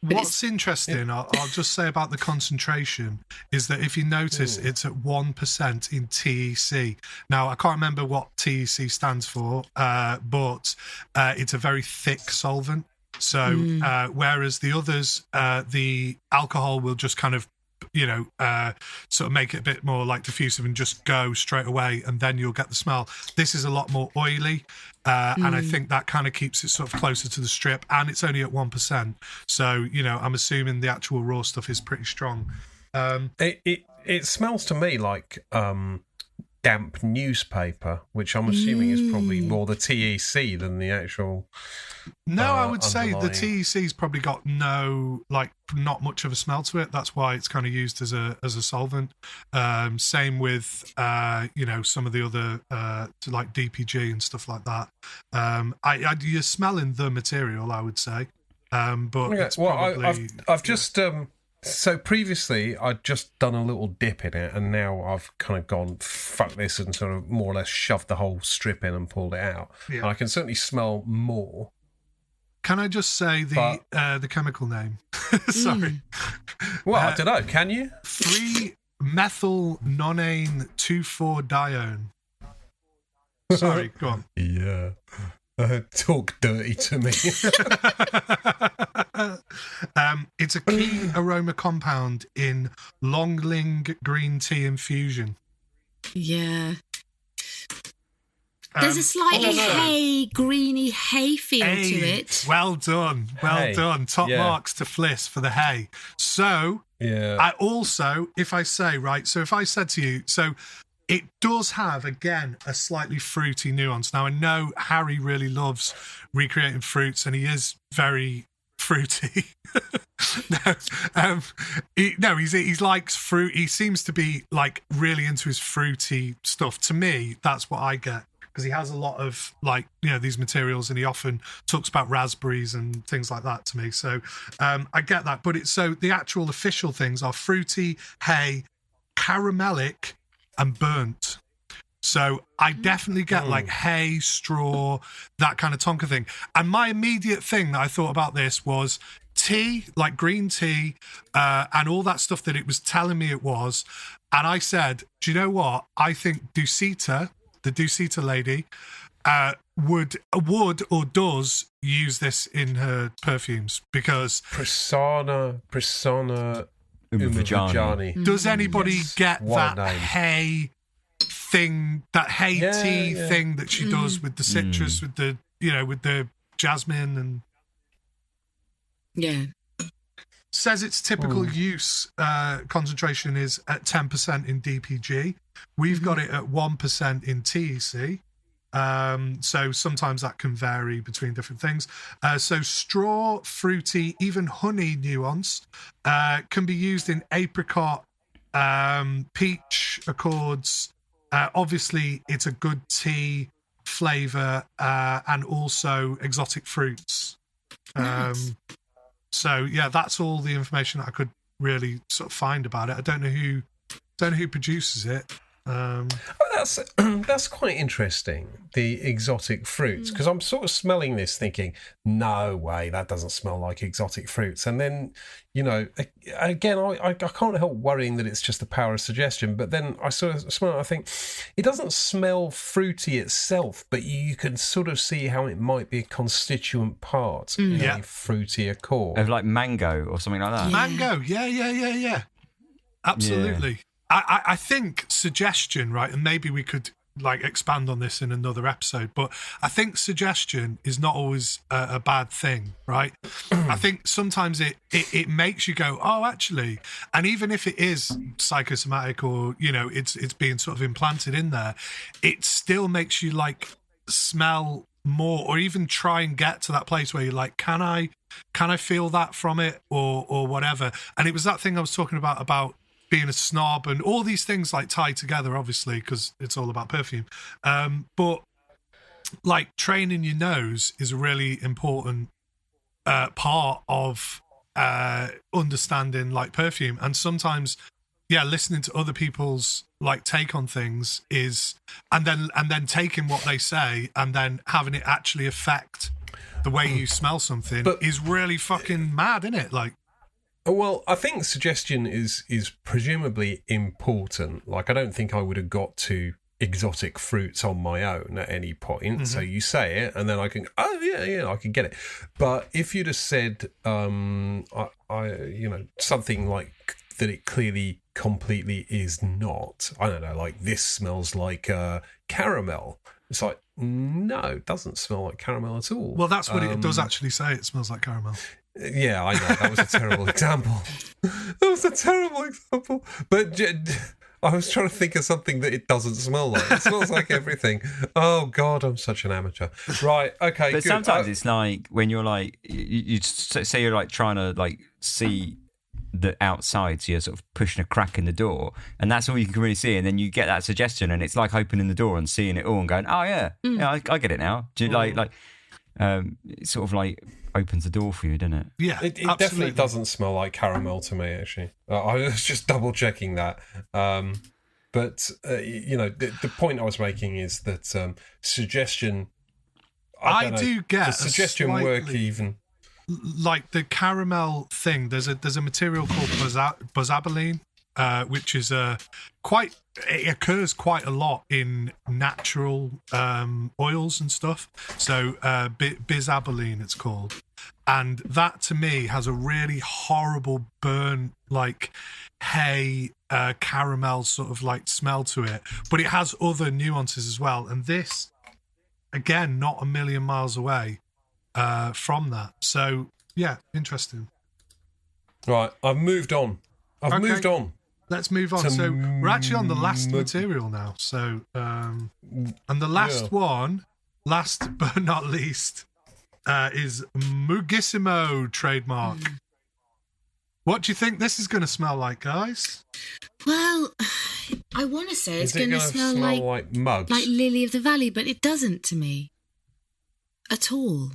What's interesting, I'll just say about the concentration, is that if you notice, it's at 1% in TEC. Now, I can't remember what TEC stands for, but it's a very thick solvent. So whereas the others, the alcohol will just kind of, sort of make it a bit more like diffusive and just go straight away, and then you'll get the smell. This is a lot more oily, and I think that kind of keeps it sort of closer to the strip, and it's only at 1%. So, I'm assuming the actual raw stuff is pretty strong. It smells to me like damp newspaper, which I'm assuming is probably more the TEC than the actual. No, I would say the TEC's probably got not much of a smell to it. That's why it's kind of used as a solvent. Same with some of the other like DPG and stuff like that. You're smelling the material, I would say. But it's probably, I've just so previously I'd just done a little dip in it, and now I've kind of gone fuck this and sort of more or less shoved the whole strip in and pulled it out. Yeah. And I can certainly smell more. Can I just say the chemical name? Sorry. Well, I don't know. Can you? 3-methyl-nonane 2,4-dione. Sorry, go on. Yeah. Talk dirty to me. It's a key aroma compound in Longling green tea infusion. Yeah. There's a slightly greeny hay feel to it. Well done. Top marks to Fliss for the hay. So, I also, if I said to you, so it does have, again, a slightly fruity nuance. Now, I know Harry really loves recreating fruits, and he is very fruity. He likes fruit. He seems to be like really into his fruity stuff. To me, that's what I get, because he has a lot of these materials, and he often talks about raspberries and things like that to me. So I get that. But the actual official things are fruity, hay, caramelic, and burnt. So I definitely get like hay, straw, that kind of tonka thing. And my immediate thing that I thought about this was tea, like green tea, and all that stuff that it was telling me it was. And I said, do you know what? I think Dusita, the Dusita lady, would or does use this in her perfumes, because Persona Umvajani. Does anybody get that hay thing, that hay tea thing that she does with the citrus, with the with the jasmine, and says its typical use concentration is at 10% in DPG. We've got it at 1% in TEC. So sometimes that can vary between different things. So straw, fruity, even honey nuance can be used in apricot, peach accords. Obviously, it's a good tea flavour, and also exotic fruits. Nice. So yeah, that's all the information that I could really sort of find about it. I don't know who produces it. that's quite interesting. The exotic fruits, because I'm sort of smelling this, thinking, no way, that doesn't smell like exotic fruits. And then, again, I can't help worrying that it's just the power of suggestion. But then I sort of smell it, I think it doesn't smell fruity itself, but you can sort of see how it might be a constituent part in a fruitier core. Of like mango or something like that. Mango, yeah. Absolutely. Yeah. I think suggestion, right, and maybe we could like expand on this in another episode, but I think suggestion is not always a bad thing, right? I think sometimes it makes you go, oh, actually, and even if it is psychosomatic or, it's being sort of implanted in there, it still makes you like smell more, or even try and get to that place where you're like, can I feel that from it or whatever. And it was that thing I was talking about being a snob, and all these things like tie together, obviously, because it's all about perfume. But like training your nose is a really important part of understanding like perfume. And sometimes, listening to other people's like take on things is, and then taking what they say and then having it actually affect the way you smell something is really fucking mad, isn't it? Like, well, I think suggestion is presumably important. Like, I don't think I would have got to exotic fruits on my own at any point. Mm-hmm. So you say it, and then I can, I can get it. But if you'd have said, something like that, it clearly completely is not. I don't know, like this smells like caramel. It's like, no, it doesn't smell like caramel at all. Well, that's what it does actually say. It smells like caramel. Yeah, I know. That was a terrible example. But I was trying to think of something that it doesn't smell like. It smells like everything. Oh, God, I'm such an amateur. Right, okay, but good. Sometimes it's like when you're like, you say you're like trying to like see the outside, so you're sort of pushing a crack in the door, and that's all you can really see, and then you get that suggestion, and it's like opening the door and seeing it all and going, oh, yeah, I get it now. Do you like it sort of like opens the door for you, doesn't it? Yeah, it definitely doesn't smell like caramel to me, actually. I was just double checking that. But the point I was making is that suggestion. I do get the suggestion work even. Like the caramel thing. There's a material called bozaboline, which is it occurs quite a lot in natural oils and stuff. So bizaboline it's called, and that to me has a really horrible burn, like hay caramel sort of like smell to it, but it has other nuances as well. And this, again, not a million miles away from that. So yeah, interesting. Right, I've moved on. Moved on. Let's move on. So we're actually on the last material now. So, and the last one, last but not least, is Mugissimo trademark. What do you think this is going to smell like, guys? Well, I want to say it's going to smell like mugs, like Lily of the Valley, but it doesn't to me at all.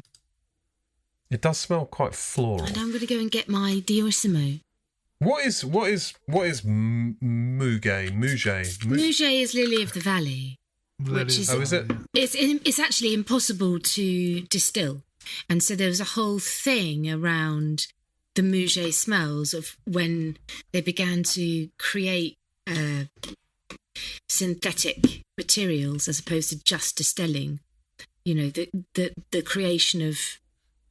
It does smell quite floral. And I'm going to go and get my Diorissimo. What is Muge? Muge is Lily of the Valley, which is is it? It's actually impossible to distill, and so there was a whole thing around the Muge smells of when they began to create synthetic materials as opposed to just distilling. The creation of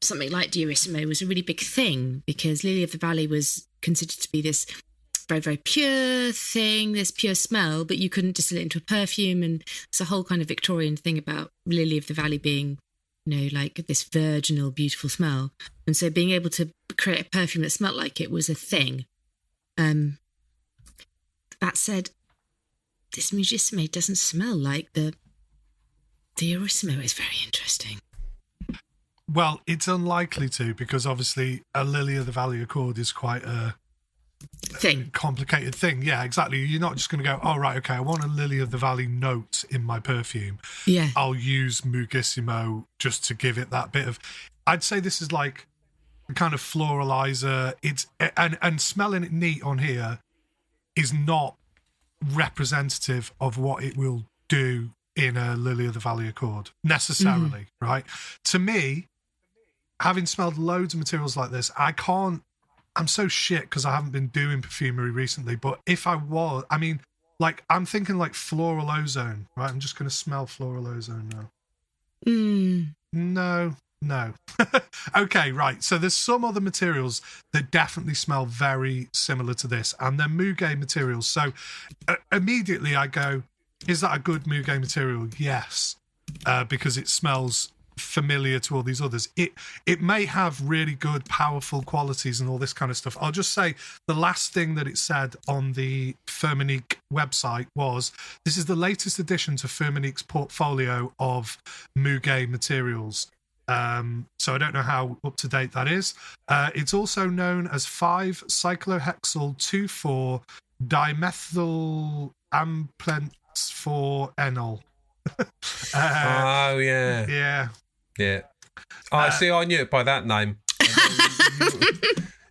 something like Diorissimo was a really big thing because Lily of the Valley was considered to be this very, very pure thing, this pure smell, but you couldn't distill it into a perfume. And it's a whole kind of Victorian thing about Lily of the Valley being, like this virginal, beautiful smell. And so being able to create a perfume that smelled like it was a thing. That said, this Mugissimo doesn't smell like the Diorissimo. Is very interesting. Well, it's unlikely to, because obviously a Lily of the Valley Accord is quite a complicated thing. Yeah, exactly. You're not just going to go, oh, right, okay, I want a Lily of the Valley note in my perfume. Yeah. I'll use Mugissimo just to give it that bit of... I'd say this is like a kind of floralizer. And smelling it neat on here is not representative of what it will do in a Lily of the Valley Accord, necessarily, right? To me, having smelled loads of materials like this, I'm so shit because I haven't been doing perfumery recently, but if I was, I mean, like, I'm thinking like floral ozone, right? I'm just going to smell floral ozone now. No. Okay, right. So there's some other materials that definitely smell very similar to this, and they're muguet materials. So immediately I go, is that a good muguet material? Yes, because it smells familiar to all these others. It may have really good, powerful qualities and all this kind of stuff. I'll just say the last thing that it said on the Firmenich website was, this is the latest addition to Firmenich's portfolio of muguet materials. So I don't know how up to date that is. It's also known as 5-cyclohexyl 2,4-dimethyl amplents 4-enol. Oh yeah. Oh, see, I knew it by that name.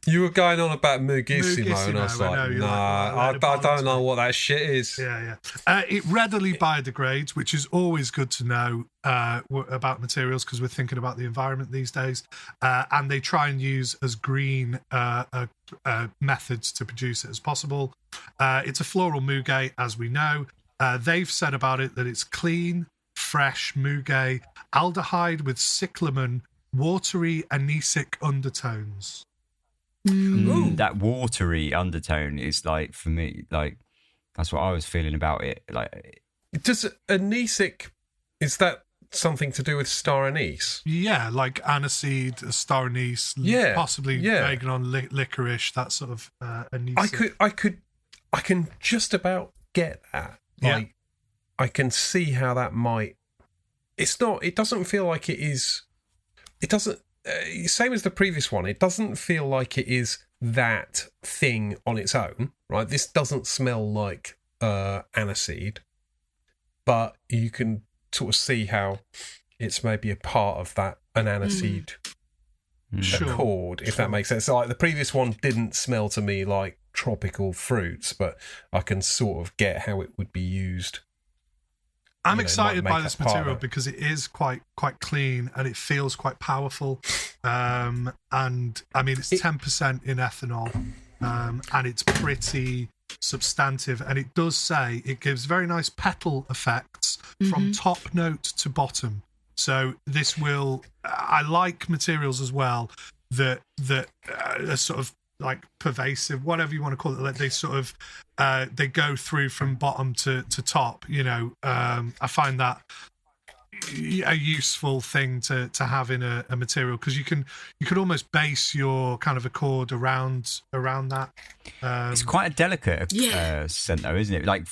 You were going on about Mugissimo, and I was like, I don't know what that shit is. Yeah. It readily biodegrades, which is always good to know about materials, because we're thinking about the environment these days. And they try and use as green methods to produce it as possible. It's a floral muguet, as we know. They've said about it that it's clean, fresh muguet, aldehyde with cyclamen, watery anisic undertones. That watery undertone is, like, for me, like, that's what I was feeling about it. Like, does anisic, is that something to do with star anise? Yeah, like aniseed, star anise, possibly vegan on licorice, that sort of anise. I can just about get that. Like, I can see how that might. It doesn't feel like it is. It doesn't. Same as the previous one, it doesn't feel like it is that thing on its own, right? This doesn't smell like aniseed, but you can sort of see how it's maybe a part of that, an aniseed accord, if that makes sense. So, like, the previous one didn't smell to me like tropical fruits, but I can sort of get how it would be used. I'm excited by this material because it is quite clean and it feels quite powerful. And I mean, it's 10% in ethanol, and it's pretty substantive. And it does say it gives very nice petal effects from top note to bottom. So this will. I like materials as well that are sort of like pervasive, whatever you want to call it. Like, they sort of they go through from bottom to top. You know, I find that a useful thing to have in a material, because you could almost base your kind of accord around that. It's quite a delicate scent, though, isn't it? Like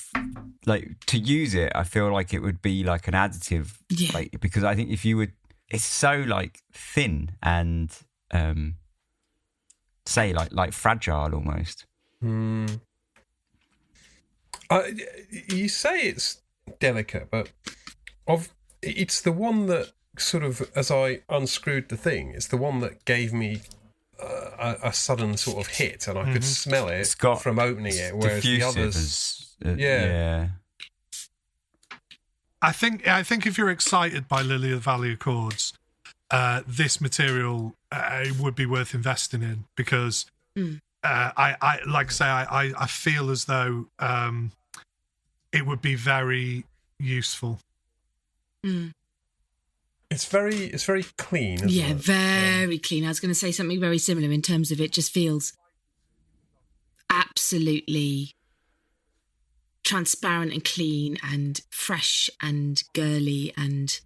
to use it, I feel like it would be like an additive, like, because I think if you would, it's so like thin and say like fragile almost. You say it's delicate, but it's the one that sort of, as I unscrewed the thing, it's the one that gave me a sudden sort of hit, and I could smell it from opening it, whereas the others, I think if you're excited by Lily of the Valley Accords, this material would be worth investing in, because I like I say, I feel as though it would be very useful. It's very clean, isn't it? Very clean. I was going to say something very similar in terms of it just feels absolutely transparent and clean and fresh and girly and...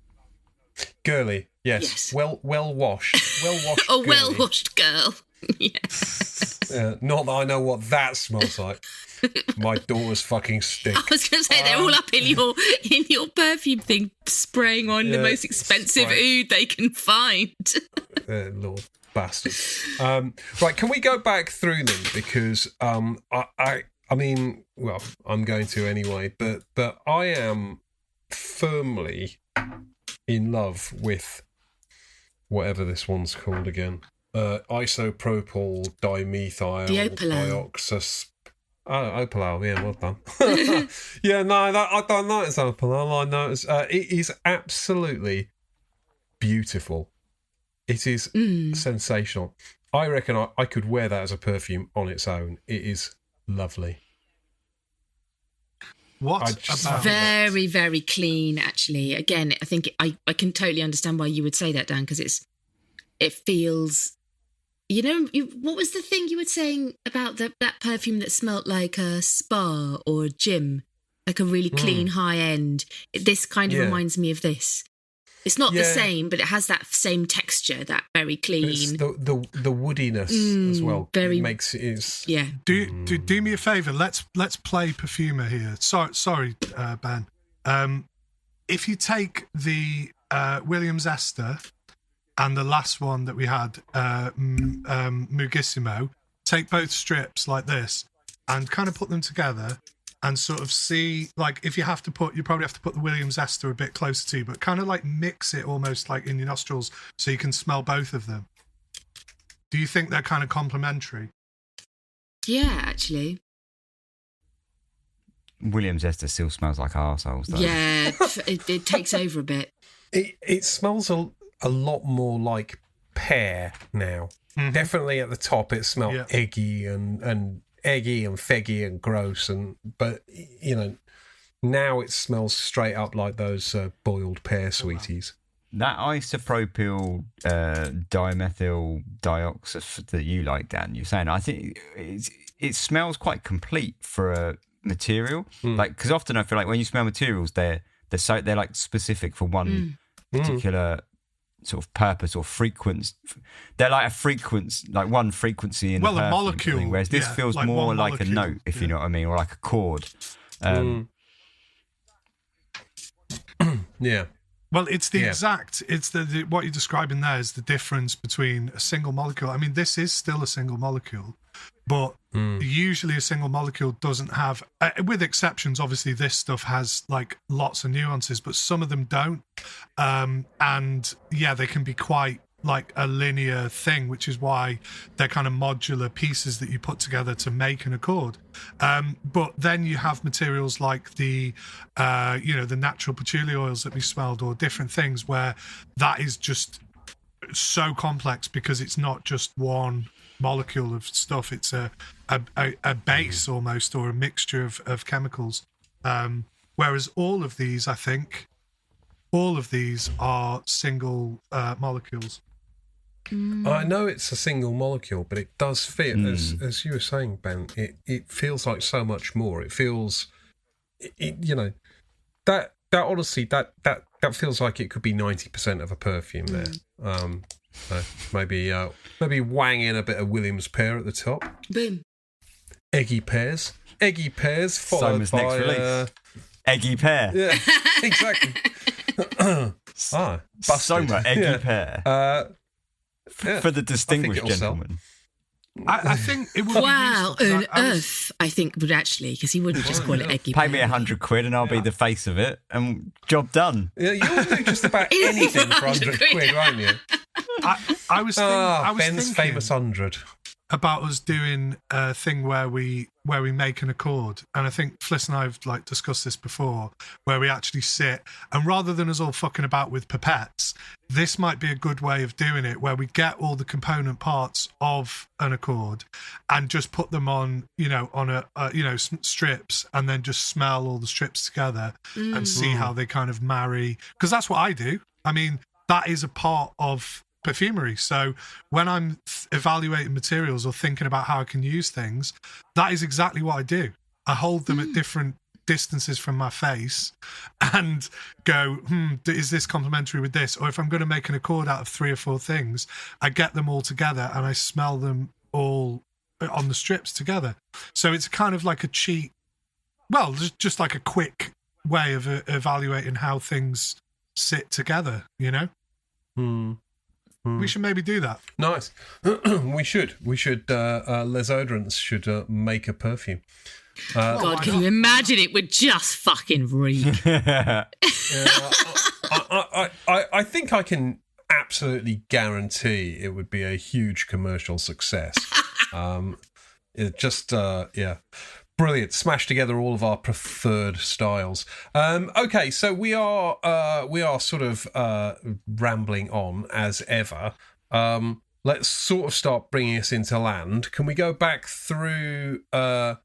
Girly, yes. Well washed. A well-washed girl. Yes. Not that I know what that smells like. My daughters fucking stink. I was going to say, they're all up in your perfume thing, spraying on the most expensive oud they can find. Little bastards. Right, can we go back through them? Because I mean, well, I'm going to anyway, but I am firmly in love with whatever this one's called again. Isopropyl dimethyl dioxys. Oh, Opalal, yeah, well done. Yeah, no, I don't notice Opalal. I notice it is absolutely beautiful. It is sensational. I reckon I could wear that as a perfume on its own. It is lovely. Very, very clean, actually. Again, I think I can totally understand why you would say that, Dan, because it feels... what was the thing you were saying about that perfume that smelled like a spa or a gym, like a really clean high end? This kind of reminds me of this. It's not the same, but it has that same texture, that very clean. It's the woodiness as well. Very, it makes it is. Yeah. Do me a favour. Let's play Perfumer here. Sorry, Ben. If you take the Williams Ester and the last one that we had, Mugissimo, take both strips like this and kind of put them together and sort of see, like, if you probably have to put the Williams Ester a bit closer to you, but kind of like mix it almost like in your nostrils so you can smell both of them. Do you think they're kind of complementary? Yeah, actually. Williams Ester still smells like arseholes, though. Yeah, it takes over a bit. It smells a lot more like pear now. Mm-hmm. Definitely at the top it smelled eggy and eggy and feggy and gross, but now it smells straight up like those boiled pear sweeties. That isopropyl dimethyl dioxide that you like, Dan, you're saying, I think it smells quite complete for a material. Like, because often I feel like when you smell materials, they're like specific for one particular sort of purpose or frequency. They're like one frequency in a molecule, whereas this feels like more like a note, if you know what I mean, or like a chord. Yeah. Well, it's it's what you're describing there is the difference between a single molecule. I mean, this is still a single molecule, but usually a single molecule doesn't have, with exceptions, obviously this stuff has like lots of nuances, but some of them don't. And yeah, they can be quite like a linear thing, which is why they're kind of modular pieces that you put together to make an accord. But then you have materials like the natural patchouli oils that we smelled, or different things where that is just so complex because it's not just one molecule of stuff, it's a base almost, or a mixture of chemicals, whereas all of these are single molecules. I know it's a single molecule, but it does feel, as you were saying, Ben, it feels like so much more. It feels that honestly that feels like it could be 90% of a perfume there. Maybe wang in a bit of Williams pear at the top. Boom. Eggy pears followed Simon's by next release. Eggy pear. Yeah, exactly. Soma eggy pear. For the distinguished gentleman. I think it would. Wow, on earth, I think would actually, because he wouldn't just call it eggy pear. Pay me £100 and I'll be the face of it, and job done. Yeah, you'll do just about anything for £100, won't you? I was Ben's thinking famous 100 about us doing a thing where we make an accord, and I think Fliss and I have like discussed this before, where we actually sit, and rather than us all fucking about with pipettes, this might be a good way of doing it, where we get all the component parts of an accord and just put them on strips, and then just smell all the strips together and see how they kind of marry, because that's what I do. I mean, that is a part of perfumery. So when I'm evaluating materials or thinking about how I can use things, that is exactly what I do. I hold them at different distances from my face and go, is this complementary with this? Or if I'm going to make an accord out of 3 or 4 things, I get them all together and I smell them all on the strips together. So it's kind of like a cheat, well, just like a quick way of evaluating how things sit together, you know? We should maybe do that. Nice. We should. Les Oderants should make a perfume. God, can you imagine? It would just fucking reek. I think I can absolutely guarantee it would be a huge commercial success. Brilliant. Smash together all of our preferred styles. Okay, so we are sort of rambling on as ever. Let's sort of start bringing us into land. Can we go back through the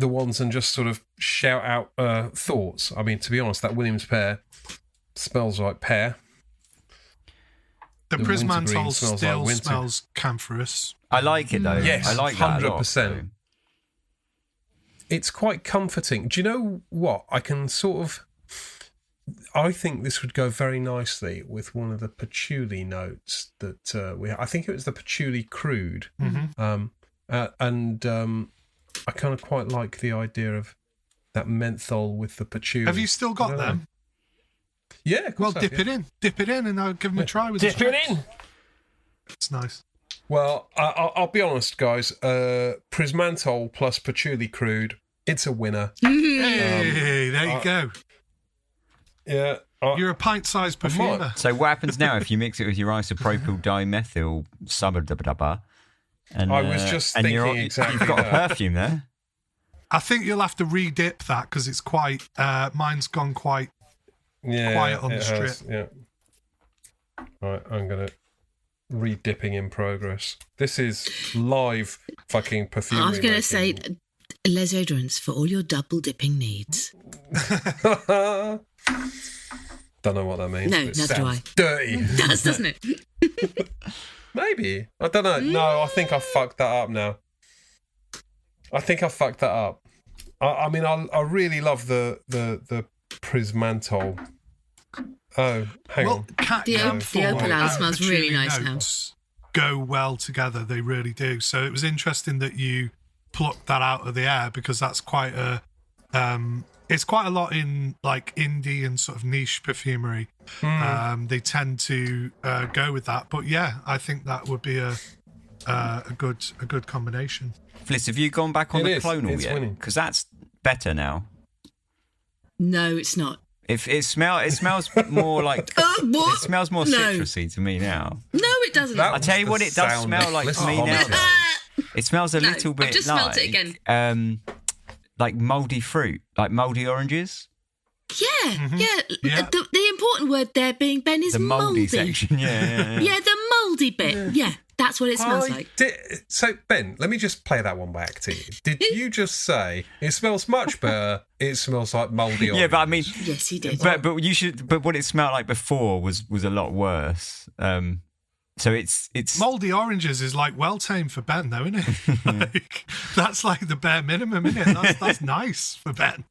ones and just sort of shout out thoughts? I mean, to be honest, that Williams pear smells like pear. The Prismantol still like smells camphorous. I like it though. Yes, I like that 100%. It's quite comforting. Do you know what? I think this would go very nicely with one of the patchouli notes that I think it was the patchouli crude. Mm-hmm. I kind of quite like the idea of that menthol with the patchouli. Have you still got them? Yeah, well, dip it in, and I'll give them a try with dip it in. It's nice. Well, I'll be honest, guys. Prismantol plus patchouli crude, it's a winner. Hey, there you go. Yeah, you're a pint-sized perfumer. So what happens now if you mix it with your isopropyl dimethyl subadababa? And I was just thinking exactly. You've got a perfume there. I think you'll have to re-dip that because it's quite. Mine's gone quite. Quiet on the strip. Yeah. Right, I'm gonna re-dipping in progress. This is live fucking perfume. I was going to say Les Oderants for all your double dipping needs. Don't know what that means. No, neither do I. Dirty. It does, doesn't it? Maybe. I don't know. No, I think I fucked that up now. I mean, I really love the Prismantol. Oh, hang on. The Opaline smells really nice now. Go well together, they really do. So it was interesting that you plucked that out of the air because that's quite a it's quite a lot in like indie and sort of niche perfumery. They tend to go with that, but yeah, I think that would be a good combination. Fliss, have you gone back on the clonal yet? Because that's better now. No, it's not. It smells more like it smells more citrusy to me now. No, it doesn't. I'll tell you what it does smell like to me now. It smells a little bit I've just like smelt it again. Like mouldy fruit, like mouldy oranges. Yeah, yeah. The important word there being, Ben, is the mouldy section. Yeah, the mouldy bit. Yeah, that's what it smells like. So, Ben, let me just play that one back to you. Did you just say it smells much better? It smells like mouldy oranges? Yeah, but I mean, yes, he did. But you should. But what it smelled like before was a lot worse. So it's mouldy oranges is like well tamed for Ben, though, isn't it? Like, that's like the bare minimum, isn't it? That's nice for Ben.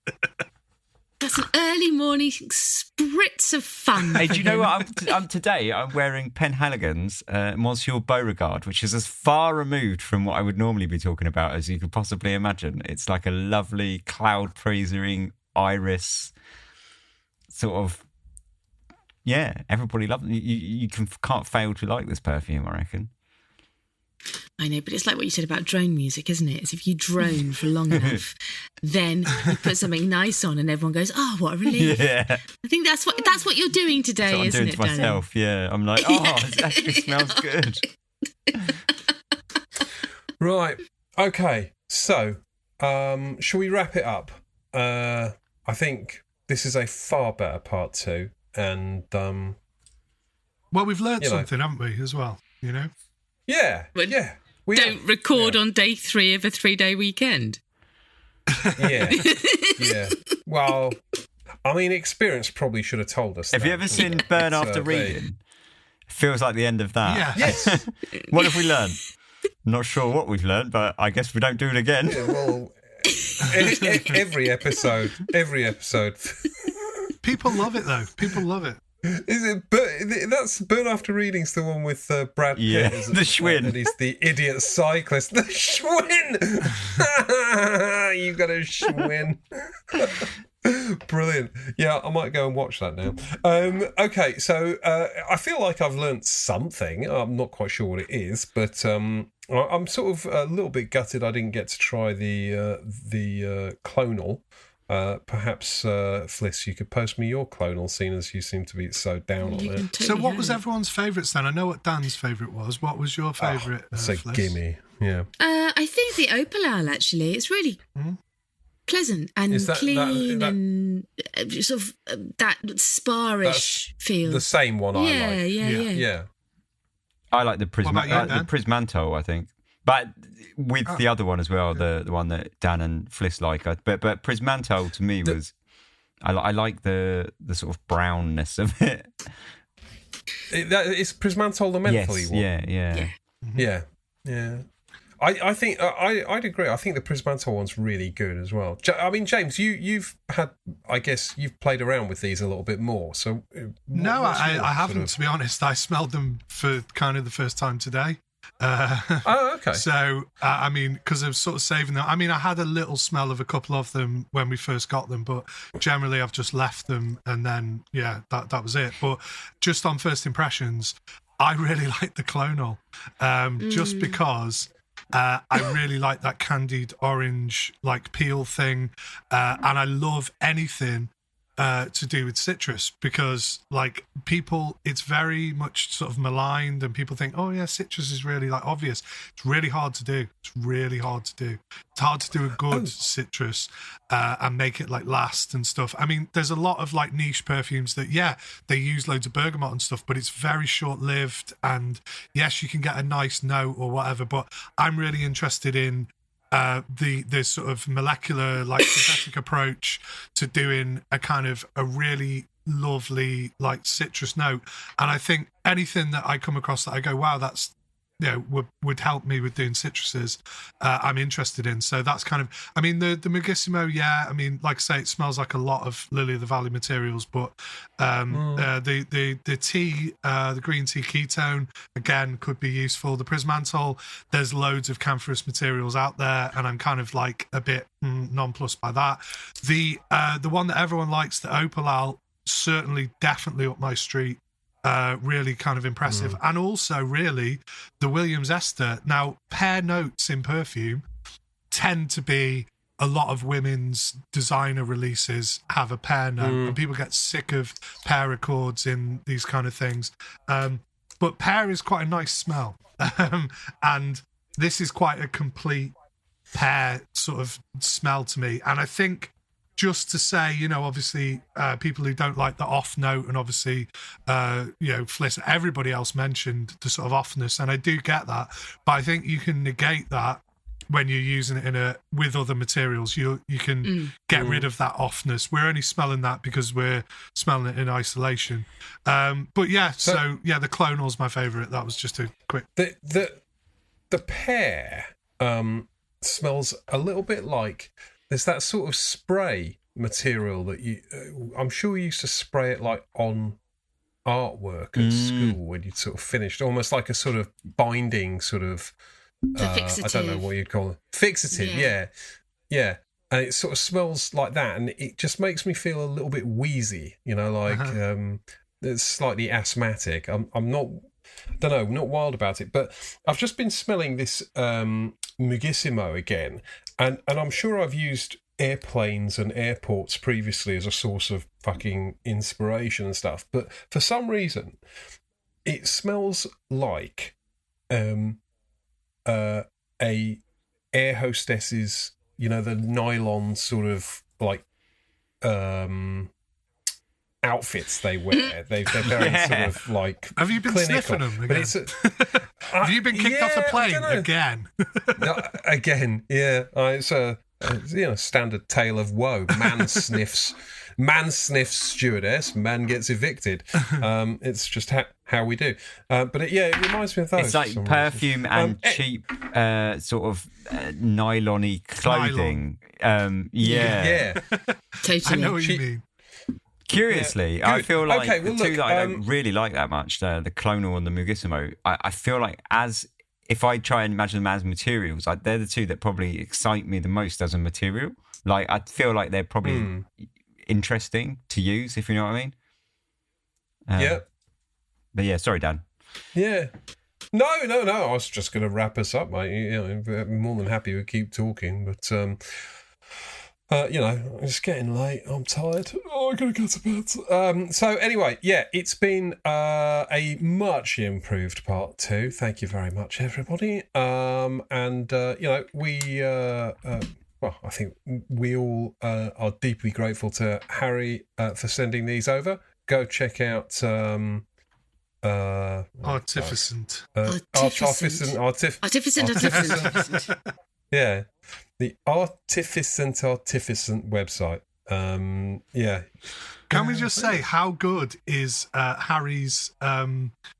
That's an early morning spritz of fun. Hey, do you know what? Today I'm wearing Penhaligon's Monsieur Beauregard, which is as far removed from what I would normally be talking about as you could possibly imagine. It's like a lovely cloud praising iris sort of. Yeah, everybody loves it. You can't fail to like this perfume, I reckon. I know, but it's like what you said about drone music, isn't it? It's if you drone for long enough, then you put something nice on and everyone goes, oh, what a relief. Yeah. I think that's what you're doing today, that's what isn't I'm doing to myself, yeah. I'm like, it actually smells good. Right. Okay. So, shall we wrap it up? I think this is a far better part 2. And well, we've learned something, haven't we, as well? You know. Yeah. But yeah. Don't record on day 3 of a 3-day weekend. Yeah. Yeah. Well, I mean, experience probably should have told us. Have you ever seen Burn After Reading? Feels like the end of that. Yeah. Yes. What have we learned? Not sure what we've learned, but I guess we don't do it again. Yeah, well, every episode. People love it, though. People love it. Is it? But that's Burn After Reading's the one with Brad Pitt. Yeah, the Schwinn. And he's the idiot cyclist. The Schwinn. You got a Schwinn. Brilliant. Yeah, I might go and watch that now. Okay, so I feel like I've learnt something. I'm not quite sure what it is, but I'm sort of a little bit gutted I didn't get to try the clonal. perhaps, Fliss, you could post me your clonal, seeing as you seem to be so down on it. So what was everyone's favourites then? I know what Dan's favourite was. What was your favourite? It's a gimme, yeah. I think the Opal Owl, actually. It's really pleasant and clean and sort of that sparish feel. The same one I like. Yeah. I like the Prismantol, I think. But with the other one as well, the one that Dan and Fliss like. But Prismantol to me was... I like the sort of brownness of it. It's Prismantol the mentholy one? Yeah. I think I'd agree. I think the Prismantol one's really good as well. I mean, James, you've had, I guess, you've played around with these a little bit more. So no, I haven't. To be honest, I smelled them for kind of the first time today. Okay. So I mean, because I was sort of saving them. I mean, I had a little smell of a couple of them when we first got them, but generally I've just left them, and then that was it. But just on first impressions, I really like the clonal, just because. I really like that candied orange like peel thing, and I love anything to do with citrus, because like people, it's very much sort of maligned, and people think, oh yeah, citrus is really like obvious. It's really hard to do. It's hard to do a good citrus and make it like last and stuff. I mean, there's a lot of like niche perfumes that they use loads of bergamot and stuff, but it's very short lived, and yes, you can get a nice note or whatever, but I'm really interested in the sort of molecular, like synthetic approach to doing a kind of a really lovely like citrus note. And I think anything that I come across that I go, wow, that's would help me with doing citruses, I'm interested in. So that's kind of, I mean, the Mugisimo, I mean, like I say, it smells like a lot of Lily of the Valley materials, but the tea, the green tea ketone, again, could be useful. The Prismantol, there's loads of camphorous materials out there, and I'm kind of like a bit nonplussed by that. The one that everyone likes, the Opal Owl, certainly definitely up my street. Really kind of impressive. And also really the Williams Ester. Now, pear notes in perfume tend to be, a lot of women's designer releases have a pear note, and people get sick of pear accords in these kind of things. But pear is quite a nice smell. And this is quite a complete pear sort of smell to me. And I think, just to say, obviously, people who don't like the off note, and obviously, Fliss, everybody else mentioned the sort of offness, and I do get that, but I think you can negate that when you're using it with other materials. You can get rid of that offness. We're only smelling that because we're smelling it in isolation. But yeah, so the clonal's my favourite. That was just a quick. The pear smells a little bit like. There's that sort of spray material that I'm sure you used to spray it like on artwork at school when you'd sort of finished, almost like a sort of binding sort of, I don't know what you'd call it. Fixative, yeah. And it sort of smells like that, and it just makes me feel a little bit wheezy, it's slightly asthmatic. I'm not, not wild about it, but I've just been smelling this Mugisimo again, and I'm sure I've used airplanes and airports previously as a source of fucking inspiration and stuff, but for some reason it smells like a air hostess's, the nylon sort of like outfits they wear. They're very sort of like. Have you been clinical, sniffing them again? But it's have you been kicked off the plane again? No, again, yeah. It's a standard tale of woe. Man sniffs stewardess. Man gets evicted. It's just how we do. But it reminds me of those. It's like perfume and cheap sort of nylon-y clothing. Totally. I know what you mean. Curiously, I feel like the two that I don't really like that much, the clonal and the Mugisimo, I feel like if I try and imagine them as materials, they're the two that probably excite me the most as a material. Like, I feel like they're probably interesting to use, if you know what I mean. But yeah, sorry, Dan. Yeah. No. I was just going to wrap us up, mate. I'm more than happy to keep talking, but It's getting late. I'm tired. Oh, I gotta go to bed. So anyway, yeah, it's been a much improved part 2. Thank you very much, everybody. I think we all are deeply grateful to Harry for sending these over. Go check out Artificent. Artificent. Yeah, the Artificent website. Can we just say how good is Harry's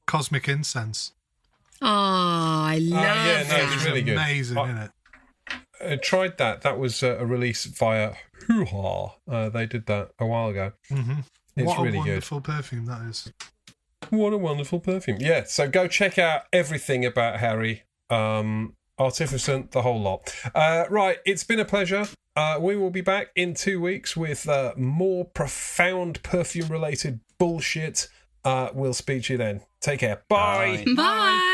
cosmic incense? Oh, I love it. It's really good. Amazing, isn't it? I tried that. That was a release via Hoo-Ha. They did that a while ago. Mm-hmm. It's what really a good. wonderful perfume that is. What a wonderful perfume. Yeah, so go check out everything about Harry. Artificent, the whole lot. Right, it's been a pleasure. We will be back in 2 weeks with more profound perfume-related bullshit. We'll speak to you then. Take care. Bye. Bye.